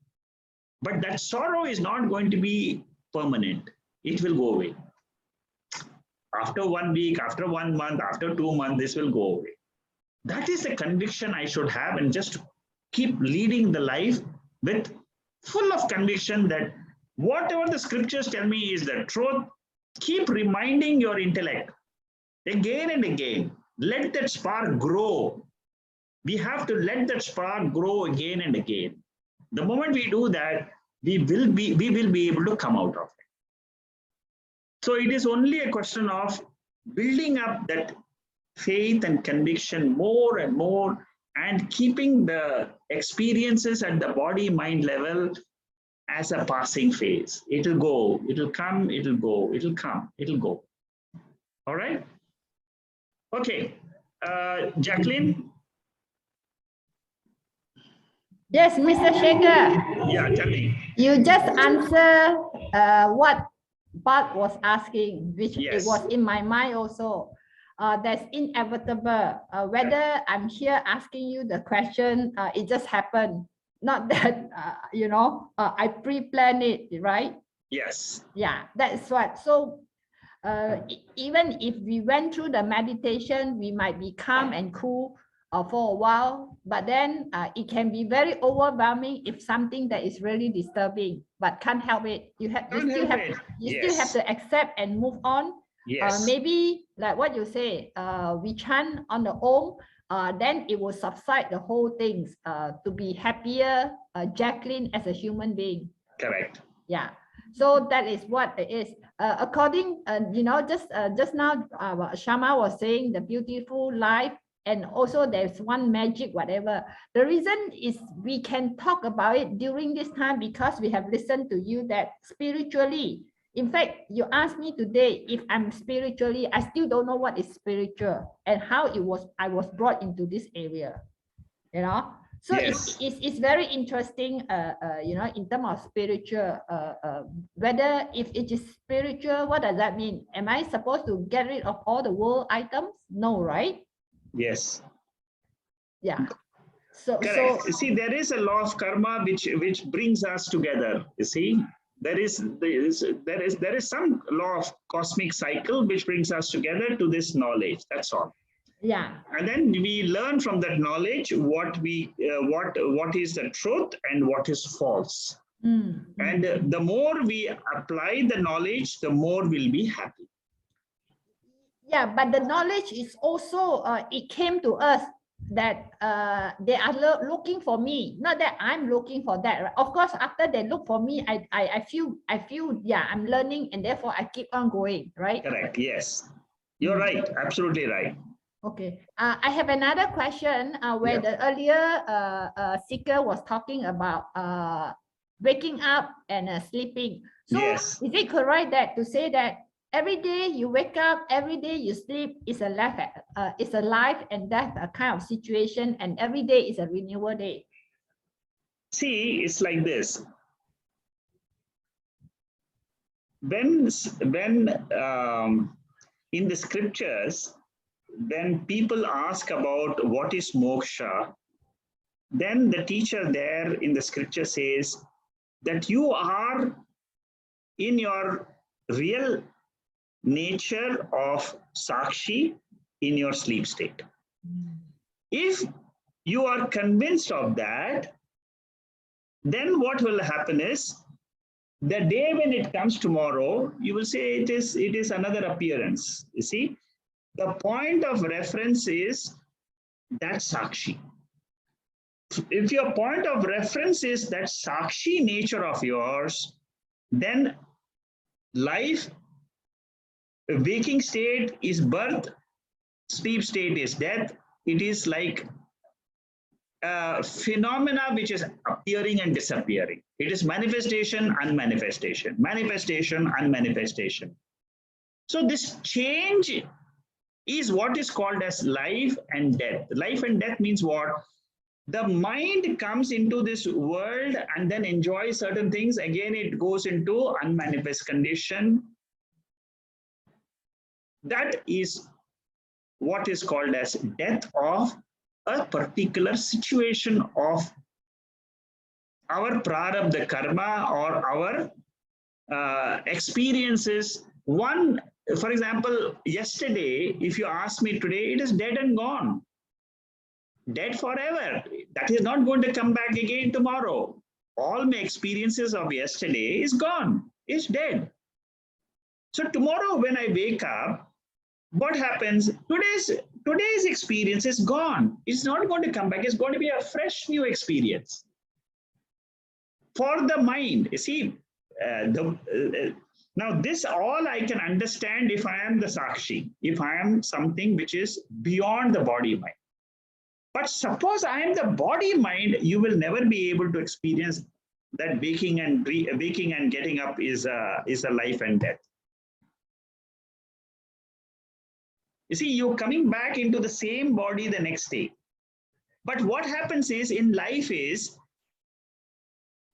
Speaker 1: But that sorrow is not going to be permanent. It will go away. After 1 week, after 1 month, after 2 months, this will go away. That is the conviction I should have, and just keep leading the life with full of conviction that whatever the scriptures tell me is the truth. Keep reminding your intellect again and again. Let that spark grow. We have to let that spark grow again and again. The moment we do that, we will be able to come out of it. So it is only a question of building up that faith and conviction more and more, and keeping the experiences at the body-mind level as a passing phase. It'll go, it'll come, it'll go, it'll come, it'll go. All right? Okay. Jacqueline?
Speaker 8: Yes, Mr. Shekhar.
Speaker 1: Yeah, tell me.
Speaker 8: You just answer what Bart was asking, which
Speaker 1: Yes.
Speaker 8: it was in my mind also. That's inevitable. Whether I'm here asking you the question, it just happened. Not that, I pre-plan it, right?
Speaker 1: Yes.
Speaker 8: Yeah, that's what. So even if we went through the meditation, we might be calm and cool for a while, but then it can be very overwhelming if something that is really disturbing, but can't help it. You still have to accept and move on.
Speaker 1: Yes.
Speaker 8: Maybe like what you say, we chant on the Om, then it will subside the whole things to be happier, Jacqueline as a human being.
Speaker 1: Correct.
Speaker 8: Yeah. So that is what it is. According, just now, Shama was saying the beautiful life, and also there's one magic, whatever. The reason is we can talk about it during this time because we have listened to you that spiritually. In fact, you asked me today if I'm spiritually, I still don't know what is spiritual and how I was brought into this area, So
Speaker 1: yes.
Speaker 8: it's very interesting, in terms of spiritual, whether if it is spiritual, what does that mean? Am I supposed to get rid of all the world items? No, right?
Speaker 1: Yes.
Speaker 8: Yeah.
Speaker 1: Correct. You see, there is a law of karma which brings us together. You see, there is some law of cosmic cycle which brings us together to this knowledge. That's all.
Speaker 8: Yeah.
Speaker 1: And then we learn from that knowledge what is the truth and what is false. And the more we apply the knowledge, the more we'll be happy.
Speaker 8: Yeah, but the knowledge is also it came to us that they are looking for me, not that I'm looking for that. Right? Of course, after they look for me, I feel yeah, I'm learning, and therefore I keep on going, right?
Speaker 1: Correct. Yes, you're right. Absolutely right.
Speaker 8: Okay. I have another question where the earlier speaker was talking about waking up and sleeping. So
Speaker 1: yes.
Speaker 8: Is it correct that to say that every day you wake up, every day you sleep is a life and death kind of situation, and every day is a renewal day?
Speaker 1: See, it's like this. When in the scriptures, when people ask about what is moksha, then the teacher there in the scripture says that you are in your real nature of sakshi in your sleep state. If you are convinced of that, then what will happen is the day when it comes tomorrow, you will say it is another appearance. You see, the point of reference is that sakshi. If your point of reference is that sakshi nature of yours, then life, waking state is birth, sleep state is death. It is like a phenomena which is appearing and disappearing. It is manifestation, unmanifestation, manifestation, unmanifestation. So this change is what is called as life and death. Life and death means what? The mind comes into this world and then enjoys certain things. Again, it goes into unmanifest condition. That is what is called as death of a particular situation of our prarabdha karma or our experiences. One, for example, yesterday, if you ask me today, it is dead and gone. Dead forever. That is not going to come back again tomorrow. All my experiences of yesterday is gone, is dead. So tomorrow when I wake up, what happens? Today's experience is gone. It's not going to come back. It's going to be a fresh new experience. For the mind, you see, now this all I can understand if I am the sakshi, if I am something which is beyond the body mind. But suppose I am the body mind, you will never be able to experience that waking and getting up is a life and death. You see, you're coming back into the same body the next day. But what happens is in life is,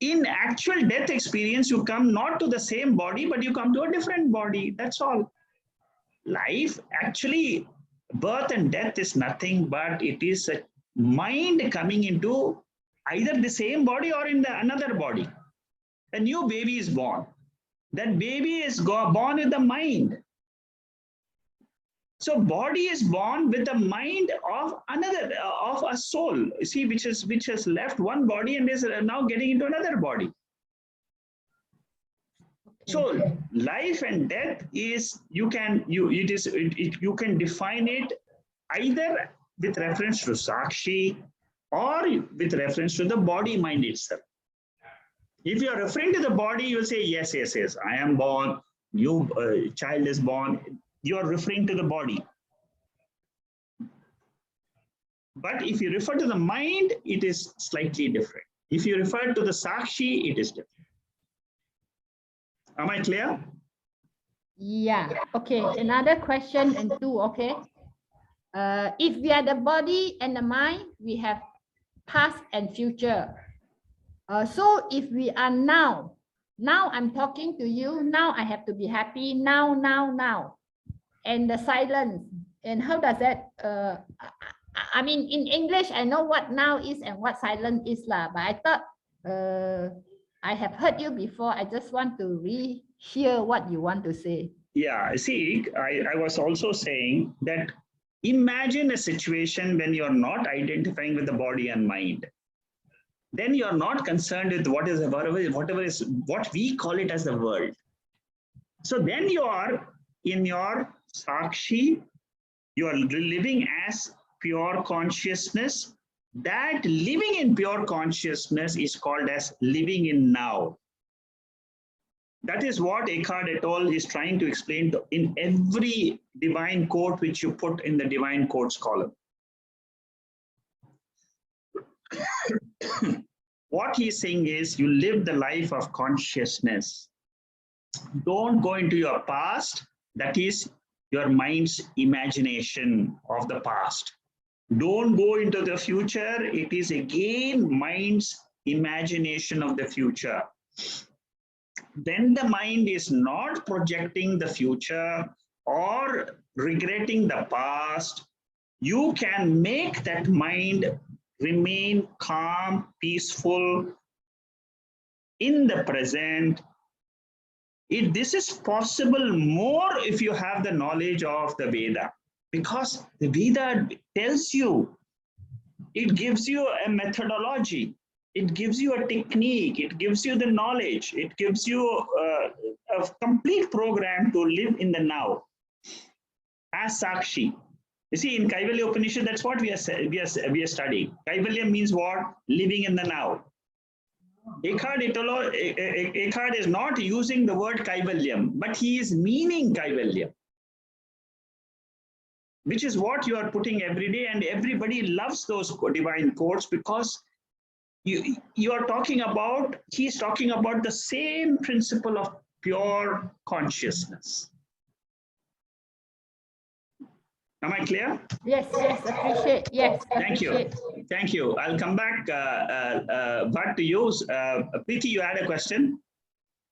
Speaker 1: in actual death experience, you come not to the same body, but you come to a different body. That's all. Life, actually, birth and death is nothing, but it is a mind coming into either the same body or in another body. A new baby is born. That baby is born with the mind. So body is born with the mind of another, of a soul, you see, which has left one body and is now getting into another body. So life and death is, you can define it either with reference to sakshi or with reference to the body mind itself. If you are referring to the body, you will say yes, I am born, new child is born. You are referring to the body. But if you refer to the mind, it is slightly different. If you refer to the sakshi, it is different. Am I clear?
Speaker 8: Yeah. Okay. Another question and two. Okay. If we are the body and the mind, we have past and future. So if we are now I'm talking to you, now I have to be happy, now. And the silence, and how does that I mean, in English, I know what now is and what silent is lah. But I thought I have heard you before. I just want to re-hear what you want to say.
Speaker 1: Yeah, see, I was also saying that imagine a situation when you're not identifying with the body and mind. Then you're not concerned with whatever is what we call it as the world. So then you are in your sakshi, you are living as pure consciousness. That living in pure consciousness is called as living in now. That is what Eckhart et al. Is trying to explain in every divine quote which you put in the divine quotes column. What he's saying is you live the life of consciousness. Don't go into your past, that is your mind's imagination of the past. Don't go into the future, it is again mind's imagination of the future. When the mind is not projecting the future or regretting the past, you can make that mind remain calm, peaceful in the present. This is possible more if you have the knowledge of the Veda, because the Veda tells you, it gives you a methodology, it gives you a technique, it gives you the knowledge, it gives you a complete program to live in the now as Sakshi. You see, in Kaivalya Upanishad, that's what we are studying. Kaivalya means what? Living in the now. Eckhart is not using the word Kaivalyam, but he is meaning Kaivalya, which is what you are putting every day, and everybody loves those divine quotes because you are talking about, he's talking about the same principle of pure consciousness. Am I clear?
Speaker 8: Yes, appreciate. Yes,
Speaker 1: thank you. Thank you. I'll come back back to you. Preeti, you had a question?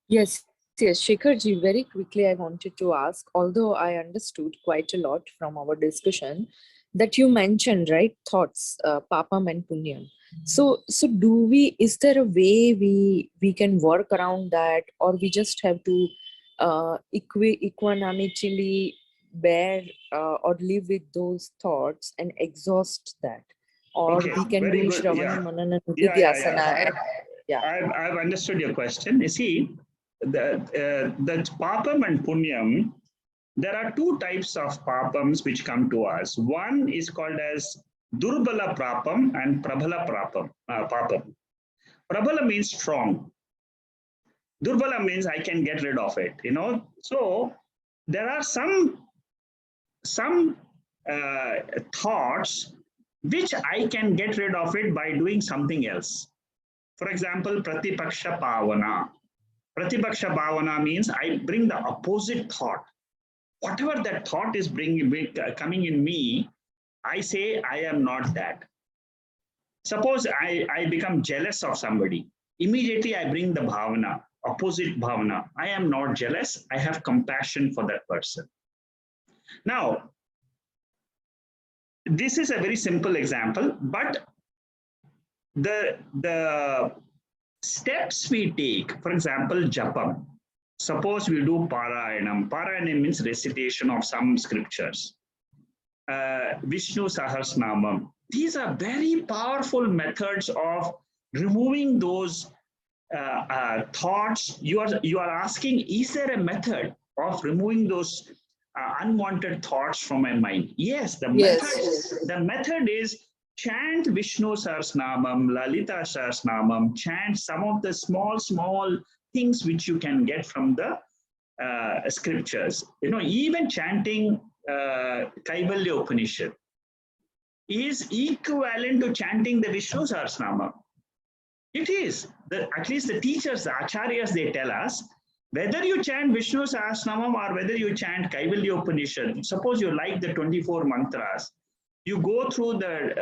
Speaker 4: Yes, Shekharji, very quickly I wanted to ask, although I understood quite a lot from our discussion, that you mentioned, right, thoughts, papam and punyam. So is there a way we can work around that, or we just have to equanimously bear or live with those thoughts and exhaust that? Or
Speaker 1: Okay,
Speaker 4: we can
Speaker 1: very
Speaker 4: do
Speaker 1: good.
Speaker 4: Shravana, Manana, Nidhyasana.
Speaker 1: I've understood your question. You see, the papam and punyam, there are two types of papams which come to us. One is called as durbala papam and prabhala papam. Prabhala means strong. Durbala means I can get rid of it. So there are some thoughts which I can get rid of it by doing something else. For example, pratipaksha bhavana. Pratipaksha bhavana means I bring the opposite thought. Whatever that thought is coming in me, I say I am not that. Suppose I become jealous of somebody. Immediately I bring the bhavana, opposite bhavana. I am not jealous. I have compassion for that person. Now, this is a very simple example, but the steps we take, for example, japam. Suppose we do Parayanam. Parayanam means recitation of some scriptures. Vishnu Sahasranamam. These are very powerful methods of removing those thoughts. You are asking, is there a method of removing those unwanted thoughts from my mind? Yes, the method is chant Vishnu Sahasranamam, Lalita Sahasranamam, chant some of the small things which you can get from the scriptures. Even chanting Kaivalya Upanishad is equivalent to chanting the Vishnu Sahasranamam. It is. At least the teachers, the acharyas, they tell us, whether you chant Vishnu Sahasranamam or whether you chant Kaivalya Upanishad, suppose you like the 24 mantras, you go through the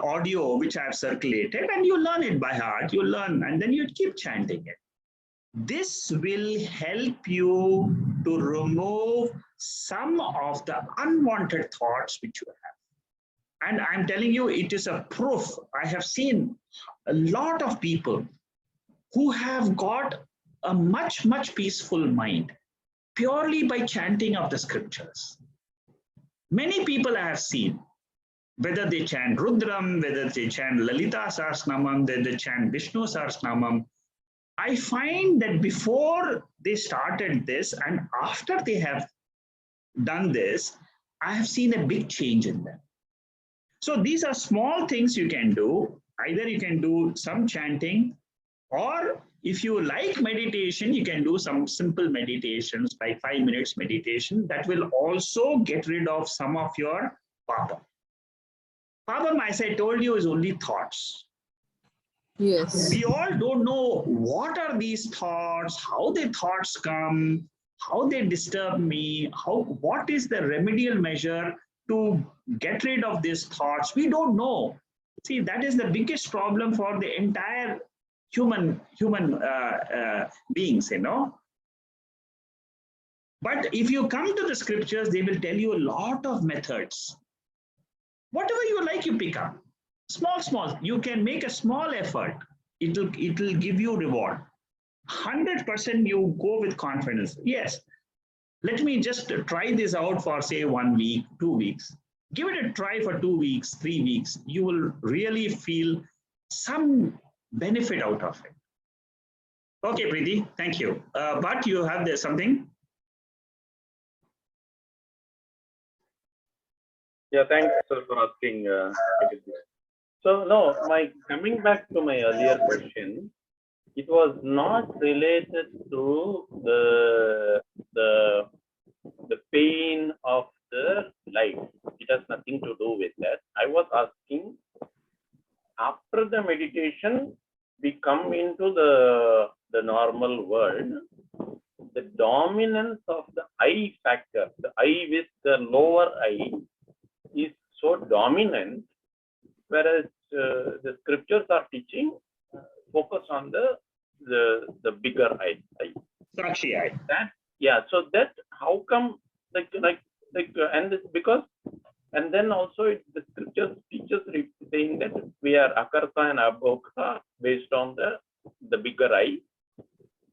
Speaker 1: audio which I have circulated, and you learn it by heart, you learn, and then you keep chanting it. This will help you to remove some of the unwanted thoughts which you have. And I'm telling you, it is a proof. I have seen a lot of people who have got a much, much peaceful mind purely by chanting of the scriptures. Many people I have seen, whether they chant Rudram, whether they chant Lalita Sahasranamam, whether they chant Vishnu Sahasranamam, I find that before they started this and after they have done this, I have seen a big change in them. So these are small things you can do. Either you can do some chanting, or if you like meditation, you can do some simple meditations, like 5 minutes meditation. That will also get rid of some of your papam. Papam, as I told you, is only thoughts.
Speaker 4: Yes.
Speaker 1: We all don't know what are these thoughts, how the thoughts come, how they disturb me, what is the remedial measure to get rid of these thoughts. We don't know. See, that is the biggest problem for the entire human beings, you know. But if you come to the scriptures, they will tell you a lot of methods. Whatever you like, you pick up. Small. You can make a small effort. It will give you reward. 100% you go with confidence. Yes, let me just try this out for say 1 week, 2 weeks. Give it a try for 2 weeks, 3 weeks. You will really feel some benefit out of it. Okay, Preeti, thank you. But you have there something?
Speaker 7: Yeah, thanks sir, for asking. So no, coming back to my earlier question, it was not related to the pain of the life. It has nothing to do with that. I was asking, after the meditation, we come into the normal world. The dominance of the I factor, the I with the lower I, is so dominant, whereas the scriptures are teaching focus on the bigger I.
Speaker 1: Sakshi I.
Speaker 7: That, yeah. So that, how come and it's because, and then also the scriptures teaches saying that we are akarta and abhokta based on the bigger I.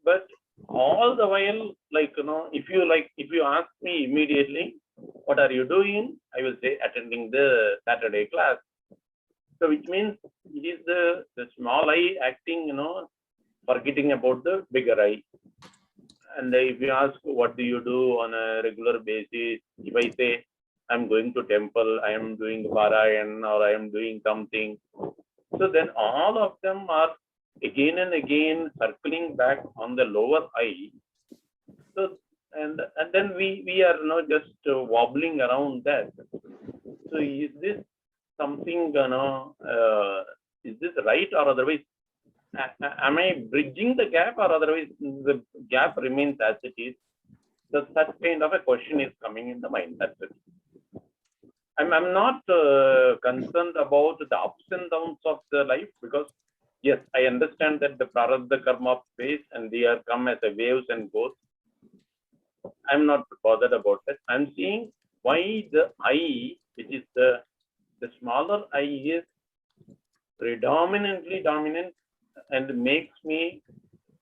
Speaker 7: But all the while, if you ask me immediately, what are you doing? I will say attending the Saturday class. So which means it is the small I acting, forgetting about the bigger I. And if you ask what do you do on a regular basis, if I say I'm going to temple, I am doing Parayan, or I am doing something, so then all of them are again and again circling back on the lower I. So and then we are just wobbling around that. So is this something, is this right, or otherwise am I bridging the gap, or otherwise the gap remains as it is? So such kind of a question is coming in the mind. That's it. I'm not concerned about the ups and downs of the life, because yes, I understand that the prarabdha karma phase and they are come as a waves and goes. I'm not bothered about that. I'm seeing why the I, which is the smaller I, is predominantly dominant and makes me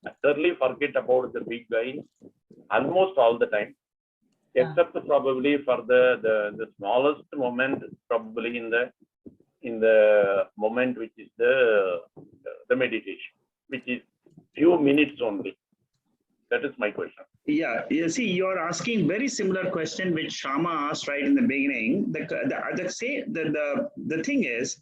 Speaker 7: utterly forget about the big I almost all the time, except probably for the smallest moment, probably in the moment which is the meditation, which is few minutes only. That is my question.
Speaker 1: Yeah, you see, you're asking very similar question which Shama asked right in the beginning. The thing is,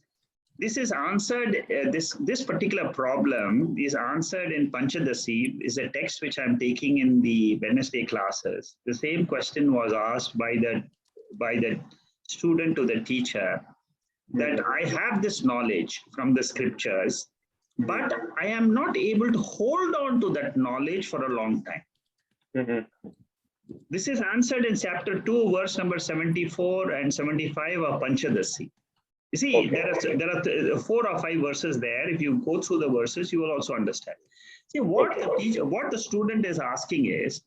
Speaker 1: this is answered. This particular problem is answered in Panchadasi. Is a text which I'm taking in the Wednesday classes. The same question was asked by the student to the teacher, that I have this knowledge from the scriptures, but I am not able to hold on to that knowledge for a long time.
Speaker 7: Mm-hmm.
Speaker 1: This is answered in chapter 2, verse number 74 and 75 of Panchadasi. You see, okay, there are 4 or 5 verses there. If you go through the verses, you will also understand. See, what the student is asking is,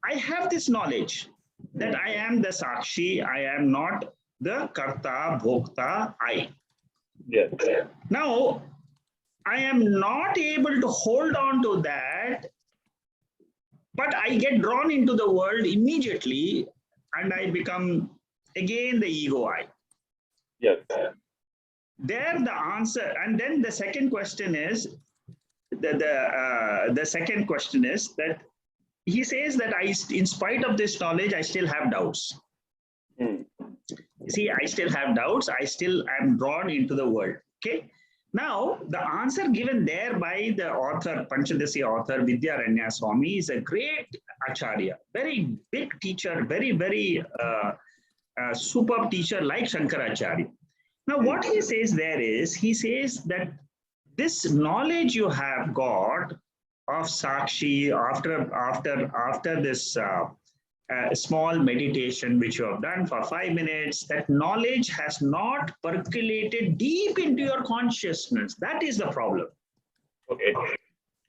Speaker 1: I have this knowledge that I am the Sakshi, I am not the Karta, Bhokta, I.
Speaker 7: Yes.
Speaker 1: Now, I am not able to hold on to that, but I get drawn into the world immediately and I become again the ego I.
Speaker 7: Yes.
Speaker 1: There the answer, and then the second question is, the second question is that he says that in spite of this knowledge, I still have doubts.
Speaker 7: Hmm.
Speaker 1: See, I still have doubts. I still am drawn into the world. Okay. Now, the answer given there by the author, Panchadasi author, Vidyaranya Swami, is a great acharya, very big teacher, very superb teacher like Shankaracharya. Now, what he says there is, he says that this knowledge you have got of Sakshi after this small meditation which you have done for 5 minutes, that knowledge has not percolated deep into your consciousness. That is the problem.
Speaker 7: Okay.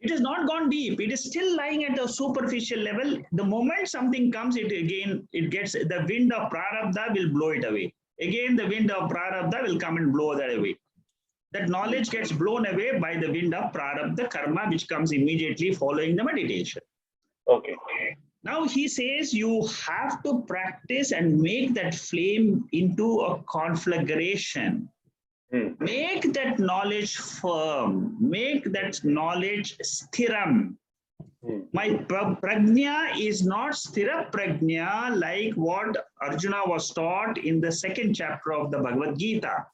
Speaker 1: It has not gone deep. It is still lying at a superficial level. The moment something comes, it gets the wind of prarabdha will blow it away. Again, the wind of prarabdha will come and blow that away. That knowledge gets blown away by the wind of prarabdha karma, which comes immediately following the meditation.
Speaker 7: Okay.
Speaker 1: Now he says you have to practice and make that flame into a conflagration. Make that knowledge firm. Make that knowledge sthiram. My prajna is not sthira prajna like what Arjuna was taught in the 2nd chapter of the Bhagavad Gita.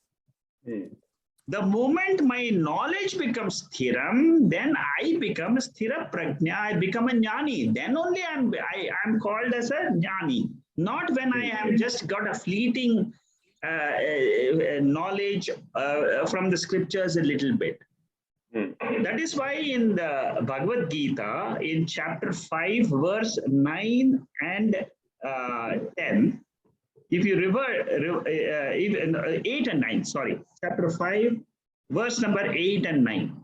Speaker 1: The moment my knowledge becomes sthiram, then I become sthira prajna, I become a jnani. Then only I am called as a jnani. Not when I am just got a fleeting knowledge from the scriptures a little bit. That is why in the Bhagavad Gita, in chapter 5, verse 9 and 10, if you even 8 and 9, sorry, chapter 5, verse number 8 and 9.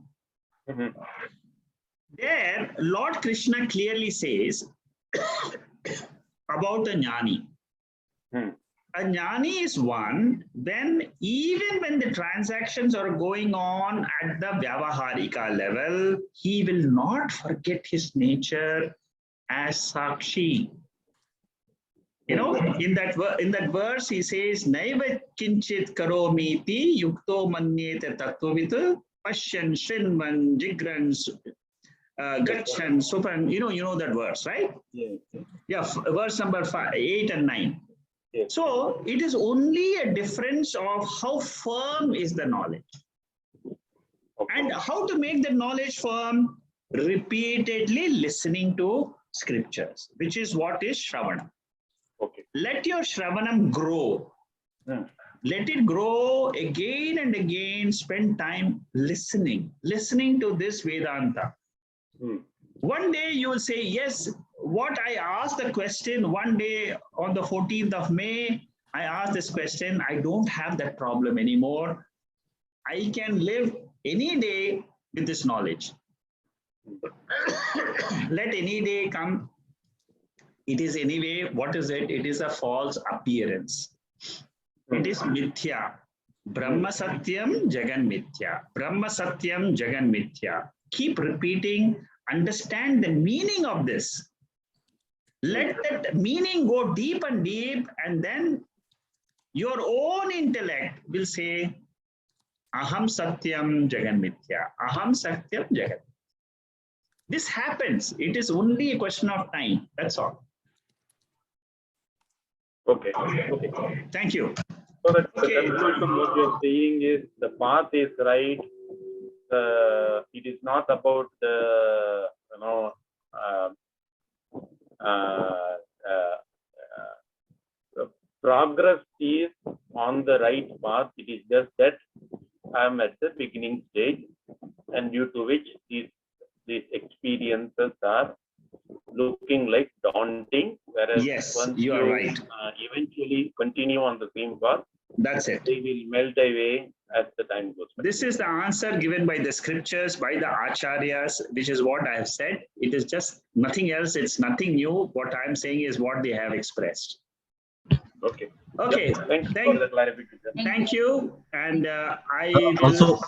Speaker 1: There, Lord Krishna clearly says about a jnani. A jnani is one when even when the transactions are going on at the vyavaharika level, he will not forget his nature as Sakshi. You know, in that verse, he says, "Naiva kinchit karomiti yukto manyete tattvavit pashyan shinman jigran gachan supan." You know that verse, right? Yeah, verse number 8 and 9. So it is only a difference of how firm is the knowledge. And how to make the knowledge firm? Repeatedly listening to scriptures, which is what is Shravana. Let your Shravanam grow. Let it grow again and again. Spend time listening to this Vedanta. One day you will say, yes, what I asked the question one day on the 14th of May, I asked this question, I don't have that problem anymore. I can live any day with this knowledge. Let any day come. It is anyway, what is it? It is a false appearance. It is mithya. Brahma Satyam Jagan Mithya. Brahma Satyam Jagan Mithya. Keep repeating, understand the meaning of this. Let that meaning go deep and deep, and then your own intellect will say, Aham Satyam Jagan Mithya. Aham Satyam Jagan. This happens. It is only a question of time. That's all.
Speaker 7: Okay.
Speaker 1: Thank you.
Speaker 7: So that the conclusion what you're saying is the path is right. It is not about the progress is on the right path. It is just that I am at the beginning stage, and due to which these experiences are looking like daunting, whereas
Speaker 1: yes,
Speaker 7: once
Speaker 1: you are right.
Speaker 7: Eventually continue on the same path,
Speaker 1: That's it.
Speaker 7: they will melt away as the time goes by.
Speaker 1: This is the answer given by the scriptures, by the acharyas, which is what I have said. It is just nothing else. It's nothing new. What I'm saying is what they have expressed.
Speaker 7: Okay.
Speaker 1: Okay.
Speaker 7: Yep. Thanks for the clarification.
Speaker 1: Thank you. And I will.
Speaker 9: Also,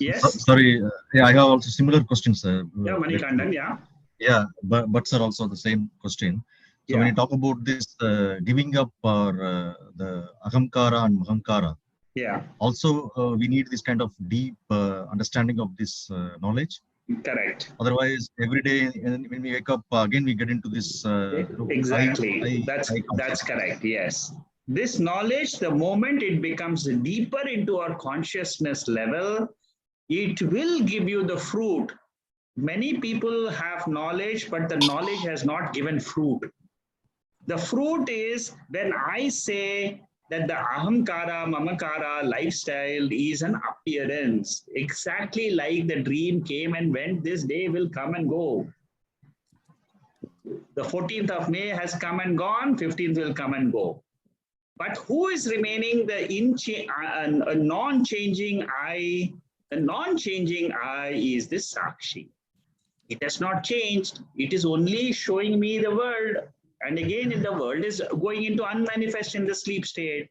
Speaker 1: Yes.
Speaker 9: sorry, yeah, I have also similar questions.
Speaker 1: Yeah, Manikandan, yeah.
Speaker 9: Yeah, but sir, also the same question. So when
Speaker 1: Yeah.
Speaker 9: you talk about this giving up or the ahamkara and mahamkara,
Speaker 1: Yeah,
Speaker 9: also we need this kind of deep understanding of this knowledge.
Speaker 1: correct.
Speaker 9: Otherwise, every day when we wake up again, we get into this.
Speaker 1: Exactly. That's
Speaker 9: concept.
Speaker 1: correct. Yes. This knowledge, the moment it becomes deeper into our consciousness level, it will give you the fruit. Many people have knowledge, but the knowledge has not given fruit. The fruit is when I say that the ahamkara, mamakara lifestyle is an appearance, exactly like the dream came and went, this day will come and go. The 14th of May has come and gone, 15th will come and go. But who is remaining? The non-changing I. The non-changing I is the Sakshi. It has not changed. It is only showing me the world. And again, in the world is going into unmanifest in the sleep state.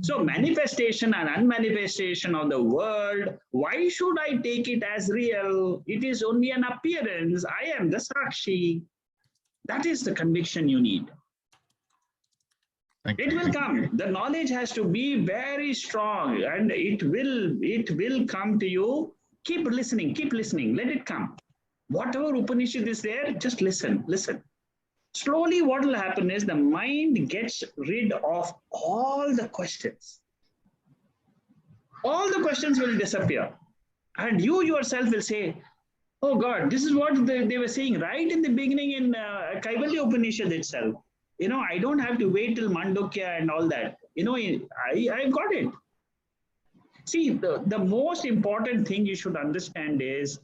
Speaker 1: So manifestation and unmanifestation of the world, why should I take it as real? It is only an appearance. I am the Sakshi. That is the conviction you need. It will come. The knowledge has to be very strong and it will come to you. Keep listening, let it come. Whatever Upanishad is there, just listen. Slowly what will happen is the mind gets rid of all the questions. All the questions will disappear. And you yourself will say, oh God, this is what they were saying right in the beginning in Kaivalya Upanishad itself. You know, I don't have to wait till Mandukya and all that. You know, I've got it. See, the most important thing you should understand is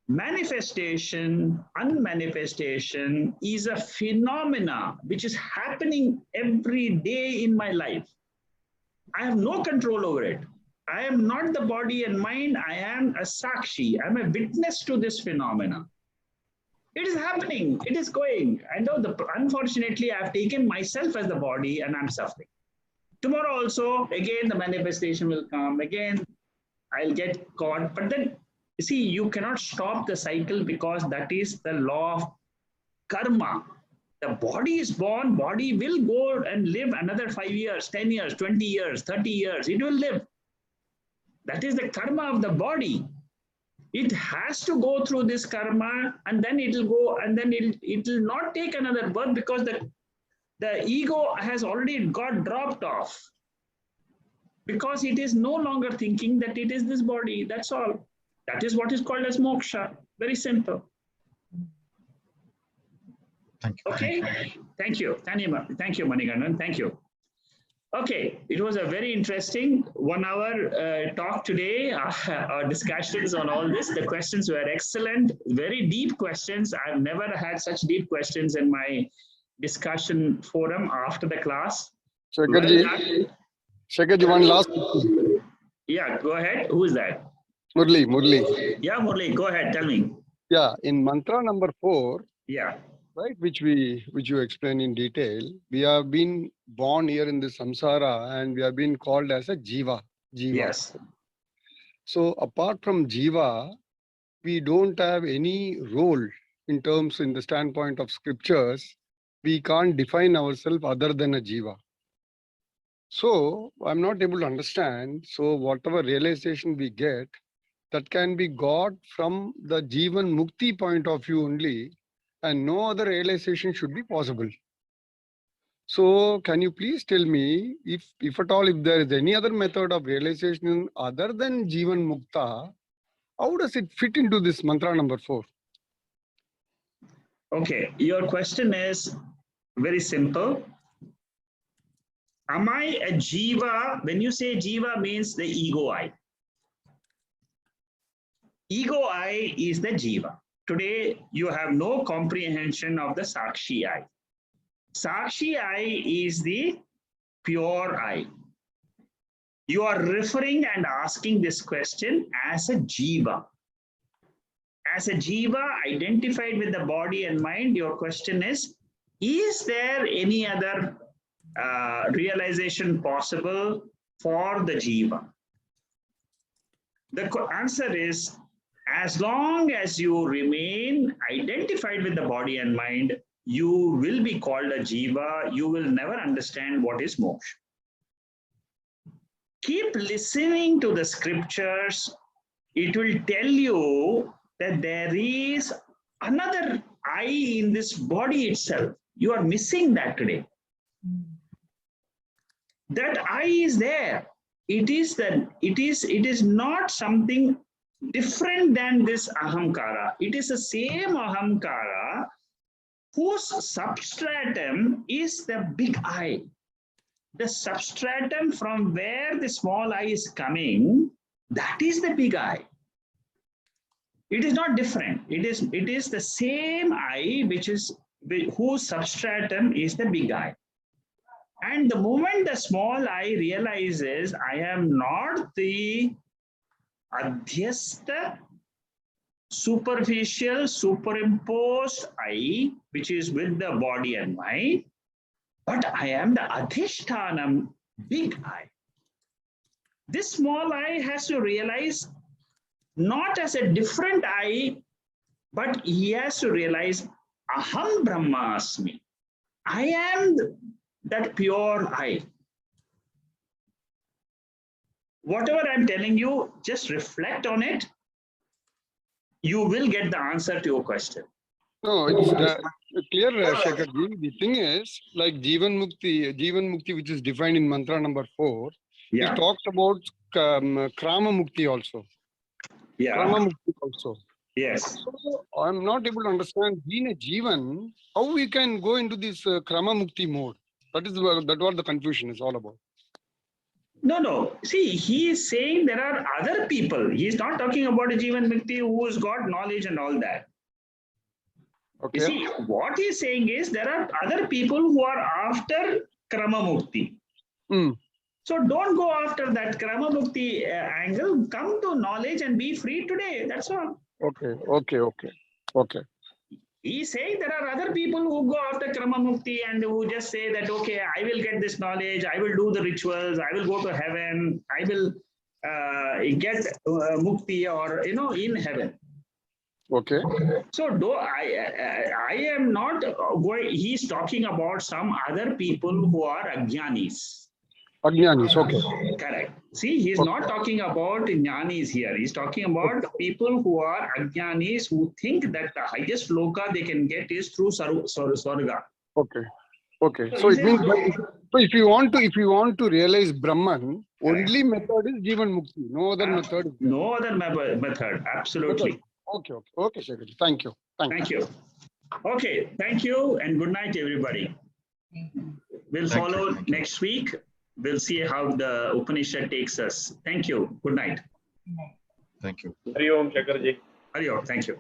Speaker 1: manifestation, unmanifestation is a phenomena which is happening every day in my life. I have no control over it. I am not the body and mind. I am a Sakshi. I'm a witness to this phenomena. It is happening. It is going. I know unfortunately, I have taken myself as the body and I'm suffering. Tomorrow also, again, the manifestation will come. Again, I'll get caught. But then, you see, you cannot stop the cycle because that is the law of karma. The body is born, body will go and live another 5 years, 10 years, 20 years, 30 years. It will live. That is the karma of the body. It has to go through this karma and then it will go and then it will not take another birth because the ego has already got dropped off. Because it is no longer thinking that it is this body. That's all. That is what is called as moksha. Very simple.
Speaker 9: Thank you.
Speaker 1: Okay. Thank you. Thank you, Manikandan. Thank you. Okay, it was a very interesting 1 hour talk today, our discussions on all this. The questions were excellent, very deep questions. I've never had such deep questions in my discussion forum after the class.
Speaker 10: Shekharji, one last.
Speaker 1: Yeah, go ahead. Who is that?
Speaker 10: Murli.
Speaker 1: Yeah, Murli, go ahead. Tell me.
Speaker 10: Yeah, in mantra number 4.
Speaker 1: Yeah.
Speaker 10: Right, which you explain in detail, we have been born here in the samsara and we have been called as a jiva.
Speaker 1: Yes.
Speaker 10: So apart from jiva, we don't have any role in the standpoint of scriptures. We can't define ourselves other than a jiva. So I'm not able to understand. So whatever realization we get, that can be got from the jivan mukti point of view only. And no other realization should be possible. So can you please tell me if at all, if there is any other method of realization other than Jivan Mukta, how does it fit into this mantra number 4?
Speaker 1: Okay, your question is very simple. Am I a jiva? When you say jiva means the ego I. Ego I is the jiva. Today, you have no comprehension of the Sakshi I. Sakshi I is the pure I. You are referring and asking this question as a jiva. As a jiva identified with the body and mind, your question is there any other realization possible for the jiva? The answer is, as long as you remain identified with the body and mind, you will be called a jiva. You will never understand what is moksha. Keep listening to the scriptures. It will tell you that there is another I in this body itself. You are missing that today. That I is there. It is not something different than this ahamkara. It is the same ahamkara whose substratum is the big I. The substratum from where the small I is coming, that is the big I. It is not different. It is the same I whose substratum is the big I. And the moment the small I realizes I am not the adhyastha, superficial, superimposed I, which is with the body and mind, but I am the adhishthanam, big I. This small I has to realize not as a different I, but he has to realize aham brahmasmi. I am that pure I. Whatever I'm telling you, just reflect on it. You will get the answer to your question.
Speaker 10: No, it's clear, Shekharji. The thing is, like Jivan Mukti, which is defined in mantra number 4,
Speaker 1: Yeah.
Speaker 10: it talks about Krama Mukti also.
Speaker 1: Yeah.
Speaker 10: Krama Mukti also.
Speaker 1: Yes.
Speaker 10: So I'm not able to understand, being a Jivan, how we can go into this Krama Mukti mode. That is what the confusion is all about.
Speaker 1: No. See, he is saying there are other people. He is not talking about a Jivan Mukti who has got knowledge and all that.
Speaker 10: Okay.
Speaker 1: You see, what he is saying is there are other people who are after Krama Mukti. So don't go after that Krama Mukti angle. Come to knowledge and be free today. That's all.
Speaker 10: Okay.
Speaker 1: He's saying there are other people who go after Krama Mukti and who just say that, okay, I will get this knowledge, I will do the rituals, I will go to heaven, I will get Mukti or, in heaven.
Speaker 10: Okay.
Speaker 1: So I am not going, he's talking about some other people who are Ajnanis.
Speaker 10: Ajnanis, okay.
Speaker 1: Correct. See, he's not talking about Jnanis here. He's talking about the people who are Ajnanis who think that the highest loka they can get is through Swarga.
Speaker 10: Okay. So it means that, if you want to realize Brahman, only method is Jivan Mukti. No other method.
Speaker 1: No other method. Absolutely.
Speaker 10: Okay, Shekharji. Thank you.
Speaker 1: Thank you. Okay, thank you and good night, everybody. We'll follow next week. We'll see how the Upanishad takes us. Thank you. Good night.
Speaker 9: Thank you.
Speaker 7: Hari Om, Shekharji.
Speaker 1: Hari Om. Thank you.